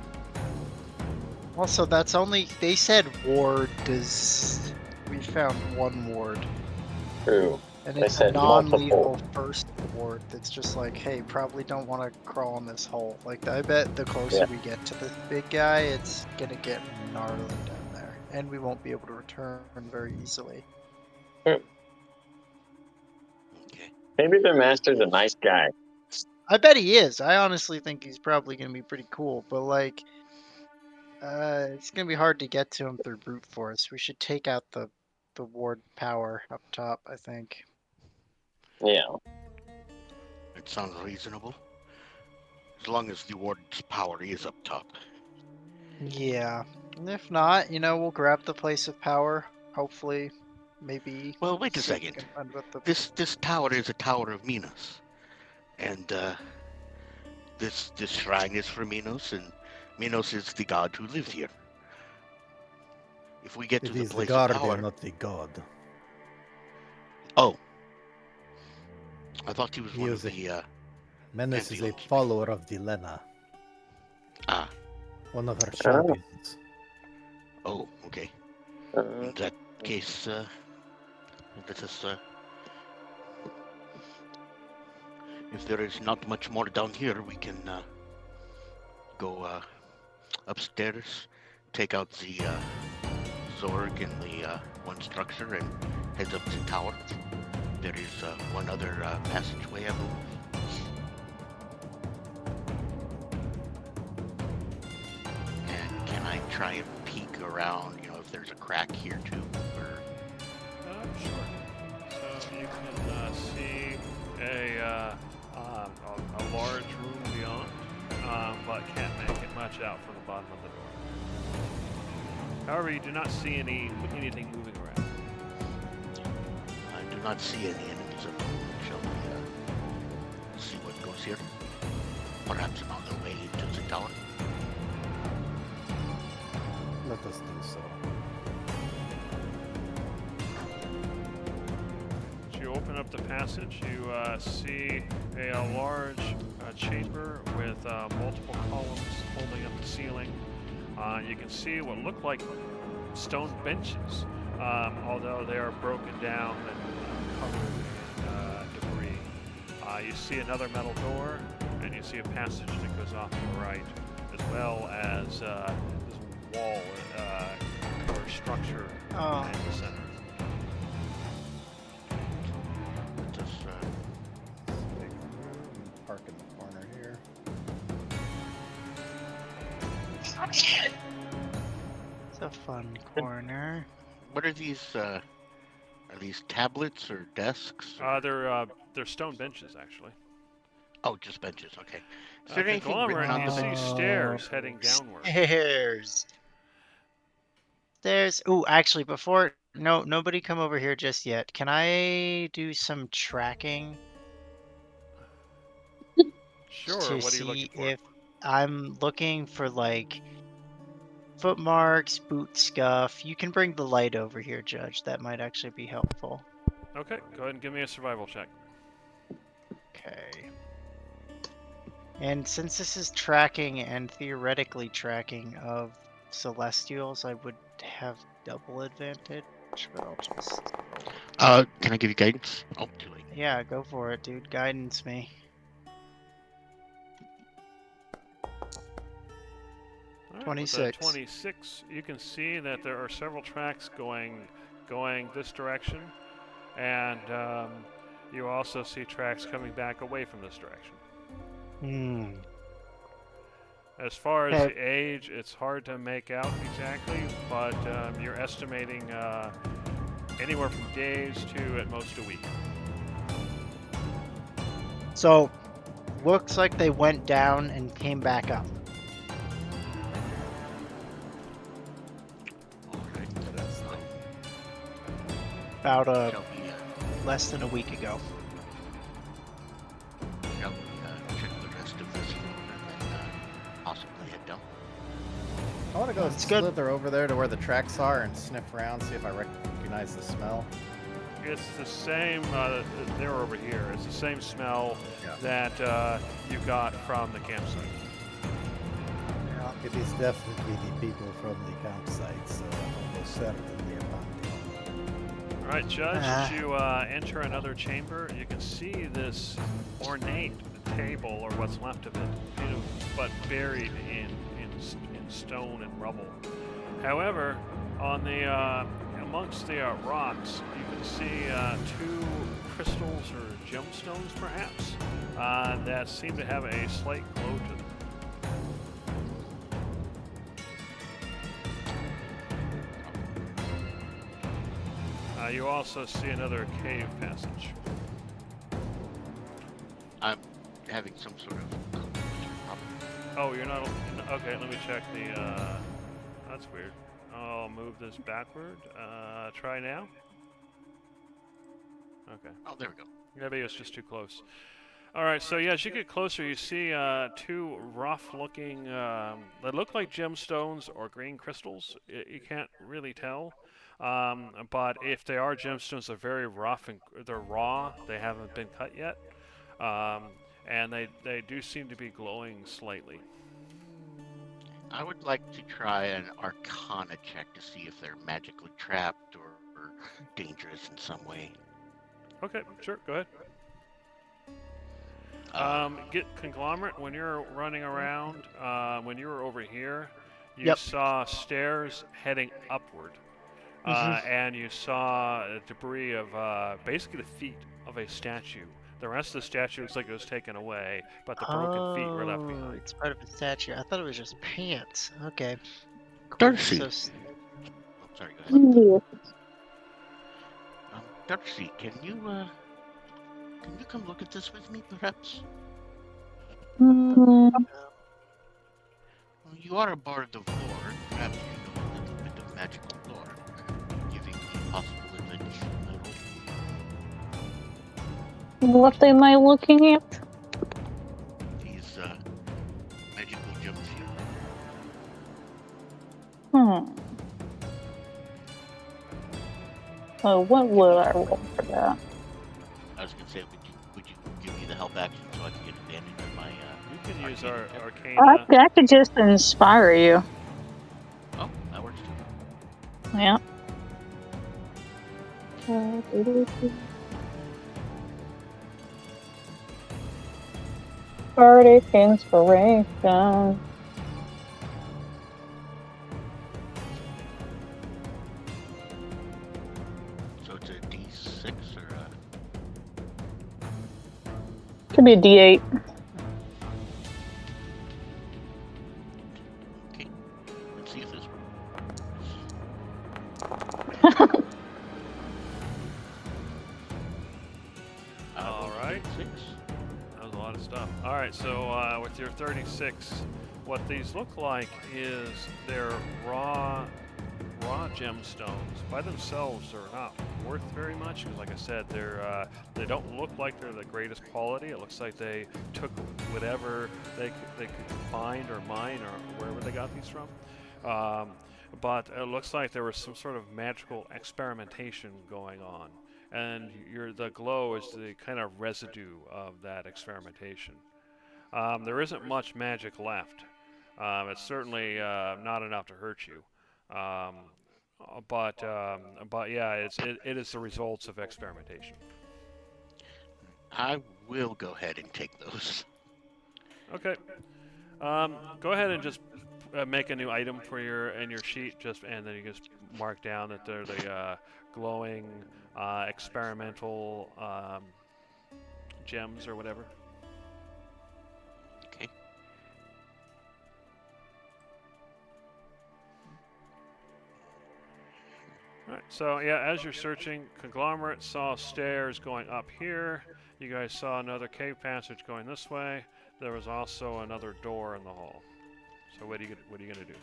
Also, that's only, they said ward does, we found one ward. True. And They it's a said non-lethal multiple. first ward that's just like, hey, probably don't want to crawl in this hole. Like, I bet the closer we get to this big guy, it's gonna get gnarly down there. And we won't be able to return very easily. Okay. Maybe their master's a nice guy. I bet he is. I honestly think he's probably gonna be pretty cool, but like, it's gonna be hard to get to him through brute force. We should take out the ward power up top, I think. Yeah. It sounds reasonable. As long as the warden's power is up top. Yeah. And if not, we'll grab the place of power. Hopefully, maybe. Well, wait a see if we second. can find what the- This tower is a tower of Minos. And this shrine is for Minos, and Minos is the god who lived here. If we get to It the is the place of guardian, power... not the god. Oh. I thought he was He one is of a- the... Menace is a Pantheons. follower of Delena, Ah. one of her champions. Oh, okay. Uh, In that case, let us... if there is not much more down here, we can go upstairs, take out the Zorg and the one structure and heads up to the tower. There is one other passageway, I believe. And can I try and peek around, if there's a crack here too? Or... Sure. So you can see a large room beyond, but can't make it much out from the bottom of the door. However, you do not see anything moving around. I do not see any enemies at all. Shall we see what goes here? Perhaps on the way to the tower? Let us do so. As you open up the passage, you see a large chamber with multiple columns holding up the ceiling. You can see what look like stone benches, although they are broken down and covered in debris. You see another metal door, and you see a passage that goes off to the right, as well as this wall or structure in the center. Just Park in the corner here. It's a fun corner. what are these? Are these tablets or desks? They're stone benches, actually. Oh, just benches. Okay. Is there anything Conglomerate, written on you them? see stairs heading downward. Stairs. Ooh, actually, before nobody come over here just yet. Can I do some tracking Sure. to What are you looking see for? if I'm looking for like footmarks, boot scuff? You can bring the light over here, Judge. That might actually be helpful. Okay, go ahead and give me a survival check. Okay. And since this is tracking and theoretically tracking of celestials, I would have double advantage, but I'll just... Can I give you guidance? Oh, too late. Yeah, go for it, dude. Guidance me. All right, 26. With a 26, you can see that there are several tracks going this direction, and you also see tracks coming back away from this direction. Hmm. As far as Okay. the age, it's hard to make out exactly, but you're estimating anywhere from days to at most a week. So, looks like they went down and came back up. Alright, About shall we, less than a week ago. shall we check the rest of this floor and then possibly head down? I want to go It's good. slither over there to where the tracks are and sniff around, see if I recognize the smell. It's the same, they're over here, it's the same smell Yeah. that you got from the campsite. Yeah. It is definitely the people from the campsite, so almost certainly a Pantheon. Alright, Judge, as you enter another chamber, you can see this ornate table, or what's left of it, but buried in stone and rubble. However, on the amongst the rocks, you can see two crystals or gemstones, perhaps, that seem to have a slight glow to them. You also see another cave passage. I'm having some sort of problem. Oh, you're not. Okay, let me check the. That's weird. I'll move this backward. Try now. Okay. Oh, there we go. Maybe it's just too close. All right, so yeah, as you get closer, you see two rough-looking. They look like gemstones or green crystals. You can't really tell. But if they are gemstones, they're very rough and they're raw. They haven't been cut yet. And they do seem to be glowing slightly. I would like to try an Arcana check to see if they're magically trapped or dangerous in some way. Okay, sure, go ahead. Get Conglomerate, when you're running around, when you were over here, you Yep. saw stairs heading upward. and you saw debris of basically the feet of a statue. The rest of the statue looks like it was taken away, but the broken feet were left behind. It's part of a statue. I thought it was just pants. Okay. Cool. Darcy. So, Oh, sorry, go ahead. Yeah. Darcy, can you come look at this with me, perhaps? Mm, Well, you are a bard of lore. Perhaps you know a little bit of magical lore, giving me possible advantage in my role. what am I looking at? These magical gems here. Oh, what would I roll for that? I was gonna say, would you give me the help action so I can get advantage of my You can use our Arcana check? Arcana. I could just inspire you. Oh, that works too. Yeah. Bardic inspiration. So it's a D6 or a... Could be a D8. Okay, let's see if this Alright. 6. That was a lot of stuff. All right, so with your 36, what these look like is they're raw gemstones. By themselves, they're not worth very much because, like I said, they don't look like they're the greatest quality. It looks like they took whatever they could find or mine or wherever they got these from. But it looks like there was some sort of magical experimentation going on. And the glow is the kind of residue of that experimentation. There isn't much magic left. It's certainly not enough to hurt you. But yeah, it is the results of experimentation. I will go ahead and take those. Okay. Go ahead and just make a new item for in your sheet, and then you just mark down that they're the glowing experimental gems or whatever. Okay. Alright, so yeah, as you're searching, Conglomerate saw stairs going up here. You guys saw another cave passage going this way. There was also another door in the hall. So what are you gonna do?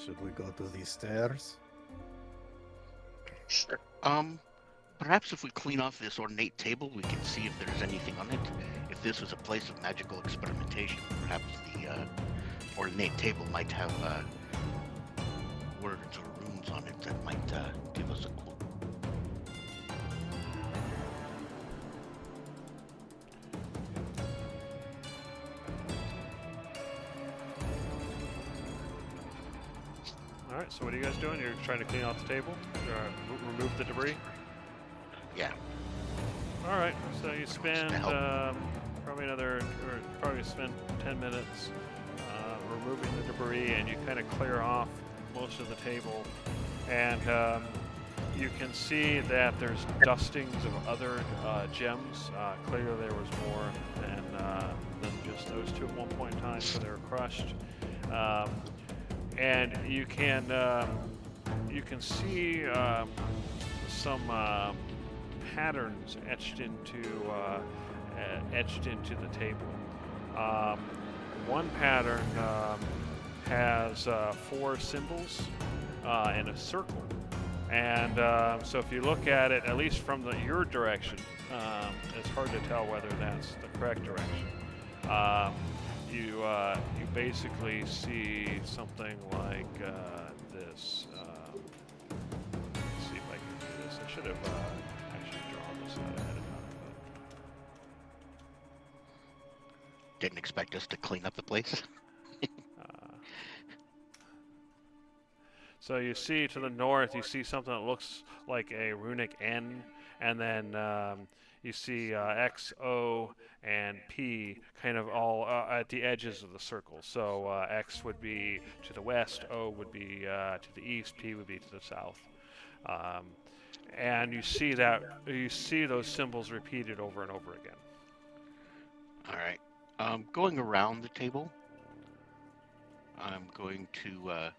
Should we go to these stairs? Perhaps if we clean off this ornate table, we can see if there's anything on it. If this was a place of magical experimentation, perhaps the ornate table might have words or runes on it that might give us a clue. Alright, so what are you guys doing? You're trying to clean off the table? Remove the debris? Yeah. Alright, so you spend probably spend 10 minutes removing the debris, and you kind of clear off most of the table. And you can see that there's dustings of other gems. Clearly there was more than just those two at one point in time, so they were crushed. And you can see some patterns etched into the table. One pattern has 4 symbols and a circle, and so if you look at it, at least from your direction, it's hard to tell whether that's the correct direction. You basically see something like this. Let's see if I can do this. I should have actually drawn this out ahead of time. Didn't expect us to clean up the place. So you see to the north, you see something that looks like a runic N, and then you see X, O, and P kind of all at the edges of the circle. So X would be to the west, O would be to the east, P would be to the south. And you see those symbols repeated over and over again. All right. Going around the table, I'm going to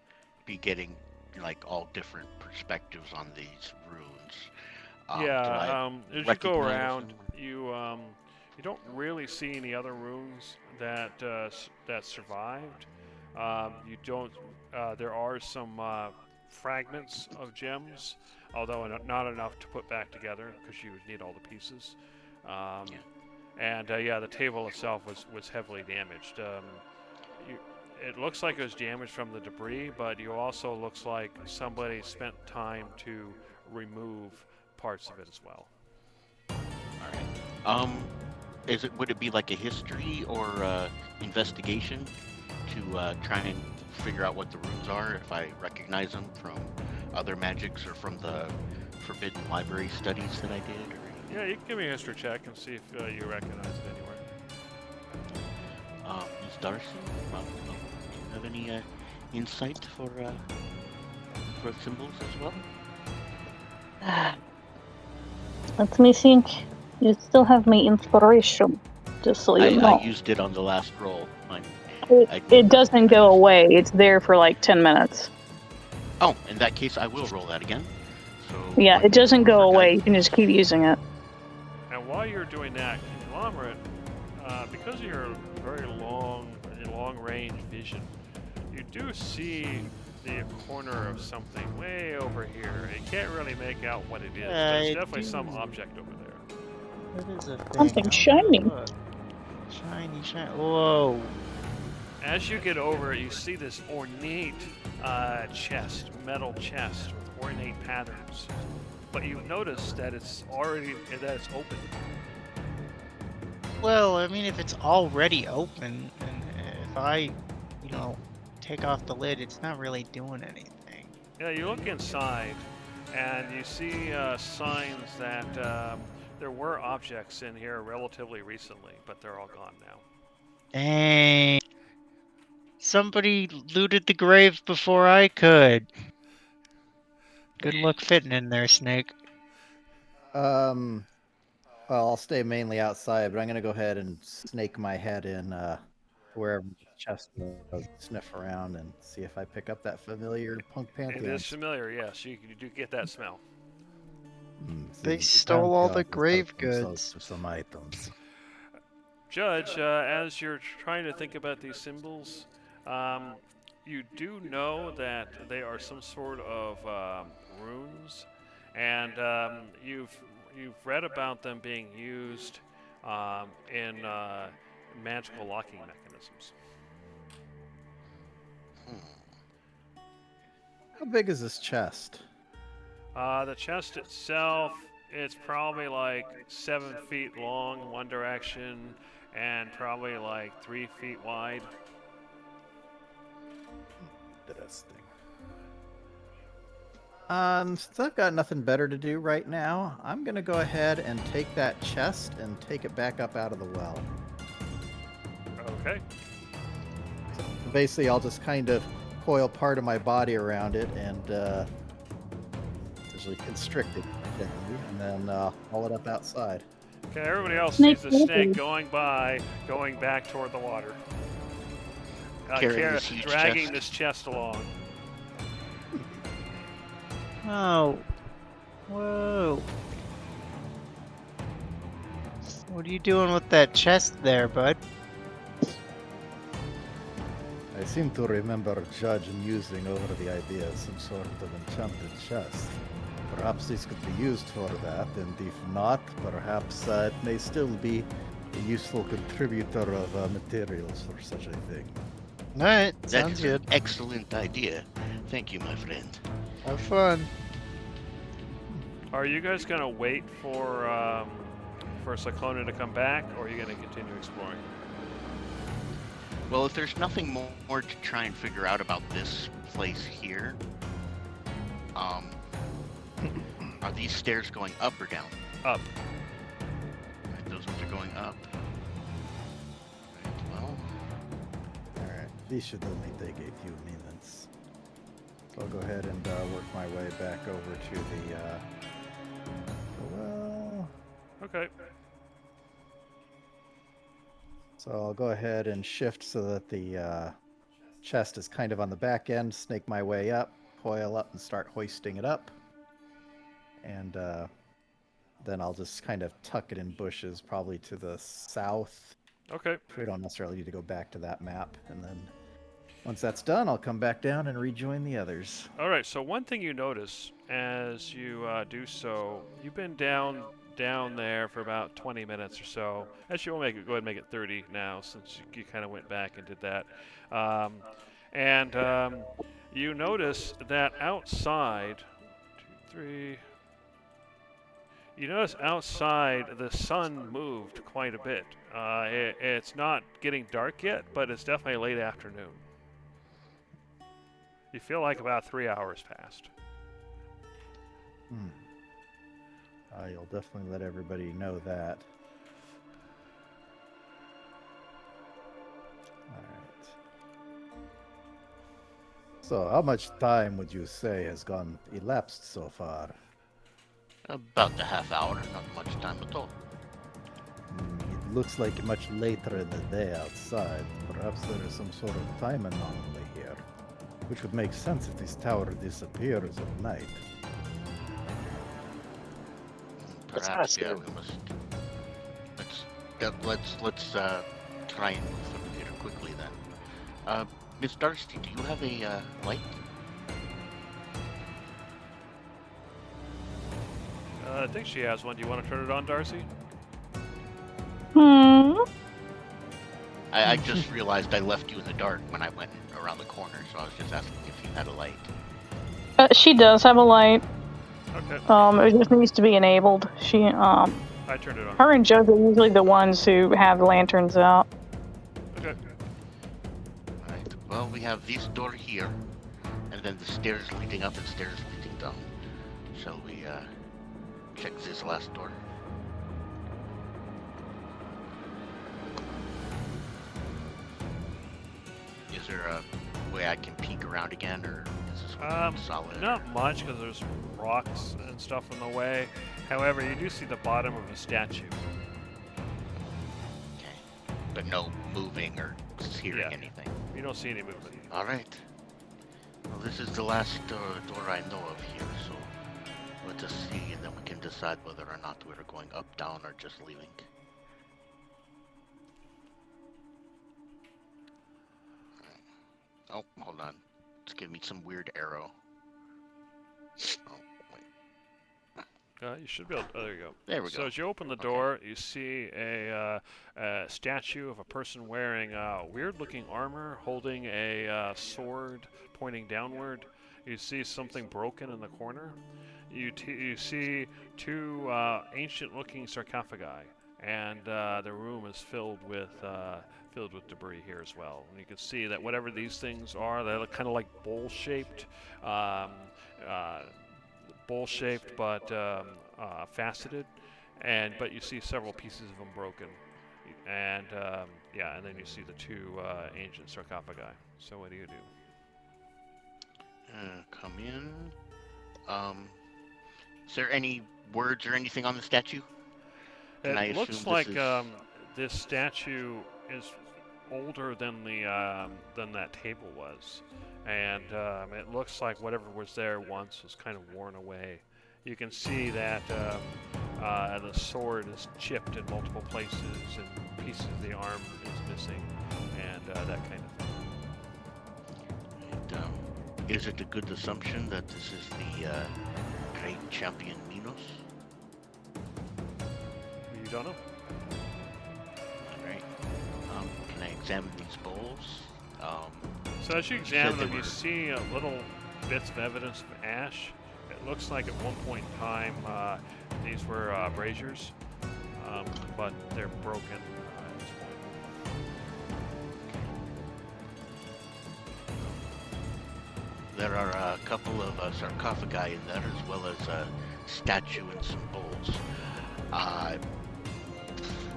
be getting like all different perspectives on these runes. As you go recognize around, them? you don't really see any other runes that survived. You don't. There are some fragments of gems, although not enough to put back together because you would need all the pieces. And the table itself was heavily damaged. It looks like it was damaged from the debris, but it also looks like somebody spent time to remove parts of it as well. All right. Would it be like a history or investigation to try and figure out what the runes are if I recognize them from other magics or from the Forbidden Library studies that I did? Or... Yeah, you can give me a history check and see if you recognize it anywhere. Ms. Darcy, do you have any insight for symbols as well? Let me think. You still have my inspiration, just so you know. I used it on the last roll. It doesn't go away. It's there for like 10 minutes. Oh, in that case, I will roll that again. So Yeah, it doesn't go away. You can just keep using it. And while you're doing that, Conglomerate, because of your very long-range vision, you do see the corner of something way over here. You can't really make out what it is, but there's definitely some object over there. What is a thing? Something shiny. Look. Shiny. Whoa. As you get over it, you see this ornate metal chest with ornate patterns. But you notice that it's open. Well, I mean, if it's already open, and if I, take off the lid, it's not really doing anything. Yeah, you look inside, and you see signs that there were objects in here relatively recently, but they're all gone now. Dang. Somebody looted the grave before I could. Good luck fitting in there, Snake. Well, I'll stay mainly outside, but I'm gonna go ahead and snake my head in wherever the chest was, sniff around and see if I pick up that familiar Punk Pantheon. It is familiar, yes. You do get that smell. They stole all the grave goods. For some items. Judge, as you're trying to think about these symbols, you do know that they are some sort of runes, and you've read about them being used in magical locking mechanisms. How big is this chest? The chest itself, it's probably like 7 feet long in one direction and probably like 3 feet wide. Interesting. Since I've got nothing better to do right now, I'm gonna go ahead and take that chest and take it back up out of the well. Okay. So basically, I'll just kind of coil part of my body around it and usually constrict it down, and then haul it up outside. Okay, everybody else sees the snake going back toward the water. Kara dragging this chest along. Oh. Whoa. What are you doing with that chest there, bud? I seem to remember Judge musing over the idea of some sort of enchanted chest. Perhaps this could be used for that, and if not, perhaps it may still be a useful contributor of materials for such a thing. Alright, That's sounds good. an excellent idea. Thank you, my friend. Have fun. Are you guys gonna wait for Cyclona to come back, or are you gonna continue exploring? Well, if there's nothing more to try and figure out about this place here, Are these stairs going up or down? Up. Right, those ones are going up. Right, well, Alright, these should only take a few minutes. So I'll go ahead and work my way back over to the well. Okay. So I'll go ahead and shift so that the chest is kind of on the back end, snake my way up, coil up, and start hoisting it up. And then I'll just kind of tuck it in bushes, probably to the south. Okay. We don't necessarily need to go back to that map. And then once that's done, I'll come back down and rejoin the others. All right. So one thing you notice as you do so, you've been down there for about 20 minutes or so. Actually, we'll go ahead and make it 30 now, since you kind of went back and did that. You notice that outside, 2, 3. You notice outside the sun moved quite a bit. It's not getting dark yet, but it's definitely late afternoon. You feel like about 3 hours passed. You'll definitely let everybody know that. Alright. So, how much time would you say has gone elapsed so far? about the half hour, not much time at all. It looks like much later in the day outside. Perhaps there is some sort of time anomaly here, which would make sense if this tower disappears at night. Perhaps, yeah, we must. Let's try and move from here quickly then. Miss Darcy, do you have a light? I think she has one. Do you want to turn it on, Darcy? I just realized I left you in the dark when I went around the corner, so I was just asking if you had a light. She does have a light. Okay. It just needs to be enabled. I turned it on. Her and Joe are usually the ones who have lanterns out. Okay. Alright, well, we have this door here, and then the stairs leading up and stairs leading down. Shall we, check this last door? Is there a way I can peek around again, or is this one solid? Not much, because there's rocks and stuff in the way. However, you do see the bottom of a statue. Okay, but no moving or hearing anything. You don't see any movement. Alright. Well, this is the last door I know of here, so let us see, and then we can decide whether or not we're going up, down, or just leaving. Oh, hold on. It's giving me some weird arrow. Oh, wait. You should be able to, oh, there you go. There we go. So as you open the door, you see a statue of a person wearing weird-looking armor, holding a sword pointing downward. You see something broken in the corner. You see two ancient-looking sarcophagi, and the room is filled with debris here as well. And you can see that whatever these things are, they look kind of like bowl-shaped, but faceted, but you see several pieces of them broken, and and then you see the two ancient sarcophagi. So what do you do? Come in. Is there any words or anything on the statue? It looks like this statue is older than that table was, and it looks like whatever was there once was kind of worn away. You can see that the sword is chipped in multiple places, and pieces of the arm is missing, and that kind of thing. And, is it a good assumption that this is the great champion Minos? You don't know. Alright. Can I examine these bowls? So as you examine them, you see little bits of evidence of ash. It looks like at one point in time these were braziers, but they're broken at this point. There are a couple of sarcophagi in there, as well as statue and some bowls. I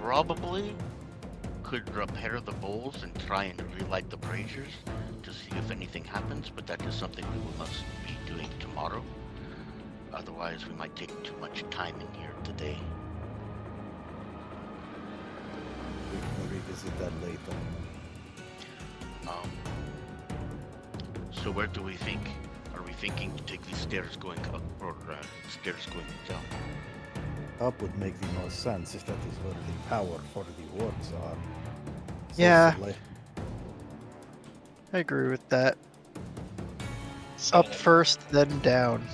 probably could repair the bowls and try and relight the braziers to see if anything happens, but that is something we must be doing tomorrow. Otherwise, we might take too much time in here today. We can revisit that later. So where do we think? Are we thinking to take these stairs going up or stairs going down? Up would make the most sense if that is where the power for the wards are. Yeah. Silly. I agree with that. Up first, then down.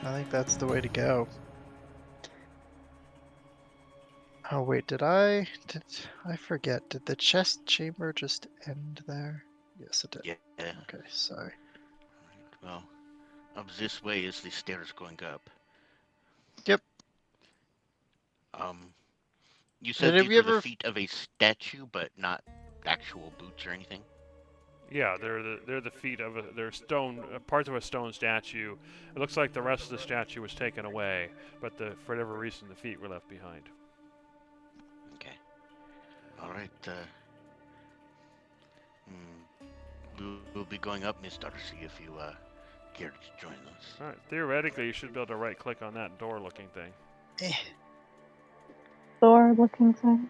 I think that's the way to go. Oh wait, did I forget? Did the chest chamber just end there? Yes, it did. Yeah. Okay, sorry. Well, up this way is the stairs going up. Yep. You said have these you were ever- the feet of a statue, but not actual boots or anything? Yeah, they're the feet of they're stone parts of a stone statue. It looks like the rest of the statue was taken away, but for whatever reason the feet were left behind. Okay. All right. We'll be going up, Miss Darcy, if you care to join us. All right. Theoretically, you should be able to right-click on that door-looking thing. Door-looking thing.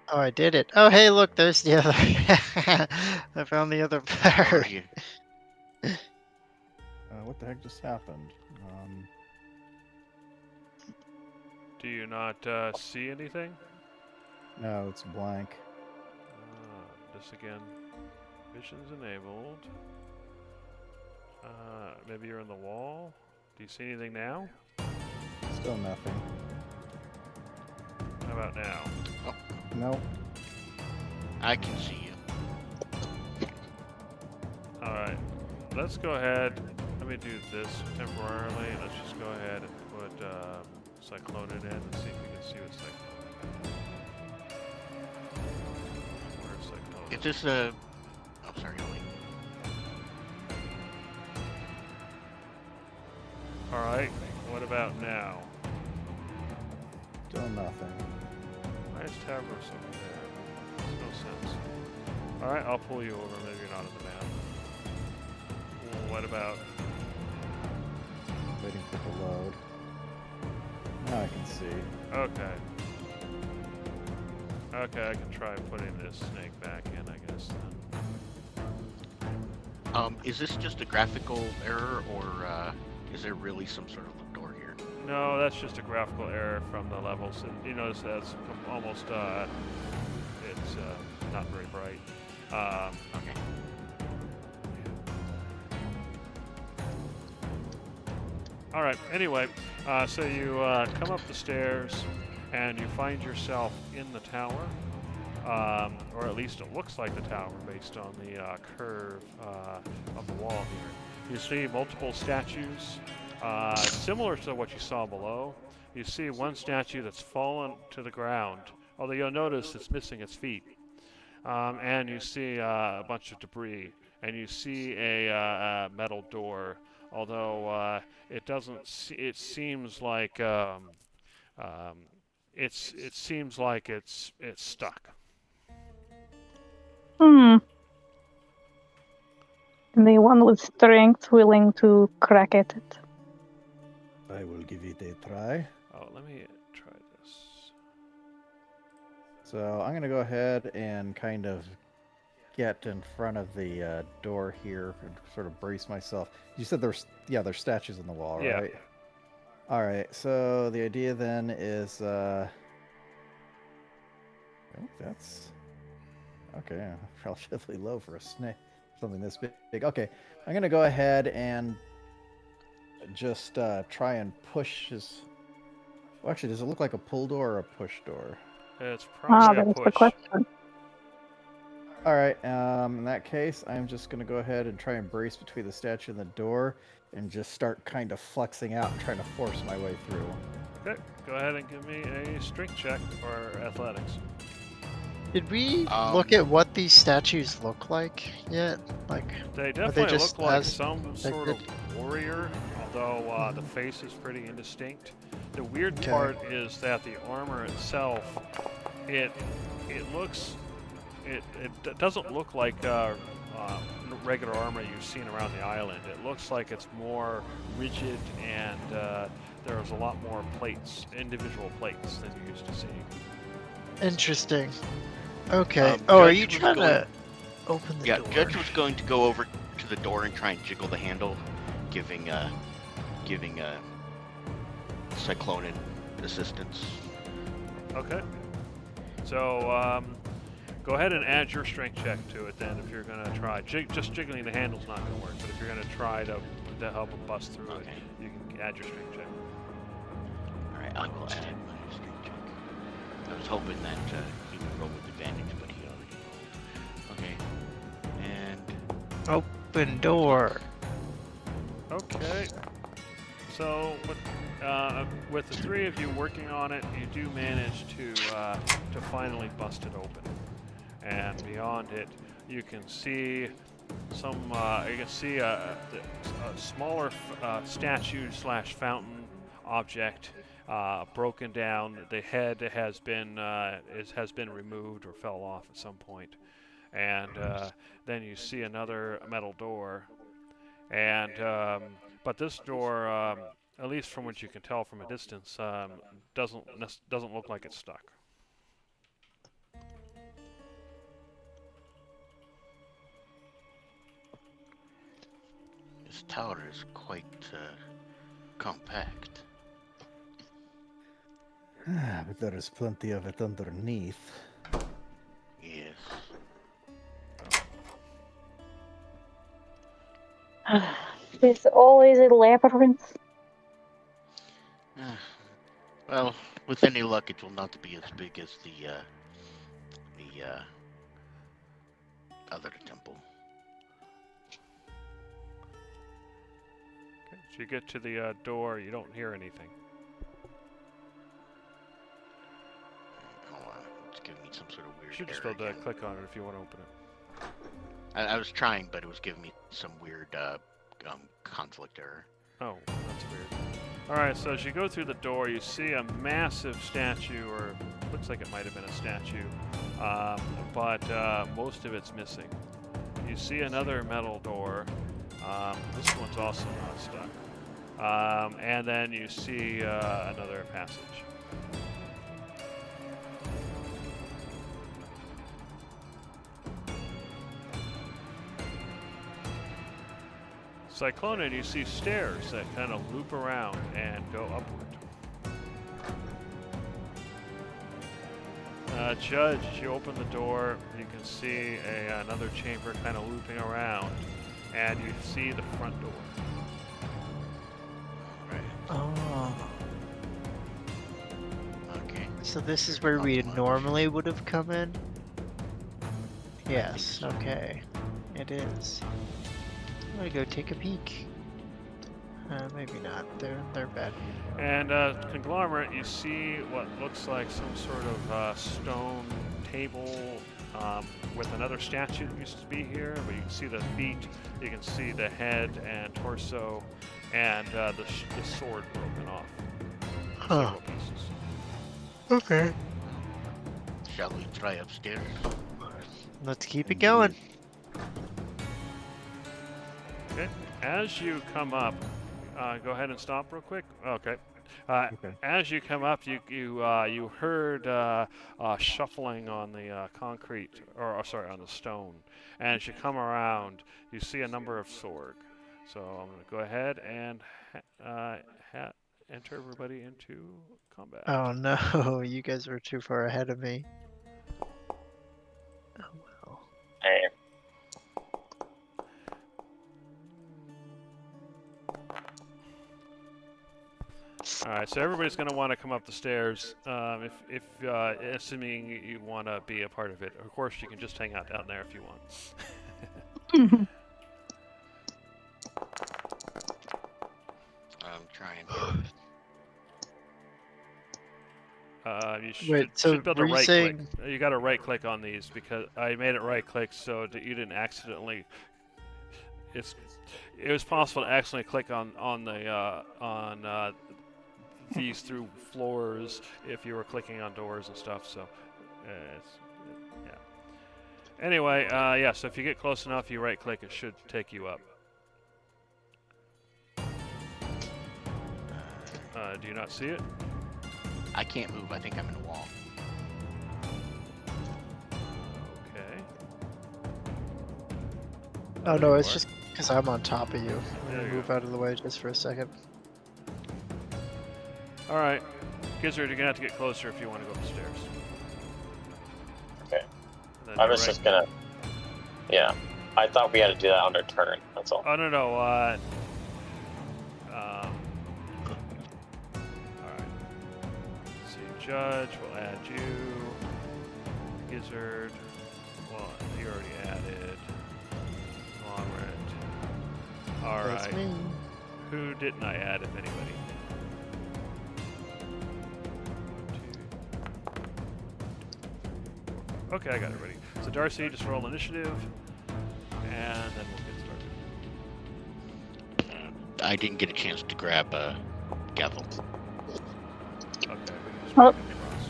Oh, I did it. Oh, hey, look, there's the other. I found the other How are part. you? What the heck just happened? Do you not see anything? No, it's blank. This again. Vision's enabled. Maybe you're in the wall. Do you see anything now? Still nothing. How about now? Nope. I can see you. Alright. Let's go ahead. Let me do this temporarily. Let's just go ahead and put Cyclonid in and see if we can see what Cyclonid is. Where's Cyclonid? If this oh, sorry, Ollie. Alright. What about now? Still nothing. Why is Tavros over there? Makes no sense. Alright, I'll pull you over. Maybe you're not on the map. What about... Waiting for it to load. Now I can see. Okay. Okay, I can try putting this snake back in, I guess, then. Is this just a graphical error, or is there really some sort of a door here? No, that's just a graphical error from the levels. You notice that's almost, it's not very bright. Okay. Alright, anyway, so you come up the stairs and you find yourself in the tower, or at least it looks like the tower based on the curve of the wall here. You see multiple statues, similar to what you saw below. You see one statue that's fallen to the ground, although you'll notice it's missing its feet. And you see a bunch of debris, and you see a metal door, although it doesn't. It seems like it seems like it's stuck. Anyone with strength willing to crack at it? I will give it a try. Oh, let me try this. So I'm going to go ahead and kind of get in front of the door here and sort of brace myself. You said there's statues in the wall, Yeah. right? All right. So the idea then is, oh, that's okay. Relatively low for a snake, something this big. Okay, I'm gonna go ahead and just try and push his. Well, actually, does it look like a pull door or a push door? It's probably a That's the push. question. All right. In that case, I'm just gonna go ahead and try and brace between the statue and the door, and just start kind of flexing out and trying to force my way through. Okay, go ahead and give me a strength check or athletics. Did we look at what these statues look like yet? Like, They are definitely they just look like as some sort of depicted? warrior, although the face is pretty indistinct. The weird Okay. part is that the armor itself, it doesn't look like regular armor you've seen around the island. It looks like it's more rigid, and there's a lot more plates, individual plates, than you used to see. Interesting. Okay. Um, Oh, are Judge you was trying going- to open the Yeah, door? Judge was going to go over to the door and try and jiggle the handle, giving Cyclonin assistance. Okay. So go ahead and add your strength check to it then, if you're gonna try. Just jiggling the handle's not gonna work, but if you're gonna try to help him bust through Okay. it, you can add your strength check. Alright, I will add my strength check. I was hoping that he would roll with advantage, but he already rolled. Okay. And Open door. Okay. So with the three of you working on it, you do manage to finally bust it open. And beyond it, you can see some. You can see a smaller statue/fountain object broken down. The head has been removed or fell off at some point. And then you see another metal door. And but this door, at least from what you can tell from a distance, doesn't look like it's stuck. this tower is quite compact. But there is plenty of it underneath. Yes. There's always a labyrinth. Well, with any luck, it will not be as big as the other temple. Okay, so you get to the door, you don't hear anything. Hold on, it's giving me some sort of You weird should just be error able to again. click on it if you want to open it. I was trying, but it was giving me some weird conflict error. Oh, that's weird. Alright, so as you go through the door, you see a massive statue, or looks like it might have been a statue, but most of it's missing. You see another metal door. This one's also not stuck. And then you see another passage. Cyclonin, you see stairs that kind of loop around and go upward. Judge, you open the door, you can see another chamber kind of looping around, and you see the front door. Oh. Okay. So this is where we normally would have come in? Yes, so. okay. It is. I'm gonna go take a peek. Maybe not. They're bad. And Conglomerate, you see what looks like some sort of stone table with another statue that used to be here, but you can see the feet, you can see the head and torso, and the sword broken off. Huh. Several pieces. Okay. Shall we try upstairs? Let's keep it going. Okay. As you come up, go ahead and stop real quick. Okay. Okay. As you come up, you heard shuffling on the concrete, or sorry, on the stone. And as you come around, you see a number of Sorg. So I'm going to go ahead and enter everybody into combat. Oh no, you guys were too far ahead of me. Oh well. Hey, All right, so everybody's going to want to come up the stairs. If assuming you want to be a part of it, of course you can just hang out down there if you want. I'm trying. You should, Wait, so should be able were to you right saying- click. You got to right click on these because I made it right click so that you didn't accidentally. It was possible to accidentally click on these through floors if you were clicking on doors and stuff. So, yeah. Anyway, yeah. So if you get close enough, you right-click. It should take you up. Do you not see it? I can't move. I think I'm in a wall. Okay. Oh there no, you it's are. just because I'm on top of you. I'm There gonna you move go. out of the way just for a second. All right, Gizzard, you're gonna have to get closer if you want to go upstairs. Okay. Then I you're was right- just gonna. Yeah. I thought we had to do that on our turn. That's all. Oh no. All right. Let's see, Judge. We'll add you. Gizzard. Well, you already added. Conglomerate. All That's right. me. Who didn't I add, if anybody? Okay, I got it ready. So Darcy, just roll initiative, and then we'll get started. I didn't get a chance to grab Gavel. Okay, we can just Oh. make it across.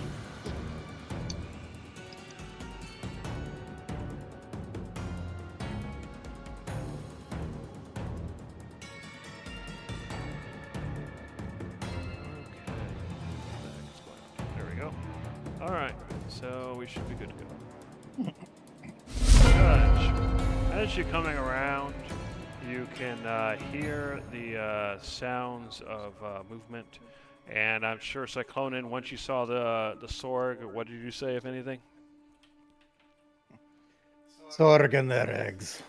There we go. All right, so we should be good to go. Judge, as you're coming around, you can hear the sounds of movement, and I'm sure Cyclonin, once you saw the Sorg, what did you say, if anything? Sorg and their eggs.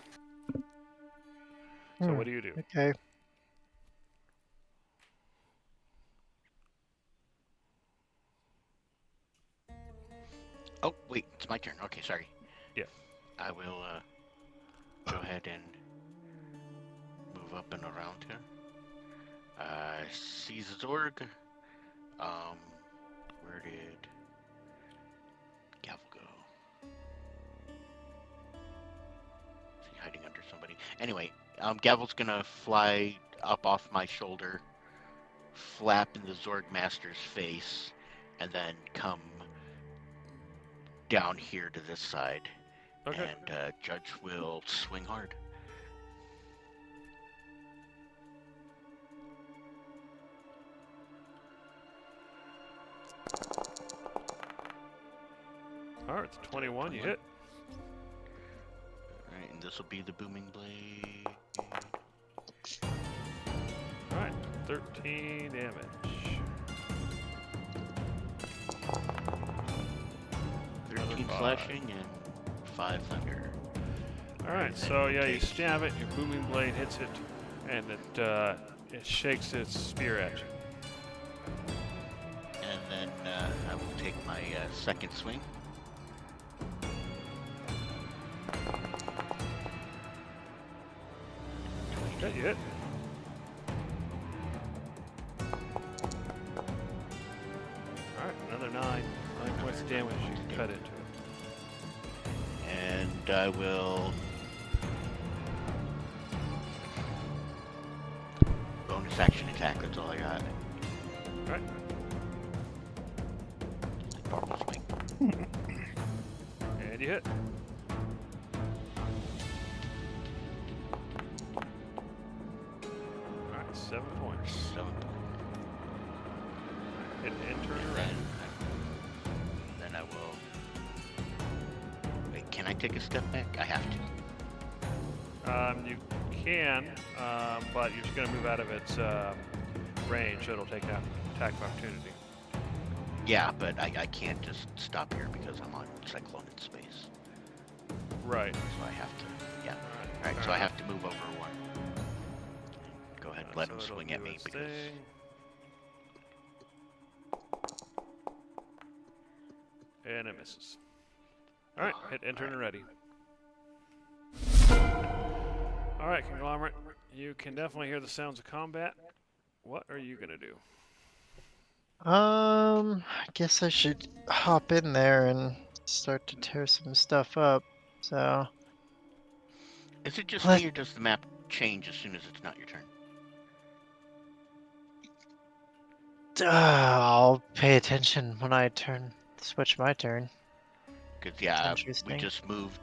So Hmm, what do you do? Okay. Oh, wait, it's my turn. Okay, sorry. Yeah. I will go ahead and move up and around here. See Zorg. Where did Gavel go? Is he hiding under somebody? Anyway, Gavel's gonna fly up off my shoulder, flap in the Zorg Master's face, and then come down here to this side. Okay. And Judge will swing hard. All right, it's 21. You hit. Alright, and this will be the booming blade. All right, 13 damage. Another 13 five. slashing and 5 thunder. All right, so yeah, you stab it. Your booming blade hits it, and it shakes its spear at you. And then I will take my second swing. Okay, you hit. All right, another 9 points of damage. You can cut into it. And I will bonus action attack. That's all I got. All right. Normal swing. And you hit. Alright, 7 points. 7 points. Hit enter. And then, then I will. Wait, can I take a step back? I have to. You can, but you're just going to move out of its range, so it'll take an attack of opportunity. Yeah, but I can't just stop here because I'm on Cyclone in space. Right. So I have to. Yeah. Alright, so I have to move over 1. Go ahead, let him so it'll swing at do me its because. thing. And it misses. Alright, hit enter and ready. Alright, Conglomerate. You can definitely hear the sounds of combat. What are you going to do? I guess I should hop in there and start to tear some stuff up. So, Is it just Let- me or does the map change as soon as it's not your turn? I'll pay attention when I switch my turn. Because, It's yeah, we interesting. just moved.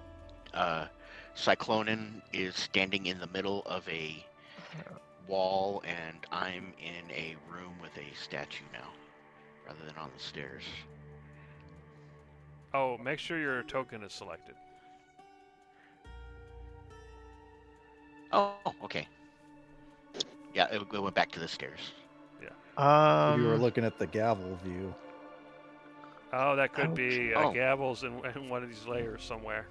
Cyclonin is standing in the middle of a wall, and I'm in a room with a statue now, rather than on the stairs. Oh, make sure your token is selected. Oh, okay. Yeah, it went back to the stairs. You were looking at the gavel view. Oh, that could Ouch. be Oh. Gavel's in one of these layers somewhere.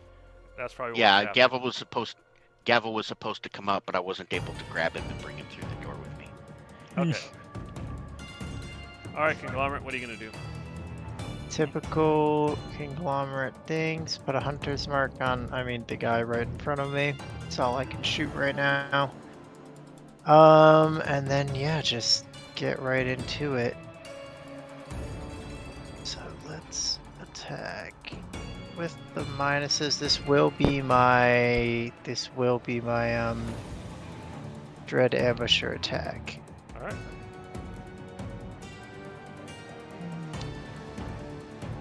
That's probably what's Yeah, happening. Gavel was supposed to come up, but I wasn't able to grab him and bring him through the door with me. Okay. All right, Conglomerate, what are you gonna do? Typical conglomerate things. Put a hunter's mark on, the guy right in front of me. That's all I can shoot right now. And then, yeah, just get right into it. So let's attack with the minuses. This will be my Dread Ambusher attack. All right.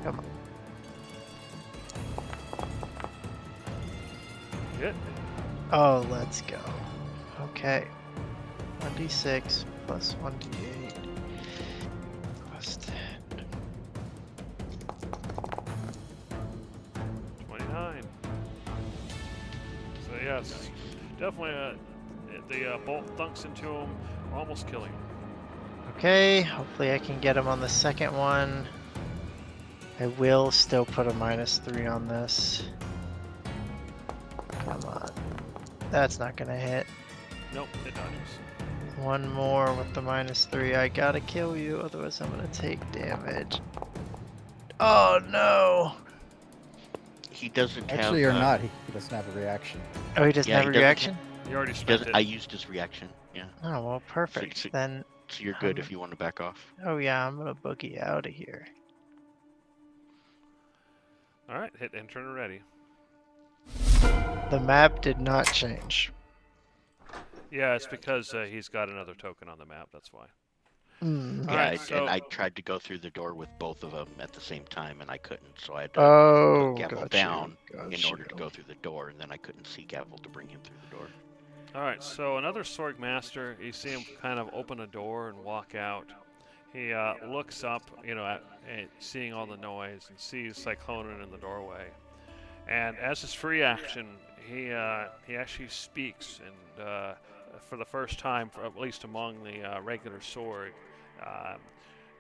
Come on. Hit. Oh, let's go. Okay. 1d6 plus 1d8 plus 10. 29. So yes, definitely the bolt dunks into him, almost killing him. Okay, hopefully I can get him on the second one. I will still put a -3 on this. Come on. That's not gonna hit. Nope, it dodges. One more with the -3. I gotta kill you, otherwise I'm gonna take damage. Oh no! He doesn't have. Actually, or not. He doesn't have a reaction. Oh, he doesn't Yeah, have he a doesn't reaction? You already He spent doesn't. it. I used his reaction. Yeah. Oh, well, perfect. So- Then, So you're good if you want to back off. oh yeah, I'm gonna boogie out of here. All right, hit enter and ready. The map did not change. Yeah, it's because he's got another token on the map. That's why. Mm. All Yeah, right, so- and I tried to go through the door with both of them at the same time, and I couldn't. So I had to Oh, put Gavel got down you. in Got order to you. go through the door, and then I couldn't see Gavel to bring him through the door. All right, so another Sorg Master. You see him kind of open a door and walk out. He looks up, at seeing all the noise, and sees Cyclonin in the doorway. And as his free action, he actually speaks, and for the first time, at least among the regular Sorg,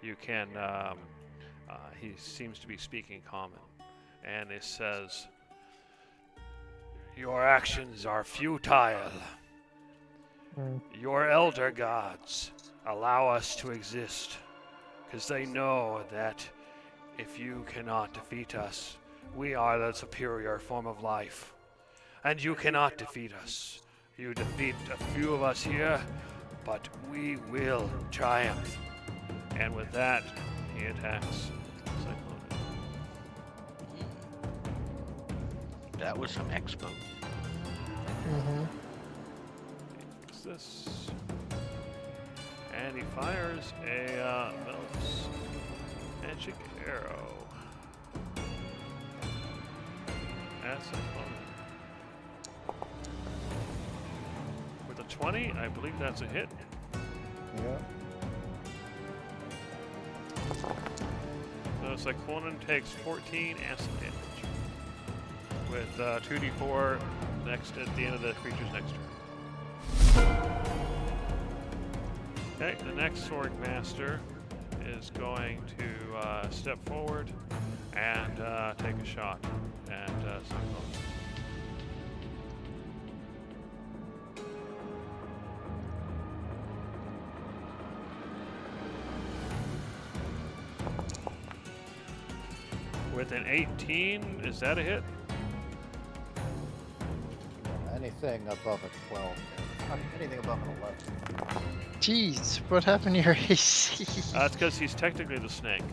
you can. He seems to be speaking common, and it says, "Your actions are futile. Mm. Your elder gods allow us to exist because they know that if you cannot defeat us, we are the superior form of life. And you cannot defeat us. You defeat a few of us here, but we will triumph." And with that, he attacks Cyclonin. That was some expo. Mm-hmm. What's this? And he fires a Melis magic arrow at Cyclonin. With a 20, I believe that's a hit. Yeah. So Cyclonin takes 14 acid damage with 2d4 next at the end of the creature's next turn. Okay, the next Sorg Master is going to step forward and take a shot at Cyclonin. With an 18, is that a hit? Anything above a 12. Anything above an 11. Jeez, what happened to your AC? That's because he's technically the snake.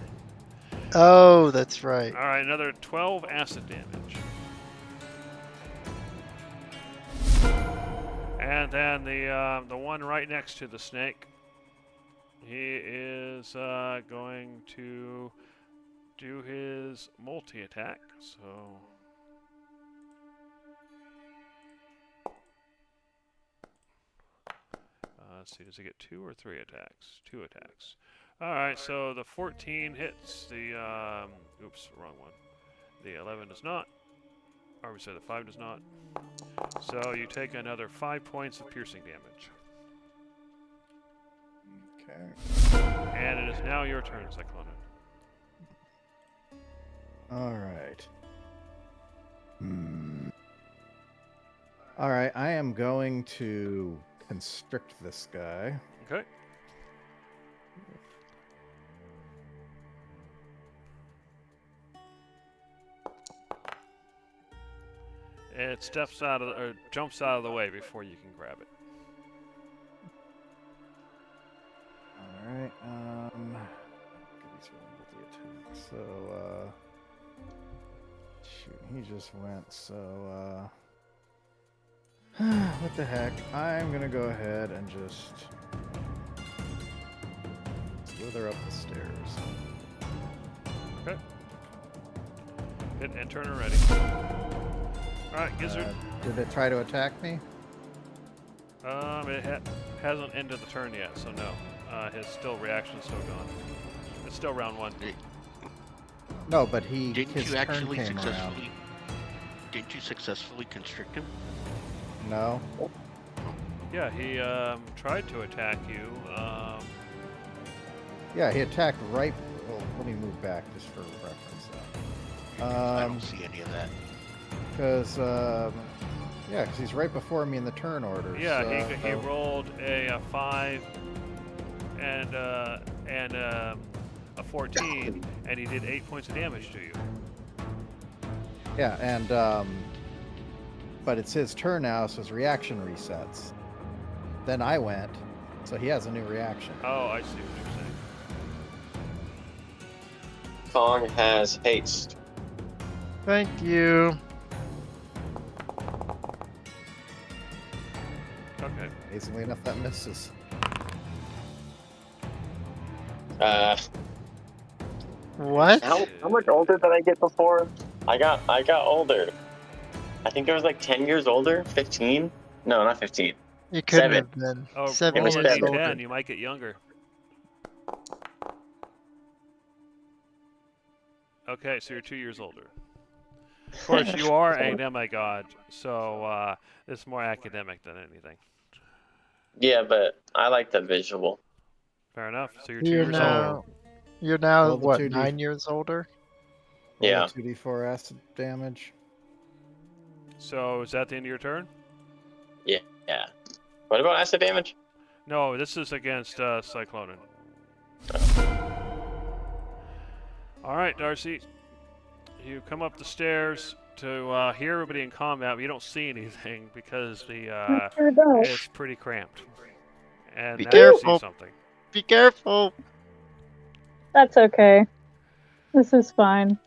Oh, that's right. All right, another 12 acid damage. And then the one right next to the snake, He is going to do his multi-attack, so... let's see, does he get 2 or 3 attacks? 2 attacks. Alright, so the 14 hits, the, oops, wrong one. The 11 does not. Or we said the 5 does not. So you take another 5 points of piercing damage. Okay. And it is now your turn, Cyclone. Alright. Alright, I am going to constrict this guy. Okay. It steps out of, or jumps out of the way before you can grab it. Alright, so, shoot, he just went, so, what the heck, I'm gonna go ahead and just slither up the stairs. Okay. Hit and turn ready. Alright, Gizzard. Did it try to attack me? It hasn't ended the turn yet, so no. His still reaction's still gone. It's still round 1. No, but his Didn't you turn actually came around. successfully? Didn't you successfully constrict him? No. Yeah, he tried to attack you. Yeah, he attacked right. Well, let me move back just for reference. I don't see any of that. Because yeah, because he's right before me in the turn order. Yeah, so, he rolled a 5 and a 14, and he did 8 points of damage to you. Yeah, and but it's his turn now, so his reaction resets. Then I went, so he has a new reaction. Oh, I see what you're saying. Kong has haste. Thank you. Okay. Amazingly enough, that misses. What? How much older did I get before? I got older. I think I was like 10 years older. 15? No, not 15. You couldn't 7. have been. Oh, 7 roll a years 7. older. D10, you might get younger. Okay, so you're 2 years older. Of course, you are a demigod, so it's more academic than anything. Yeah, but I like the visual. Fair enough. So you're 2 You're years now, old. you're now Roll the what, 2D. 9 years older? Roll Yeah. 2d4 acid damage. So is that the end of your turn? Yeah. What about acid damage? No, this is against Cyclonin. All right, Darcy. You come up the stairs to hear everybody in combat, but you don't see anything because the it's pretty cramped. And Be now you see careful. something. Be careful. That's okay. This is fine.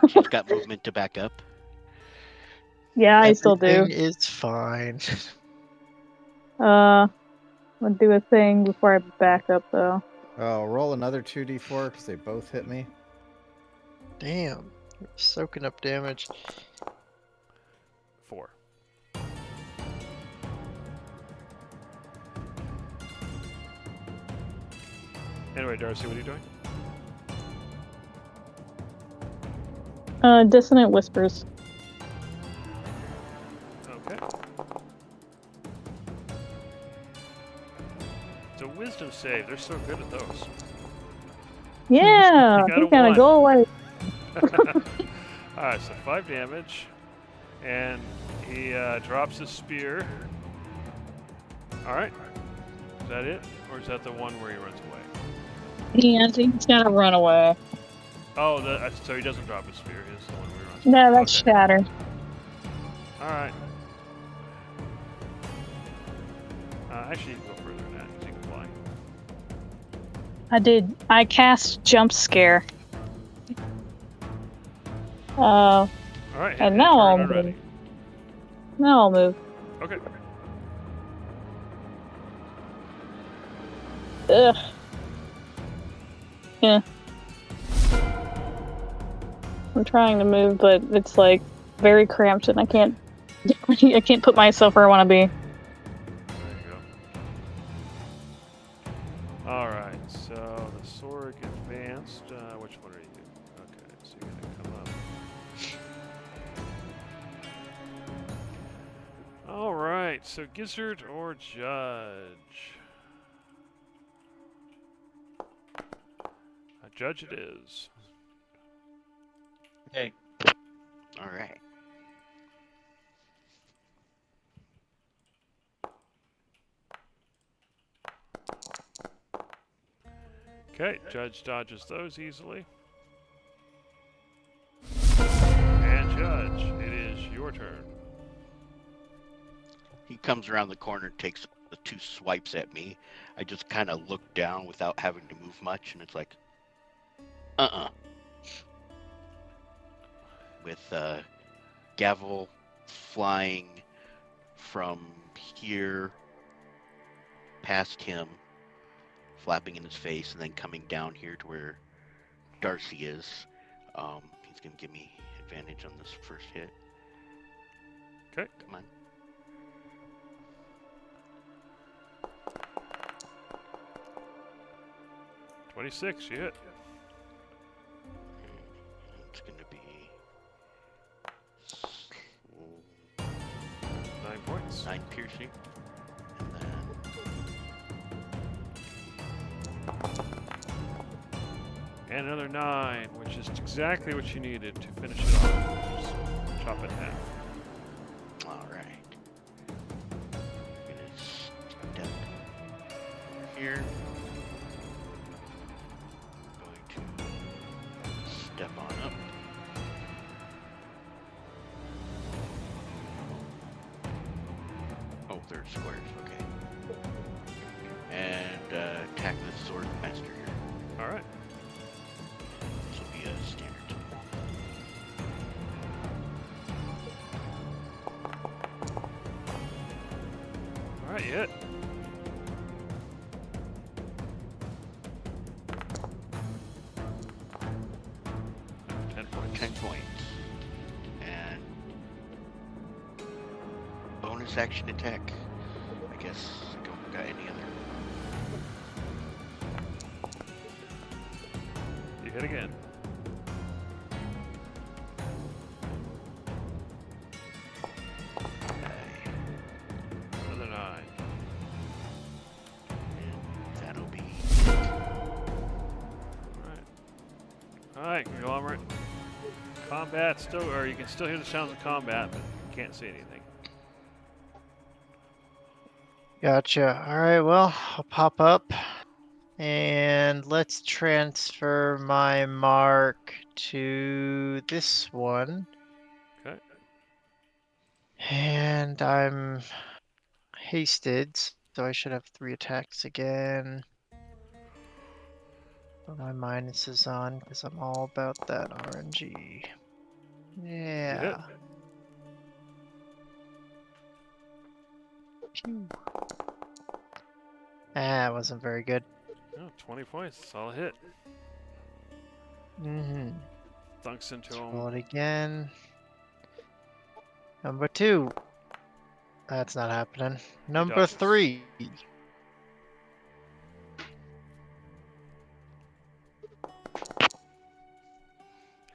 She's got movement to back up. Yeah, I still do. Everything is fine. I'll do a thing before I back up though. Oh, roll another 2d4 because they both hit me. Damn. You're soaking up damage. 4. Anyway, Darcy, what are you doing? Dissonant Whispers. Okay. It's a wisdom save. They're so good at those. Yeah, You got a we gotta 1. go away. Alright, so 5 damage. And he drops his spear. Alright. Is that it? Or is that the one where he runs away? Yeah, I think he's gotta run away. Oh, so he doesn't drop his spear. He's the one where he runs away. No, that's Okay. Shatter. Alright. Actually, you can go further than that because you can fly. I cast Jump Scare. Alright, And now I'll turn ready. move. Now I'll move. Okay. Ugh. Yeah. I'm trying to move, but it's like very cramped, and I can't. I can't put myself where I want to be. There you go. All right. So the Sorg advanced. Which one are you? Okay. So you're gonna come up. All right. So Gizzard or Judge? A Judge it is. Hey, All right. Okay, Judge dodges those easily. And Judge, it is your turn. He comes around the corner, takes the 2 swipes at me. I just kind of look down without having to move much, and it's like, With Gavel flying from here past him, flapping in his face, and then coming down here to where Darcy is. He's gonna give me advantage on this first hit. Okay. Come on. $26, you hit. It's gonna be 9 points. 9 piercing, and then And another 9, which is exactly what you needed to finish it off. Just chop it in half. all right. I'm gonna step here. Going to step on up. Oh, they're squares. Okay. And attack the Sword Master here. All right. This will be a standard. All right, you hit. $10 points. 10 points. And bonus action attack. I guess I don't got any other. You hit again. Okay. Another 9. And that'll be All right, Conglomerate. Combat still, or you can still hear the sounds of combat, but you can't see anything. Gotcha. All right, well, I'll pop up and let's transfer my mark to this one. Okay. And I'm hasted, so I should have 3 attacks again. Put my minuses on because I'm all about that RNG. Yeah. Phew. Ah, it wasn't very good. Oh, 20 points. That's all a hit. Mm-hmm. Dunks into Roll him. it again. Number 2. That's not happening. Number dodges. 3.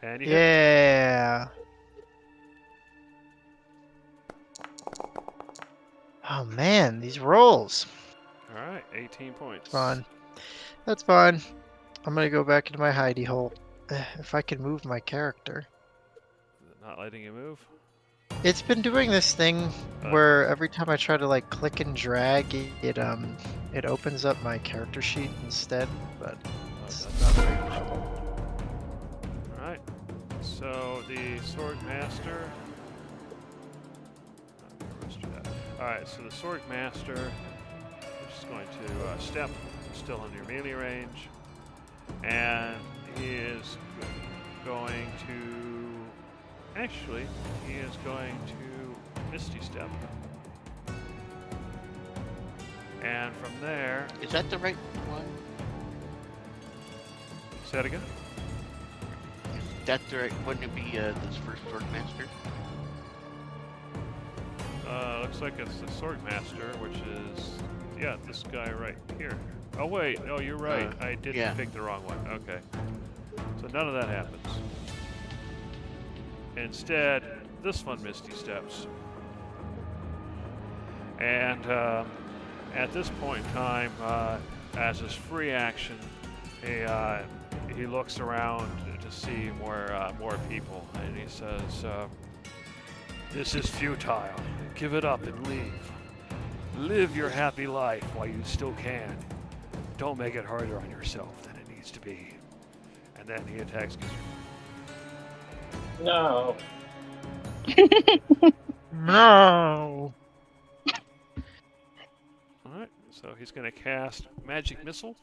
And you hit. Yeah. Oh man, these rolls. All right, 18 points. Fine. That's fine. I'm gonna go back into my hidey hole. If I can move my character. Is it not letting you move? It's been doing this thing where every time I try to like click and drag, it opens up my character sheet instead, but it's not very helpful. Alright, so the Sword Master. Alright, so the Sword Master is just going to step, still under your melee range, and he is going to. Actually, he is going to Misty Step. And from there. Is that the right one? Say that again? Is that the right? Wouldn't it be this first sword master? Looks like it's the sword master, which is yeah, this guy right here. Oh wait, no, you're right. I did yeah. pick the wrong one. Okay, so none of that happens. Instead, this one Misty steps, and at this point in time, as his free action, he looks around to see more people, and he says, "This is futile. Give it up and leave. Live your happy life while you still can. Don't make it harder on yourself than it needs to be." And then he attacks Gizzard. No. No. Alright, so he's going to cast Magic Missile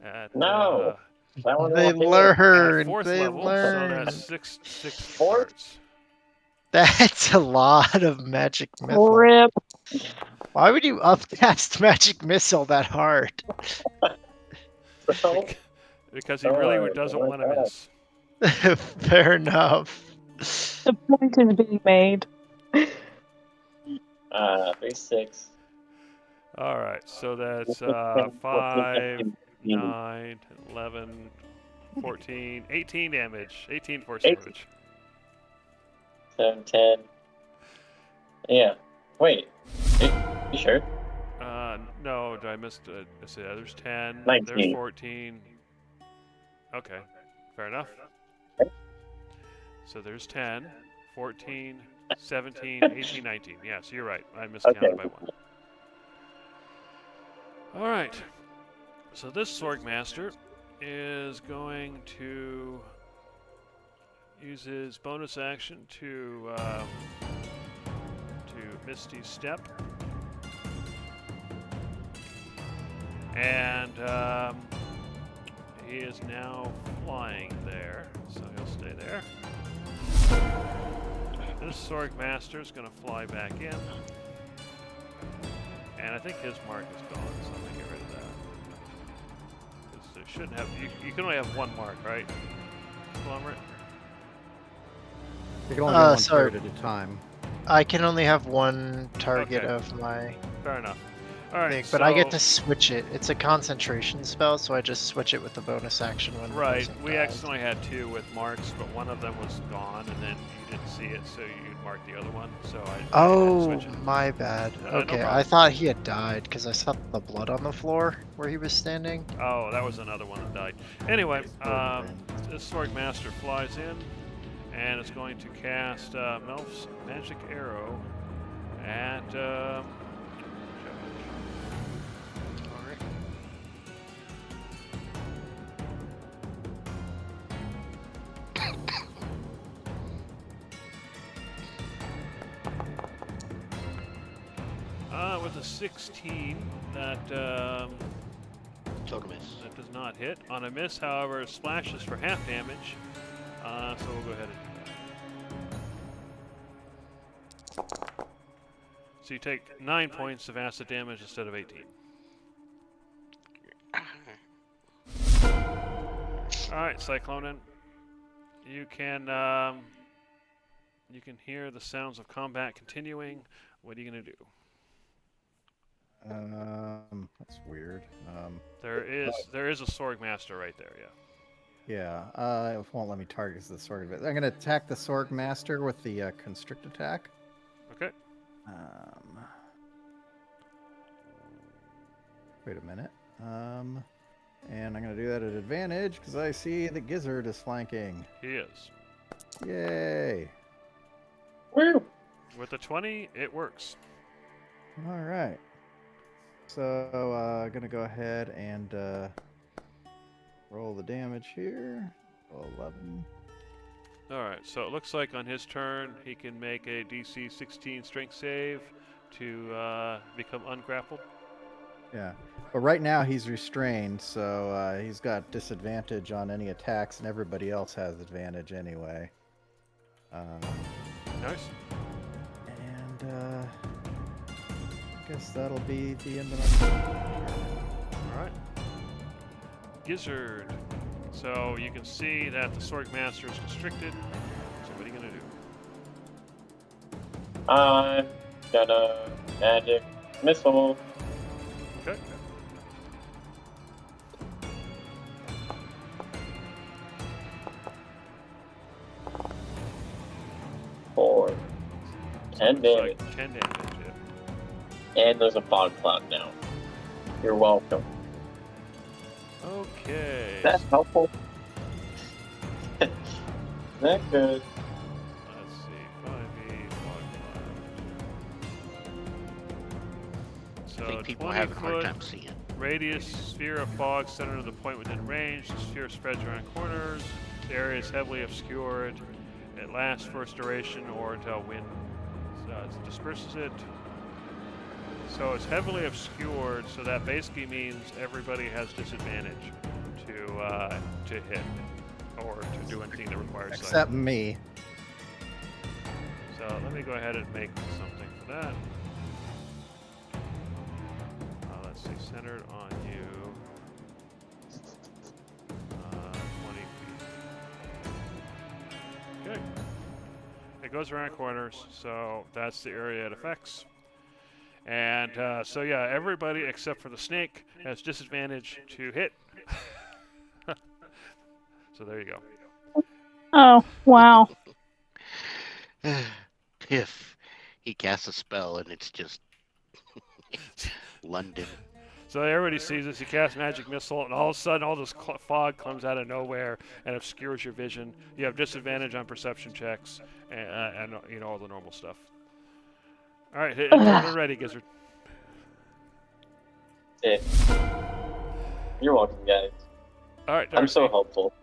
at No. That one They won't hit. learn. at 4th They level, learn. so that's 6 Fourth? darts. That's a lot of magic missile. Rip. Why would you upcast magic missile that hard? So, Because he really Alright, doesn't well, want to miss. Fair enough. The point is being made. 3, 6. Alright, so that's 14, 5, 15. 9, 11, 14, 18 damage. 18 force 18. damage. 7, 10. Yeah. Wait. You sure? No, I missed it. Let's see, there's 10, 19. there's 14. Okay, fair enough. So there's 10, 14, 17, 18, 19. Yeah, so you're right. I miscounted Okay. by 1. Alright. So this Sword Master is going to use his bonus action to Misty Step. And he is now flying there, so he'll stay there. This Sword Master is going to fly back in. And I think his mark is gone, so I'm going to get rid of that. 'Cause there shouldn't have... You can only have one mark, right? Conglomerate? You can only do one sorry. turret at a time. I can only have one target Okay. of my Fair enough. Alright, thing, but I get so- to switch it. It's a concentration spell, so I just switch it with the bonus action when the Right, person we dies. accidentally had 2 with marks, but one of them was gone, and then you didn't see it, so you marked the other one. So I had to Oh, switch it. my bad. No Okay, I problem. thought he had died because I saw the blood on the floor where he was standing. Oh, that was another one that died. Anyway, Sword this Sword Master flies in, and is going to cast Melf's Magic Arrow at Alright. With a 16, that Total miss. that does not hit. On a miss, however, splashes for half damage. So we'll go ahead and do that. So you take 9 points of acid damage instead of 18. Alright, Cyclonin. You can hear the sounds of combat continuing. What are you gonna do? That's weird. There is a Sword Master right there, yeah. Yeah, it won't let me target the sword. I'm gonna attack the sword master with the constrict attack. Okay. Wait a minute. And I'm gonna do that at advantage because I see the Gizzard is flanking. He is. Yay! Woo! With a 20, it works. All right. So gonna go ahead and roll the damage here. 11. Alright, so it looks like on his turn, he can make a DC 16 strength save to become ungrappled. Yeah. But right now he's restrained, so he's got disadvantage on any attacks, and everybody else has advantage anyway. Nice. And I guess that'll be the end of my turn. Alright. Gizzard. So you can see that the Sorg Master is constricted. So what are you gonna do? I'm gonna magic missile. Okay. For 10 Looks damage. like 10 damage. Yeah. And there's a fog cloud now. You're welcome. Okay. Is that helpful? Is that good? Let's see. 5e, fog cloud. I So think people 20 are having a hard foot time seeing. radius sphere of fog centered on the point within range. The sphere spreads around corners. The area is heavily obscured. It lasts for its duration or until wind disperses it. So it's heavily obscured, so that basically means everybody has disadvantage to hit or to do anything that requires sight. Except me. So let me go ahead and make something for that. Let's see, centered on you. 20 feet. Okay. It goes around corners, so that's the area it affects. And so yeah, everybody except for the snake has disadvantage to hit. So there you go. Oh, wow. Piff. He casts a spell and it's just London. So everybody sees this. You cast magic missile, and all of a sudden, all this fog comes out of nowhere and obscures your vision. You have disadvantage on perception checks, and you know all the normal stuff. All right, hit turn ready, Gizzard. Yeah. You're welcome, guys. All right, I'm so Darcy. helpful.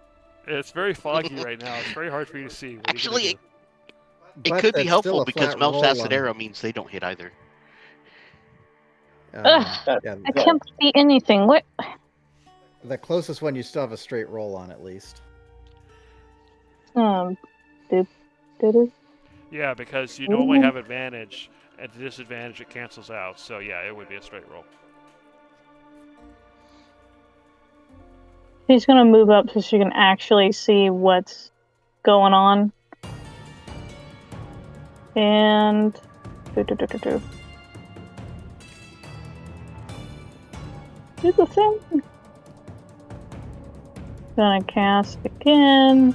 It's very foggy right now. It's very hard for you to see. What are you gonna Actually, do? it But could be that's helpful still a because flat roll Mel's acid on- arrow means they don't hit either. Ugh, Yeah, I can't see anything. What? the closest one you still have a straight roll on at least. Did it? Yeah, because you normally have advantage. At the disadvantage, it cancels out. So yeah, it would be a straight roll. She's gonna move up so she can actually see what's going on. And do the thing. Gonna cast again.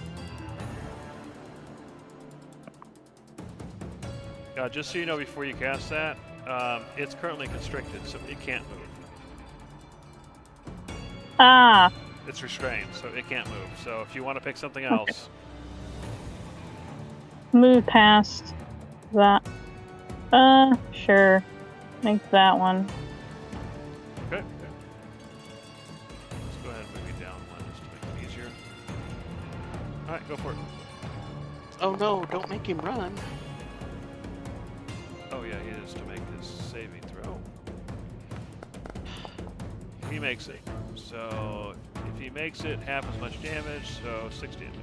Just so you know, before you cast that, it's currently constricted, so it can't move. Ah, It's restrained, so it can't move. So if you want to pick something else, move past that. Sure. Make that one. okay. Let's go ahead and move you down one just to make it easier. All right, go for it. Oh no, don't make him run. Oh yeah, he is to make his saving throw. He makes it. So if he makes it, half as much damage, so 6 damage.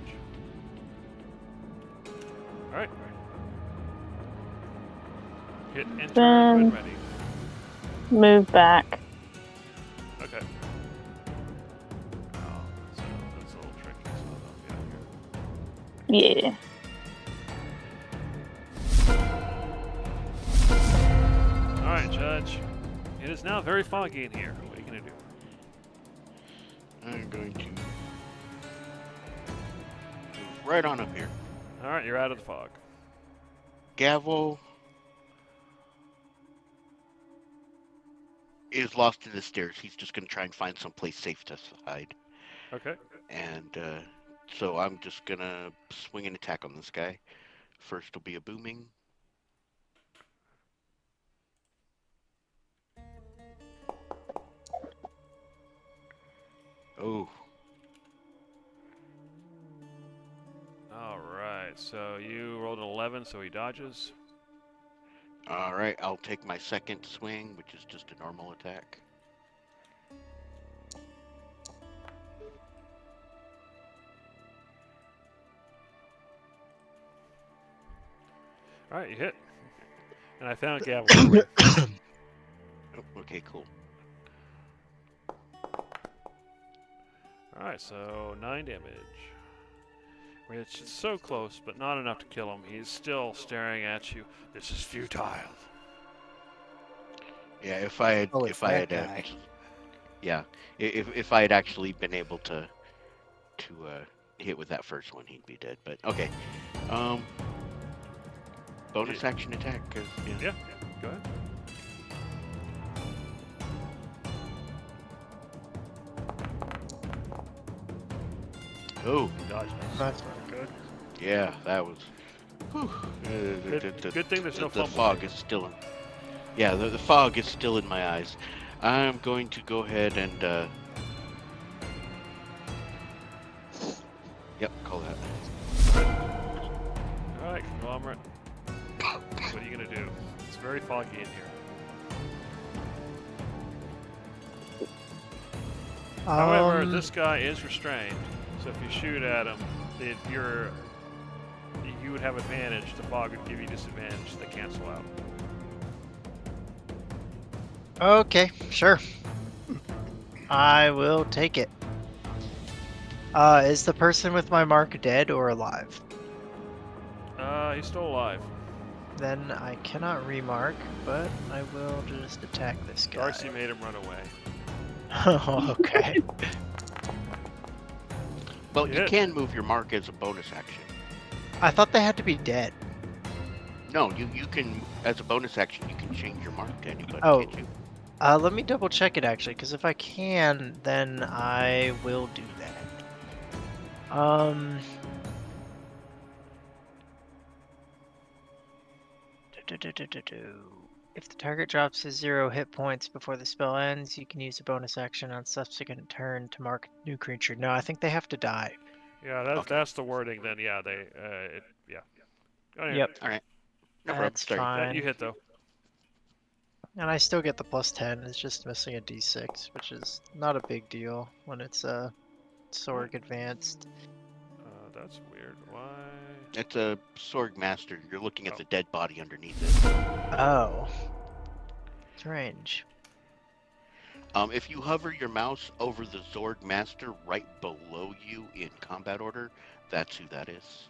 All right. Hit enter when ready. Move back. Okay. Oh, that's a little tricky. So I'll get out here. Yeah. All right, Judge. It is now very foggy in here. What are you gonna do? I'm going to move right on up here. All right, you're out of the fog. Gavel is lost in the stairs. He's just going to try and find someplace safe to hide. Okay. And so I'm just going to swing an attack on this guy. First will be a booming. Oh. All right. So you rolled an 11, so he dodges. All right, I'll take my second swing, which is just a normal attack. All right, you hit. And I found Gavel. for you. Oh, okay, cool. All Alright, so 9 damage. Which is so close, but not enough to kill him. He's still staring at you. This is futile. Yeah, if I had, Oh, it's if I that had, guy. yeah, if I had actually been able to hit with that first one, he'd be dead. But okay, bonus action attack. 'Cause, Yeah, go ahead. Oh, Dodge. That's Good. yeah, that was. Whew. Good thing there's no The fumble. fog is still in. Yeah, the fog is still in my eyes. I'm going to go ahead and. Yep, call that. Alright, conglomerate. What are you gonna do? It's very foggy in here. However, this guy is restrained, so if you shoot at him, you would have advantage. The fog would give you disadvantage. They cancel out. Okay, sure. I will take it. Is the person with my mark dead or alive? He's still alive. Then I cannot remark, but I will just attack this guy. Darcy made him run away. Okay. Well, You you hit. can move your mark as a bonus action. I thought they had to be dead. No, you can, as a bonus action, you can change your mark to anybody, Oh. can't you? Let me double check it actually, because if I can, then I will do that. If the target drops to 0 hit points before the spell ends, you can use a bonus action on subsequent turn to mark a new creature. No, I think they have to die. Yeah, that's the wording. Then yeah, yeah. Go ahead. Yep, All right. No problem. that's Sorry. fine. You hit though. And I still get the +10. It's just missing a d6, which is not a big deal when it's a Sorg advanced. That's weird. Why? It's a Sorg Master. You're looking at Oh. the dead body underneath it. Oh. Strange. If you hover your mouse over the Zorg Master right below you in combat order, that's who that is.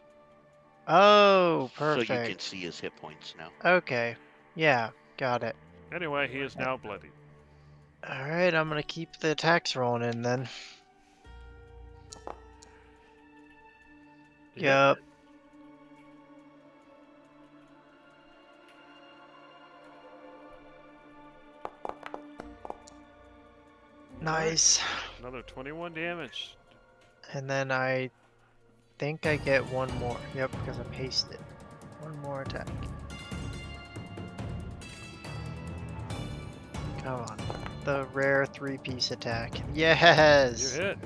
Oh, perfect. So you can see his hit points now. Okay. Yeah, got it. Anyway, he is now bloody. Alright, I'm gonna keep the attacks rolling in then. You hit. Yup. Nice. Another 21 damage. And then I think I get one more. Yep, because I'm hasted. One more attack. Come on. The rare 3-piece attack. Yes! You hit.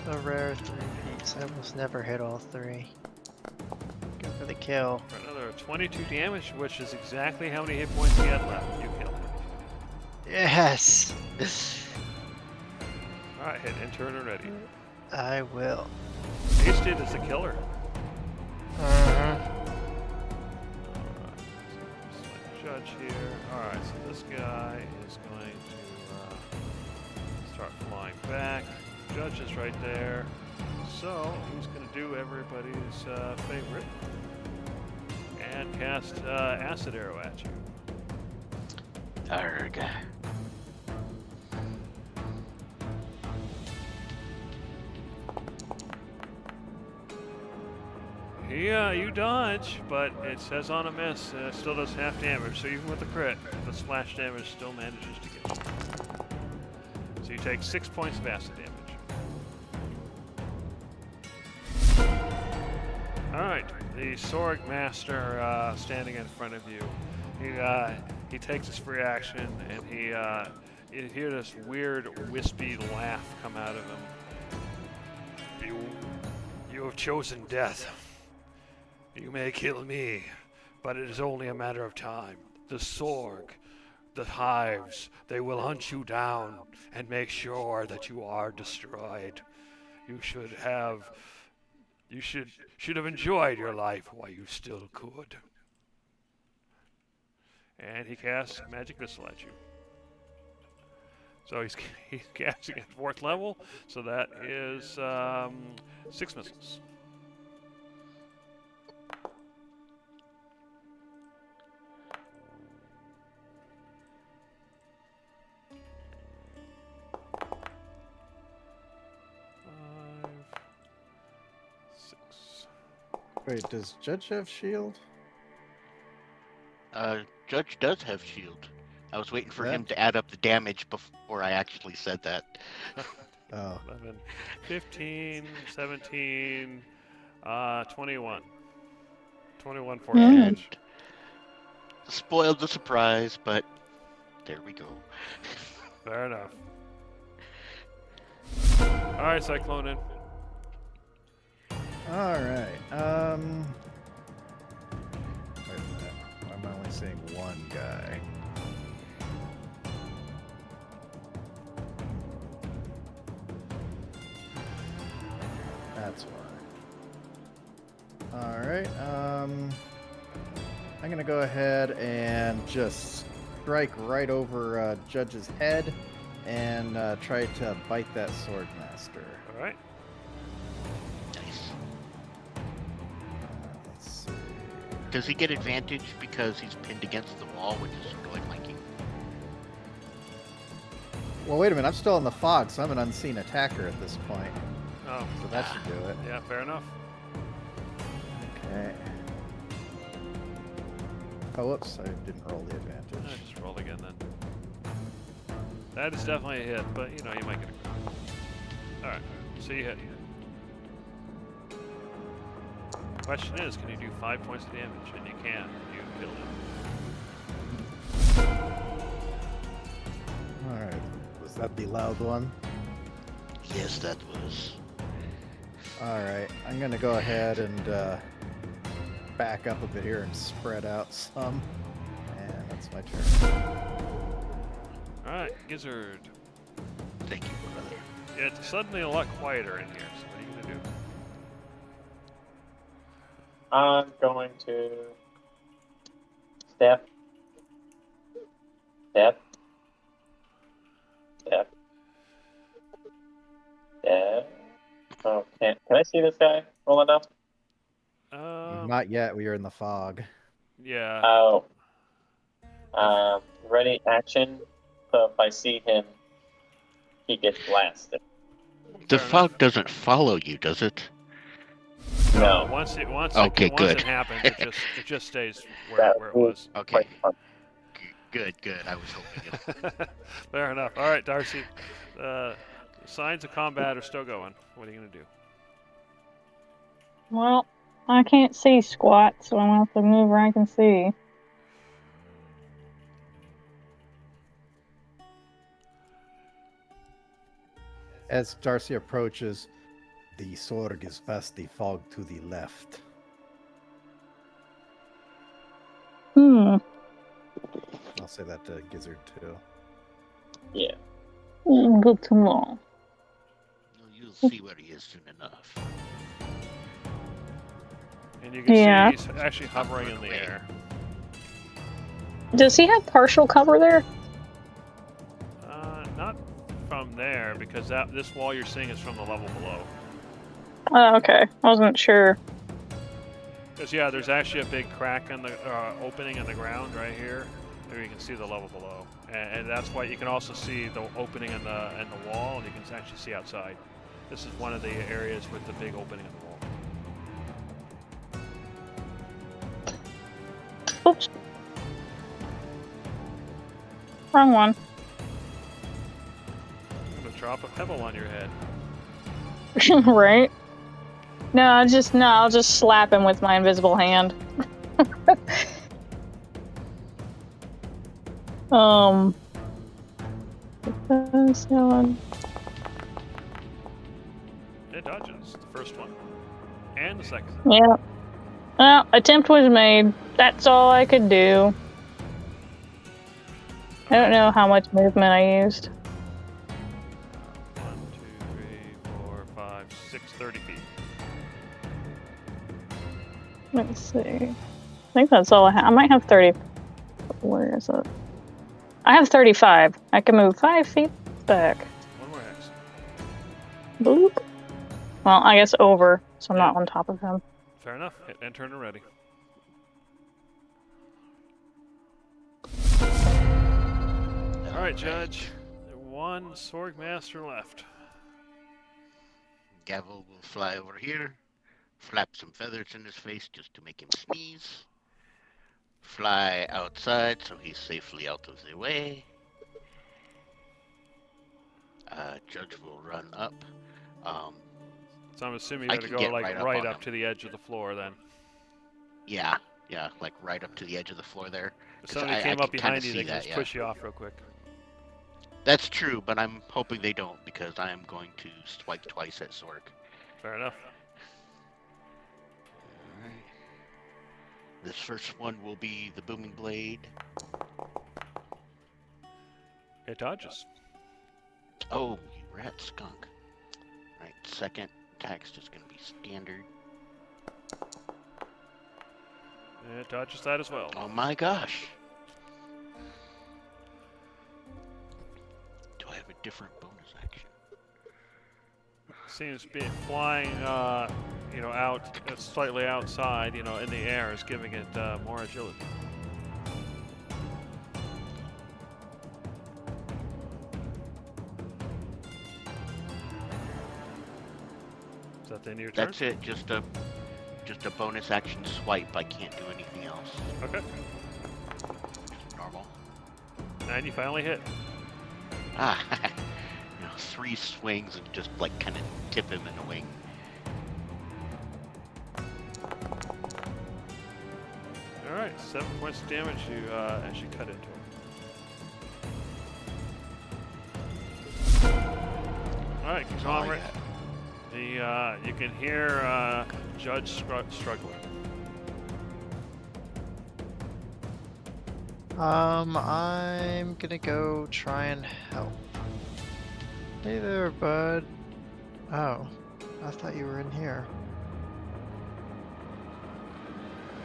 The rare 3-piece. I almost never hit all 3. Go for the kill. For another 22 damage, which is exactly how many hit points he had left. You killed him. Yes! Alright, hit and turn already. I will. Hasted is the killer. Uh-huh. Judge here. Alright, so this guy is going to start flying back. Judge is right there. So he's going to do everybody's favorite and cast Acid Arrow at you. Arg. You dodge, but it says on a miss, still does half damage. So even with the crit, the splash damage still manages to get you. So you take 6 points of acid damage. Alright, the Sorg Master standing in front of you. He takes his free action and you hear this weird wispy laugh come out of him. You have chosen death. You may kill me, but it is only a matter of time. The Sorg, the hives, they will hunt you down and make sure that you are destroyed. You should have enjoyed your life while you still could. And he casts Magic Missile at you. So he's casting at 4th level, so that is 6 missiles. Wait, does Judge have shield? Judge does have shield. I was waiting for That- him to add up the damage before I actually said that. Oh, 11, 15, 17, 21. 21 force Mm. damage. Spoiled the surprise, but there we go. Fair enough. Alright, Cyclone in. alright. Wait a minute. Why am I only seeing one guy? That's why. Alright, I'm gonna go ahead and just strike right over Judge's head and try to bite that sword master. Alright. Nice. Let's see. Does he get advantage because he's pinned against the wall, which is sort of like flanking? Well, wait a minute. I'm still in the fog, so I'm an unseen attacker at this point. Oh, So that should do it. yeah, fair enough. Okay. Oh, whoops. I didn't roll the advantage. Just roll again then. That is definitely a hit, but you know, you might get a... Alright, so you hit. Question is, can you do 5 points of damage? And you can. You killed him. Alright. Was that the loud one? Yes, that was. Alright. I'm going to go ahead and back up a bit here and spread out some. And that's my turn. Alright, Gizzard. Thank you, brother. Yeah, it's suddenly a lot quieter in here, so what are you gonna do? I'm going to step. Step. Step. Step. Oh, can I see this guy well enough? Not yet. We are in the fog. Yeah. Oh. Ready, action. So if I see him, he gets blasted. The Fair fog doesn't follow you, does it? No. Once it Okay, good. happens, it just stays where That it was was. Okay. quite fun. Good. I was hoping it. Fair enough. All right, Darcy. Signs of combat are still going. What are you gonna do? Well, I can't see squat, so I'm gonna have to move where I can see. As Darcy approaches, the Sorg is past the fog to the left. Hmm. I'll say that to Gizzard too. Yeah. Good to know. You'll see where he is soon enough. And you can Yeah. see he's actually hovering in the air. Does he have partial cover there? Not from there, because this wall you're seeing is from the level below. Oh, okay. I wasn't sure. Because yeah, there's actually a big crack in the opening in the ground right here, where you can see the level below, and that's why you can also see the opening in the wall, and you can actually see outside. This is one of the areas with the big opening in the wall. Oops. Wrong one. I'm gonna drop a pebble on your head. Right? No, I'll just slap him with my invisible hand. It dodges the first one, and the second. Yeah. Well, attempt was made. That's all I could do. I don't know how much movement I used. 1, 2, 3, 4, 5, 6, 30 feet. Let's see. I think that's all I have. I might have 30. Where is it? I have 35. I can move 5 feet. back. One more X. Boop. Well, I guess over, so I'm Yeah. not on top of him. Fair enough. Hit and turn and ready. All right, Judge. One Sorg Master left. Gavel will fly over here, flap some feathers in his face just to make him sneeze. Fly outside so he's safely out of the way. Judge will run up. So I'm assuming I you got to can go get like right up right on up him. to the edge of the floor then. Yeah, like right up to the edge of the floor there. If 'Cause somebody I came can up behind kinda you, see they can that, just yeah. push you off real quick. That's true, but I'm hoping they don't because I am going to swipe twice at Sorg. Fair enough. Alright. This first one will be the Booming Blade. It dodges. Oh, you rat skunk. Right, second attack's just gonna be standard. It dodges that as well. Oh my gosh. Do I have a different bonus action? Seems to be flying, out slightly outside, in the air is giving it more agility. Is that the end of your turn? That's it, just a bonus action swipe. I can't do anything else. Okay. Just normal. And you finally hit. Ah, 3 swings and just like kind of tip him in the wing. All right, 7 points of damage as you cut into him. All right, conglomerate. You can hear Judge struggling. I'm gonna go try and help. Hey there, bud. Oh, I thought you were in here.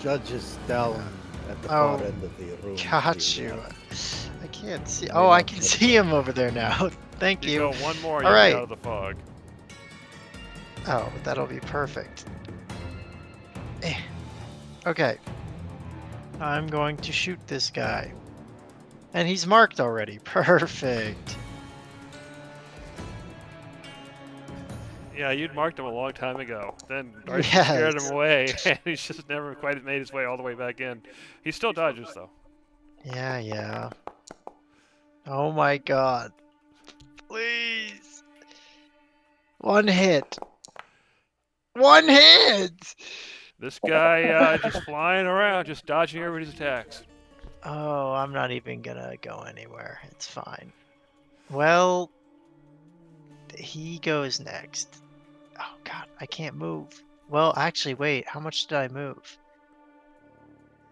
Judge is down at the Oh, far end of the room. Got you. I can't see. Oh, I can see him over there now. Thank You you. go one more, All you'll right. be out of the fog. Oh, that'll be perfect. Okay. I'm going to shoot this guy. And he's marked already. Perfect. Yeah, you'd marked him a long time ago. Then Darcy scared him Yes. away, and he's just never quite made his way all the way back in. He still dodges, though. Yeah. Oh my god. Please. One hit. One hit! This guy just flying around, just dodging everybody's attacks. Oh, I'm not even gonna go anywhere. It's fine. Well, he goes next. Oh god, I can't move. Well, actually, wait. How much did I move?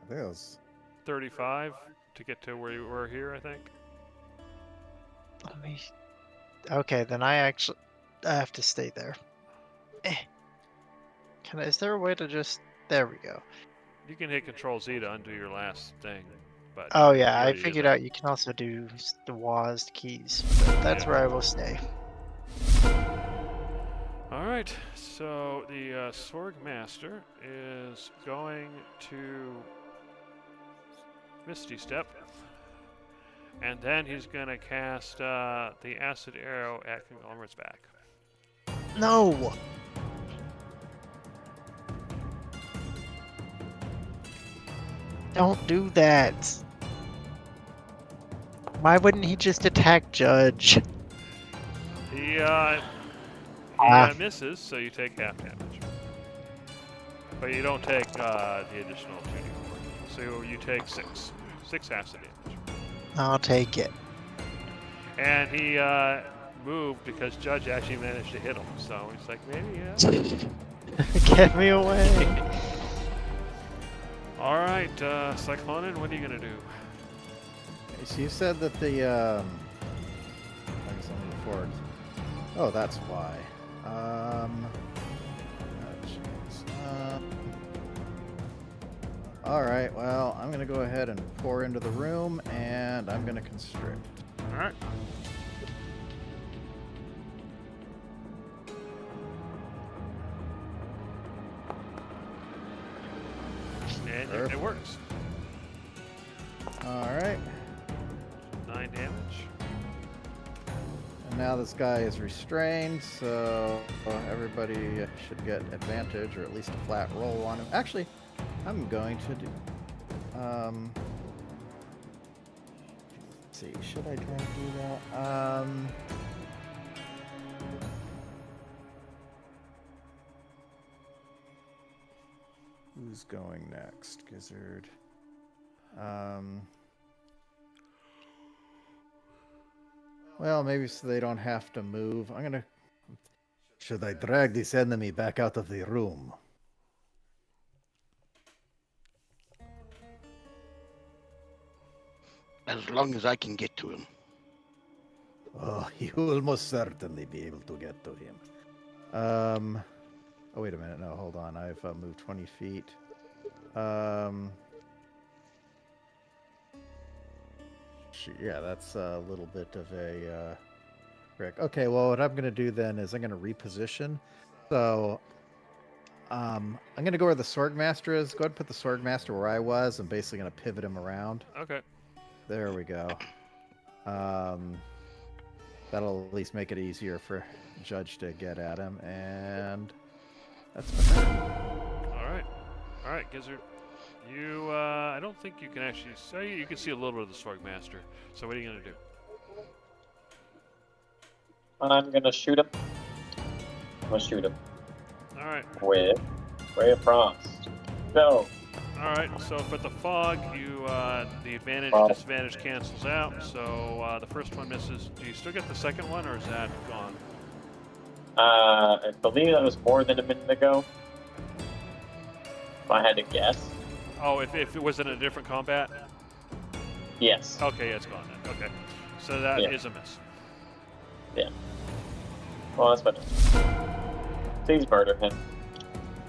I think it was 35 to get to where you were here, I think. Let me. Okay, then I have to stay there. Is there a way to just? There we go. You can hit Control Z to undo your last thing, but Oh you yeah, I already did figured that. out you can also do the WASD keys. But that's Yeah. where I will stay. All right, so the Sorg Master is going to Misty Step, and then he's going to cast the Acid Arrow at Conglomerate's back. No. Don't do that. Why wouldn't he just attack Judge? He misses, so you take half damage. But you don't take the additional 2d4. So you take 6 acid damage. I'll take it. And he moved because Judge actually managed to hit him. So he's like, maybe, yeah. Get me away. All right, Cyclonin, what are you going to do? So you said that the I guess I'm before. Oh, that's why. All right. Well, I'm gonna go ahead and pour into the room, and I'm gonna constrict. All right. now this guy is restrained, so everybody should get advantage, or at least a flat roll on him. Actually, I'm going to do... let's see, should I try and do that? Who's going next? Gizzard. Well, maybe so they don't have to move. I'm gonna... Should I drag this enemy back out of the room? As long as I can get to him. Oh, you will most certainly be able to get to him. Oh, wait a minute. No, hold on. I've moved 20 feet. Yeah, that's a little bit of a trick. Okay, well, what I'm going to do then is I'm going to reposition. So, I'm going to go where the Swordmaster is. Go ahead and put the Swordmaster where I was. I'm basically going to pivot him around. Okay. There we go. That'll at least make it easier for Judge to get at him, and that's my turn. All right, Gizzard. You, I don't think you can actually see. You can see a little bit of the Swordmaster. So what are you gonna do? I'm gonna shoot him. I'm gonna shoot him All right. with Ray of Frost. Go. All right. So for the fog, you the advantage disadvantage cancels out. So the first one misses. Do you still get the second one, or is that gone? I believe that was more than a minute ago. If I had to guess. Oh, if it was in a different combat. Yes. Okay, yeah, it's gone then. Okay. So that is a miss. Yeah. Well, that's better. Please murder him.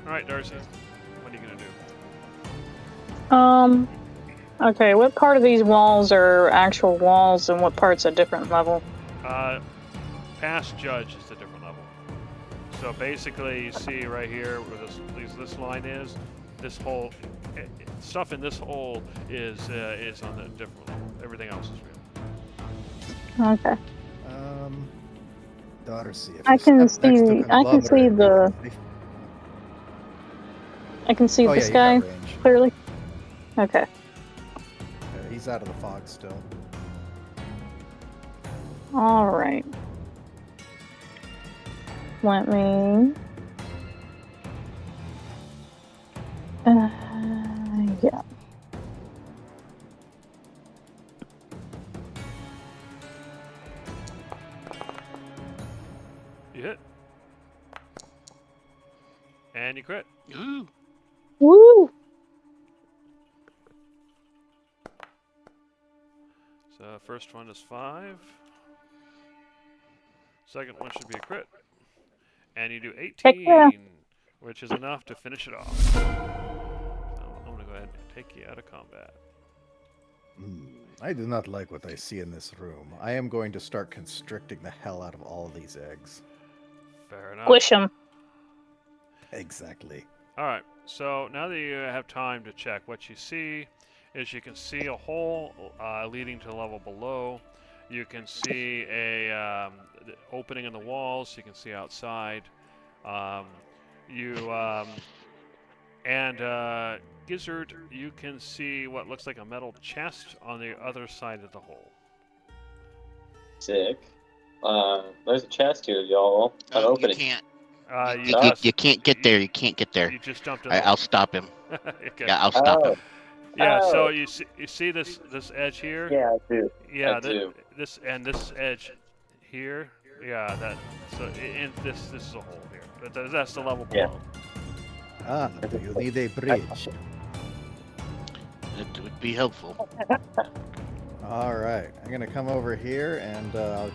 All right, Darcy. What are you gonna do? Okay, what part of these walls are actual walls and what part's a different level? Past Judge is a different level. So basically, you see right here where this line is, this whole stuff in this hole is on a different level. Everything else is real. Okay. Darcy, if I you can step next to see. I can see the. I can see this guy clearly. Okay. He's out of the fog still. All right. Let me. Yeah. You hit. And you crit. Ooh. Woo! So first one is 5. Second one should be a crit. And you do 18, which is enough to finish it off. So I'm going to go ahead and take you out of combat. I do not like what I see in this room. I am going to start constricting the hell out of all of these eggs. Fair enough. Squish him. Exactly. All right. So now that you have time to check, what you see is you can see a hole leading to the level below. You can see a opening in the walls. You can see outside. Gizzard, you can see what looks like a metal chest on the other side of the hole. Sick. There's a chest here, y'all. An opening. You can't. You can't get there. You can't get there. You just jumped in. I'll stop him. Okay. Yeah, I'll stop him. Yeah. Oh. So you see this edge here? Yeah, I do. Yeah. I do. This edge here. Yeah. That. So and this is a hole here. That's the level below. Ah, do you need a bridge? It would be helpful. All right, I'm gonna come over here and I'll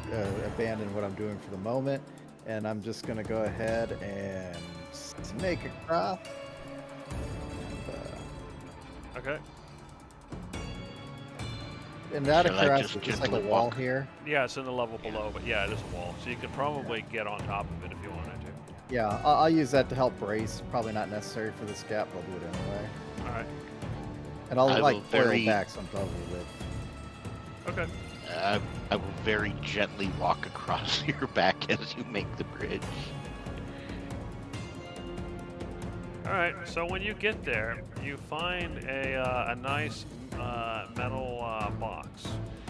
abandon what I'm doing for the moment, and I'm just gonna go ahead and snake across. Okay. And that Shall I across just is just like a gently wall walk? here. Yeah, it's in the level below, but yeah, it is a wall. So you could probably get on top of it if you wanted to. Yeah, I'll use that to help brace. Probably not necessary for this gap, but I'll do it anyway. All right. And I'll I like will foil very- back some double with. Okay. I will very gently walk across your back as you make the bridge. Alright, so when you get there, you find a nice metal box,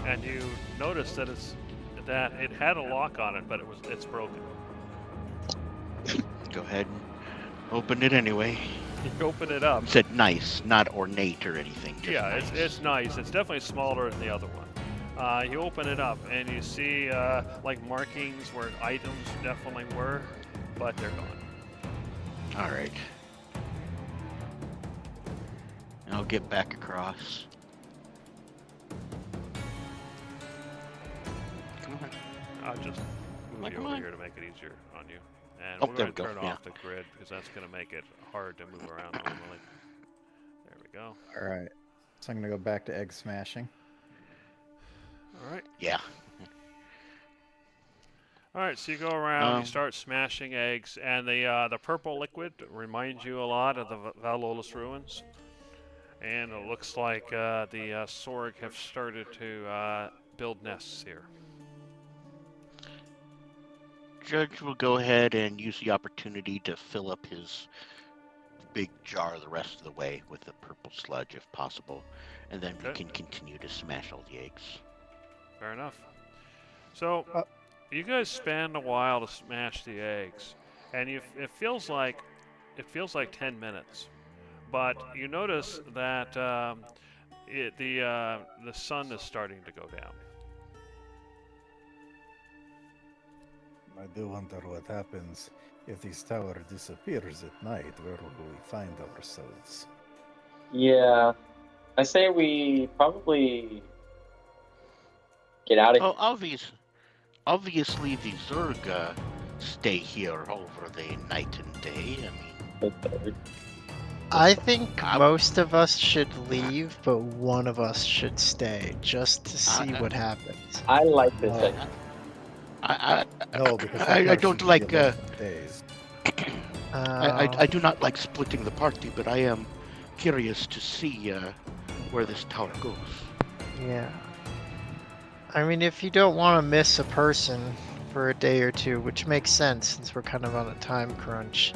and you notice that it had a lock on it, but it's broken. Go ahead and open it anyway. You open it up. You said nice, not ornate or anything. Just Yeah, nice. it's nice. It's definitely smaller than the other one. You open it up and you see like markings where items definitely were, but they're gone. All right. I'll get back across. Come on. I'll just move you Come over on. here to make it easier on you. And Oh, we're there going to we go, turn yeah. off the grid because that's going to make it hard to move around normally. There we go. All right. So I'm gonna go back to egg smashing. All right. Yeah. All right, so you go around, you start smashing eggs, and the purple liquid reminds you a lot of the Valolus ruins. And it looks like the Sorg have started to build nests here. Judge will go ahead and use the opportunity to fill up his big jar the rest of the way with the purple sludge if possible. And then we Okay. can continue to smash all the eggs. Fair enough. So, you guys spend a while to smash the eggs, and it feels like 10 minutes. But you notice that the sun is starting to go down. I do wonder what happens if this tower disappears at night. Where will we find ourselves? Yeah. I say we probably get out of Oh, obviously the Zerg stay here over the night and day. I mean, here. I think I- most of us should leave, but one of us should stay just to see what happens. I like this No. idea. No, because that I tower don't should like. be 11 days. I do not like splitting the party, but I am curious to see where this tower goes. Yeah. I mean, if you don't want to miss a person for a day or two, which makes sense since we're kind of on a time crunch,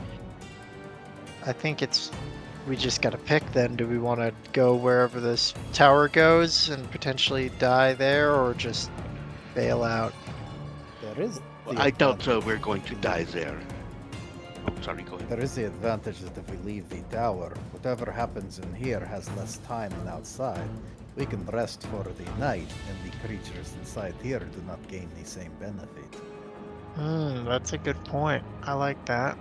I think we just gotta pick then. Do we want to go wherever this tower goes and potentially die there, or just bail out? There is. Well, the I doubt advantage- we're going to die there. Oh, sorry, go ahead. There is the advantage that if we leave the tower, whatever happens in here has less time than outside. We can rest for the night, and the creatures inside here do not gain the same benefit. That's a good point. I like that.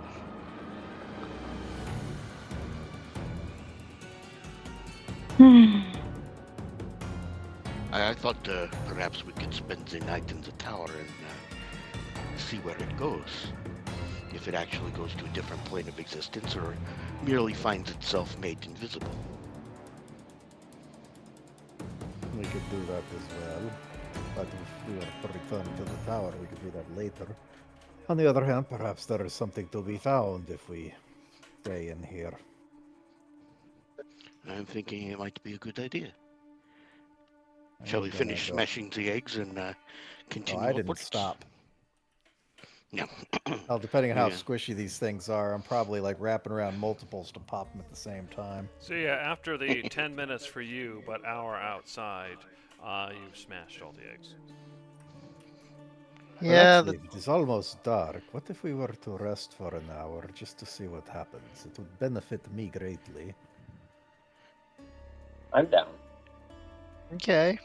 I thought perhaps we could spend the night in the tower and see where it goes. If it actually goes to a different plane of existence or merely finds itself made invisible. We could do that as well. But if we were to return to the tower, we could do that later. On the other hand, perhaps there is something to be found if we stay in here. I'm thinking it might be a good idea. I'm Shall we gonna finish go- smashing the eggs and No, continue I didn't upwards? stop. No. Well, depending on how Yeah. squishy these things are, I'm probably like wrapping around multiples to pop them at the same time. So yeah, after the 10 minutes for you, but hour outside, you've smashed all the eggs. But Yeah, actually, it is almost dark. What if we were to rest for an hour just to see what happens? It would benefit me greatly. I'm down. okay.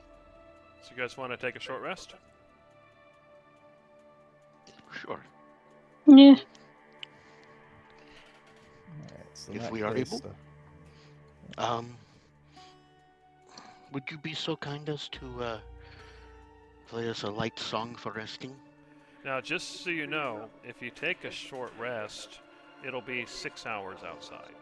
So you guys want to take a short rest? Sure. Yeah. Alright, so in If that we are case, able. Would you be so kind as to play us a light song for resting? Now, just so you know, if you take a short rest, it'll be 6 hours outside.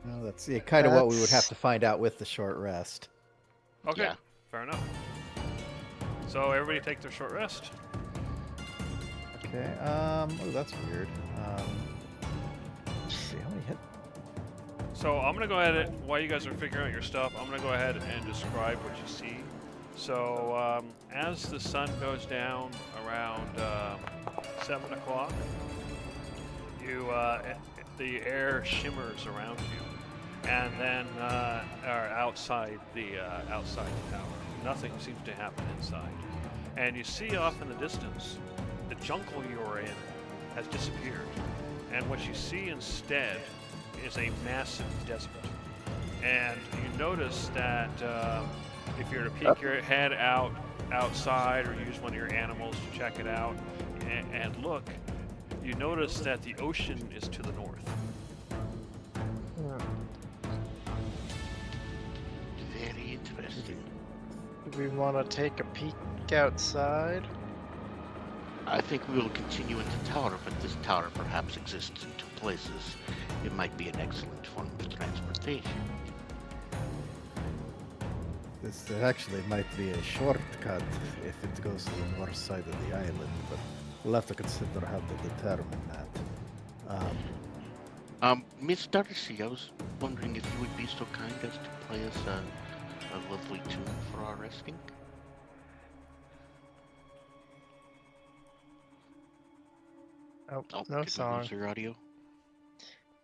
well, that's kind of what we would have That's- to find out with the short rest. Okay, Yeah. fair enough. So everybody take their short rest. Okay. Oh, that's weird. Let's see how many hit. So I'm gonna go ahead and, while you guys are figuring out your stuff, I'm gonna go ahead and describe what you see. So as the sun goes down around 7 o'clock, the air shimmers around you, and then are outside the tower. Nothing seems to happen inside, and you see off in the distance, the jungle you were in has disappeared, and what you see instead is a massive desert. And you notice that if you were to peek your head outside or use one of your animals to check it out and look, you notice that the ocean is to the north. Very interesting. Do we want to take a peek outside? I think we will continue into tower, but this tower perhaps exists in two places. It might be an excellent form of transportation. This actually might be a shortcut if it goes to the north side of the island, but we'll have to consider how to determine that. Miss Darcy, I was wondering if you would be so kind as to play us a lovely tune for our resting. Oh, Oh, no did we song. lose your audio?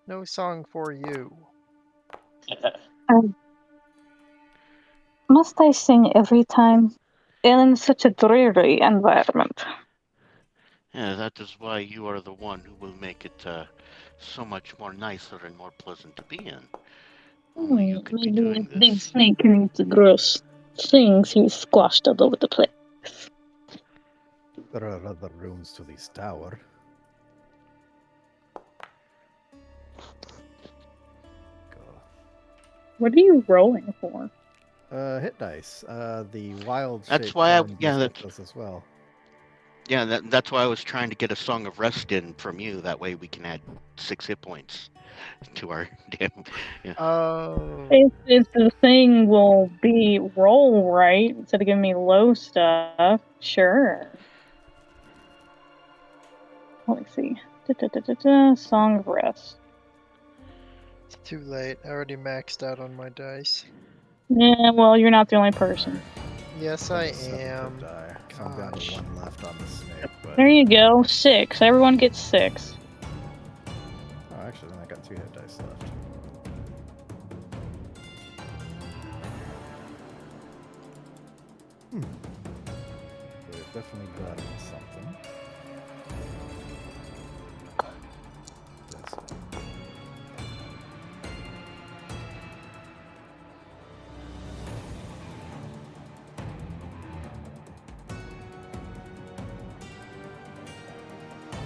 No song for you. Must I sing every time? And in such a dreary environment. Yeah, that is why you are the one who will make it so much more nicer and more pleasant to be in. Only you could be Maybe doing Big this. Snake needs to gross things he's squashed all over the place. There are other rooms to this tower. Go. What are you rolling for? Hit dice. The wild. That's why does as well. Yeah, that's why I was trying to get a Song of Rest in from you. That way we can add 6 hit points to our damn. Yeah. Oh. If the thing will be roll right instead of giving me low stuff, sure. Let me see. Song of Rest. It's too late. I already maxed out on my dice. Yeah, well, you're not the only person. Yes, I Seven to am. die. So I'm down to Gosh. 1 left on the snake. But... There you go. 6. Everyone gets 6. Oh, actually, then I got 2 hit dice left. We're definitely grabbing something. That's it.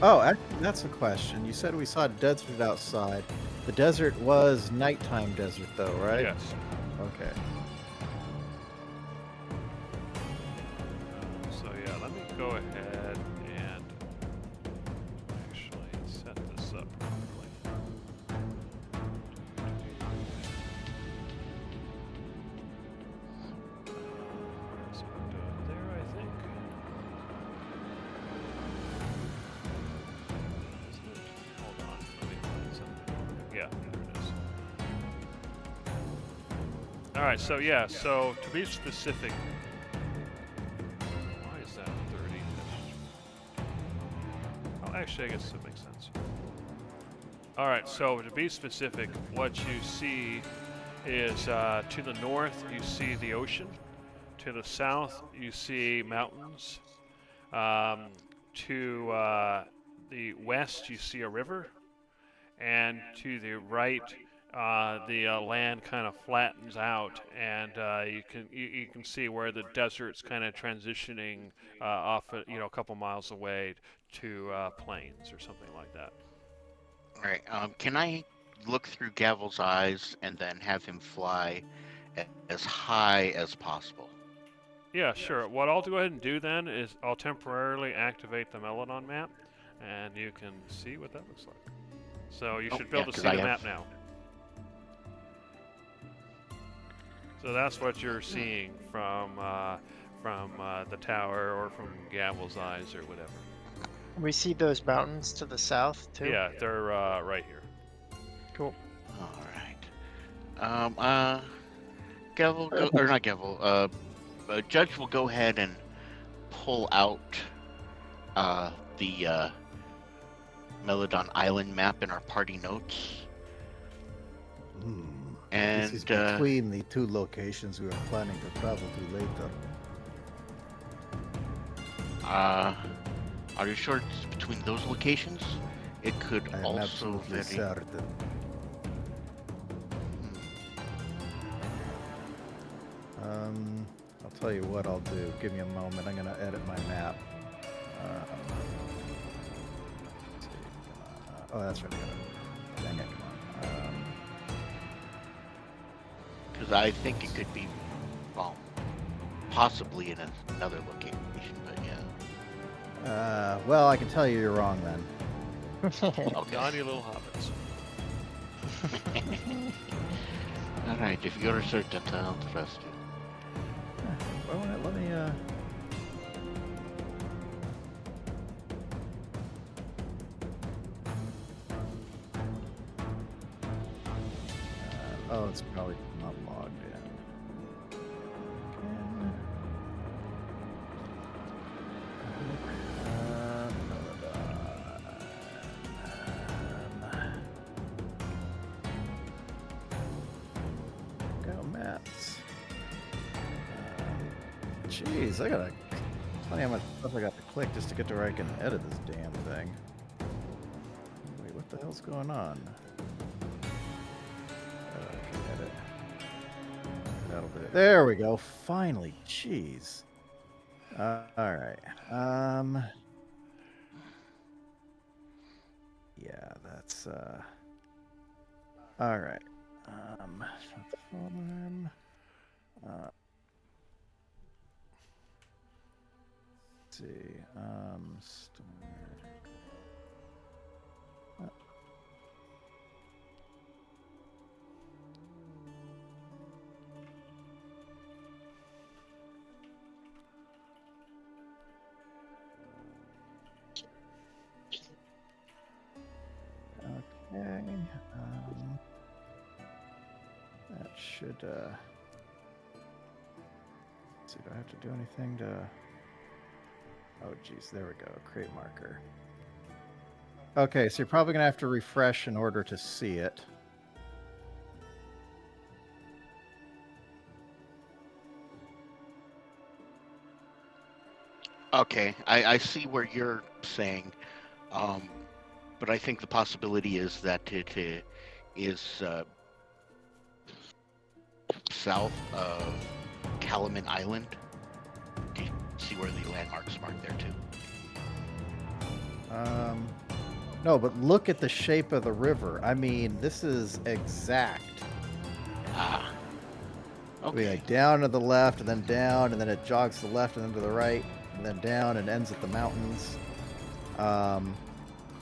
Oh, actually, that's a question. You said we saw a desert outside. The desert was nighttime desert, though, right? Yes. Okay. So yeah, let me go ahead and actually set this up properly. Where is it? There, I think. Is it? Hold on, let me find something. Yeah, there it is. All right, so yeah, so to be specific. Why is that 30? Oh, actually, I guess that makes sense. All right, so to be specific, what you see is to the north, you see the ocean. To the south, you see mountains. To the west, you see a river. And to the right, the land kind of flattens out, and you can see where the desert's kind of transitioning off, a couple miles away to plains or something like that. All right. Can I look through Gavel's eyes and then have him fly as high as possible? Yeah, sure. What I'll go ahead and do then is I'll temporarily activate the Meladon map, and you can see what that looks like. So you should be able to see the map now. So that's what you're seeing from the tower or from Gavel's eyes or whatever. We see those mountains to the south, too? Yeah, they're right here. Cool. All right. Gavel, or not Gavel, Judge will go ahead and pull out the Melodon Island map in our party notes. And This is between the two locations we are planning to travel to later. are you sure it's between those locations? It could I am also absolutely very... certain. I'll tell you what I'll do. Give me a moment. I'm going to edit my map. Let's see. Oh, that's right. Dang it. Come on. Because I think it could be, well, possibly in another location, but yeah. Well, I can tell you you're wrong then. Okay. Naughty little hobbits. Alright, if you're certain, I'll trust you. Well, let me, oh, it's probably not logged in. Go maps. Jeez, I gotta tell you how much stuff I got to click just to get to where I can edit this damn thing. Wait, what the hell's going on? Edit. That'll do it. There we go. Finally, jeez. All right. Yeah, that's all right. Farm. Let's see. Start. Okay. That should. Let's see, do I have to do anything to? Oh, geez, there we go. Create marker. Okay, so you're probably gonna have to refresh in order to see it. Okay, I see where you're saying, but I think the possibility is that it is south of Kalaman Island. Do you see where the landmark's marked there too? No, but look at the shape of the river. I mean, this is exact. Ah. It'll be Okay. like down to the left, and then down, and then it jogs to the left, and then to the right, and then down, and ends at the mountains.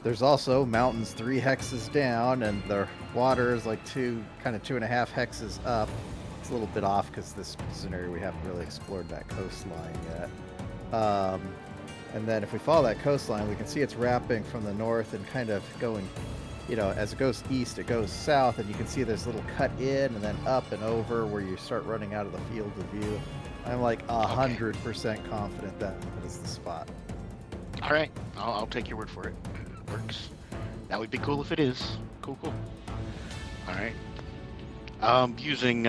There's also mountains 3 hexes down, and the water is like 2.5 hexes up. It's a little bit off because this scenario we haven't really explored that coastline yet. And then if we follow that coastline, we can see it's wrapping from the north and kind of going, you know, as it goes east, it goes south, and you can see there's a little cut in and then up and over where you start running out of the field of view. I'm like 100% confident that is the spot. All right, I'll take your word for it. Works. That would be cool if it is. Cool. All right. Using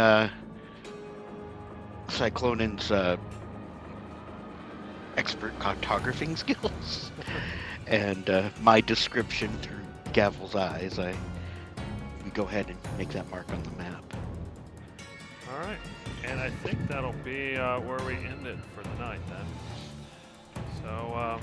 Cyclonan's expert cartographing skills and my description through Gavel's eyes, I can go ahead and make that mark on the map. All right, and I think that'll be where we end it for the night then. So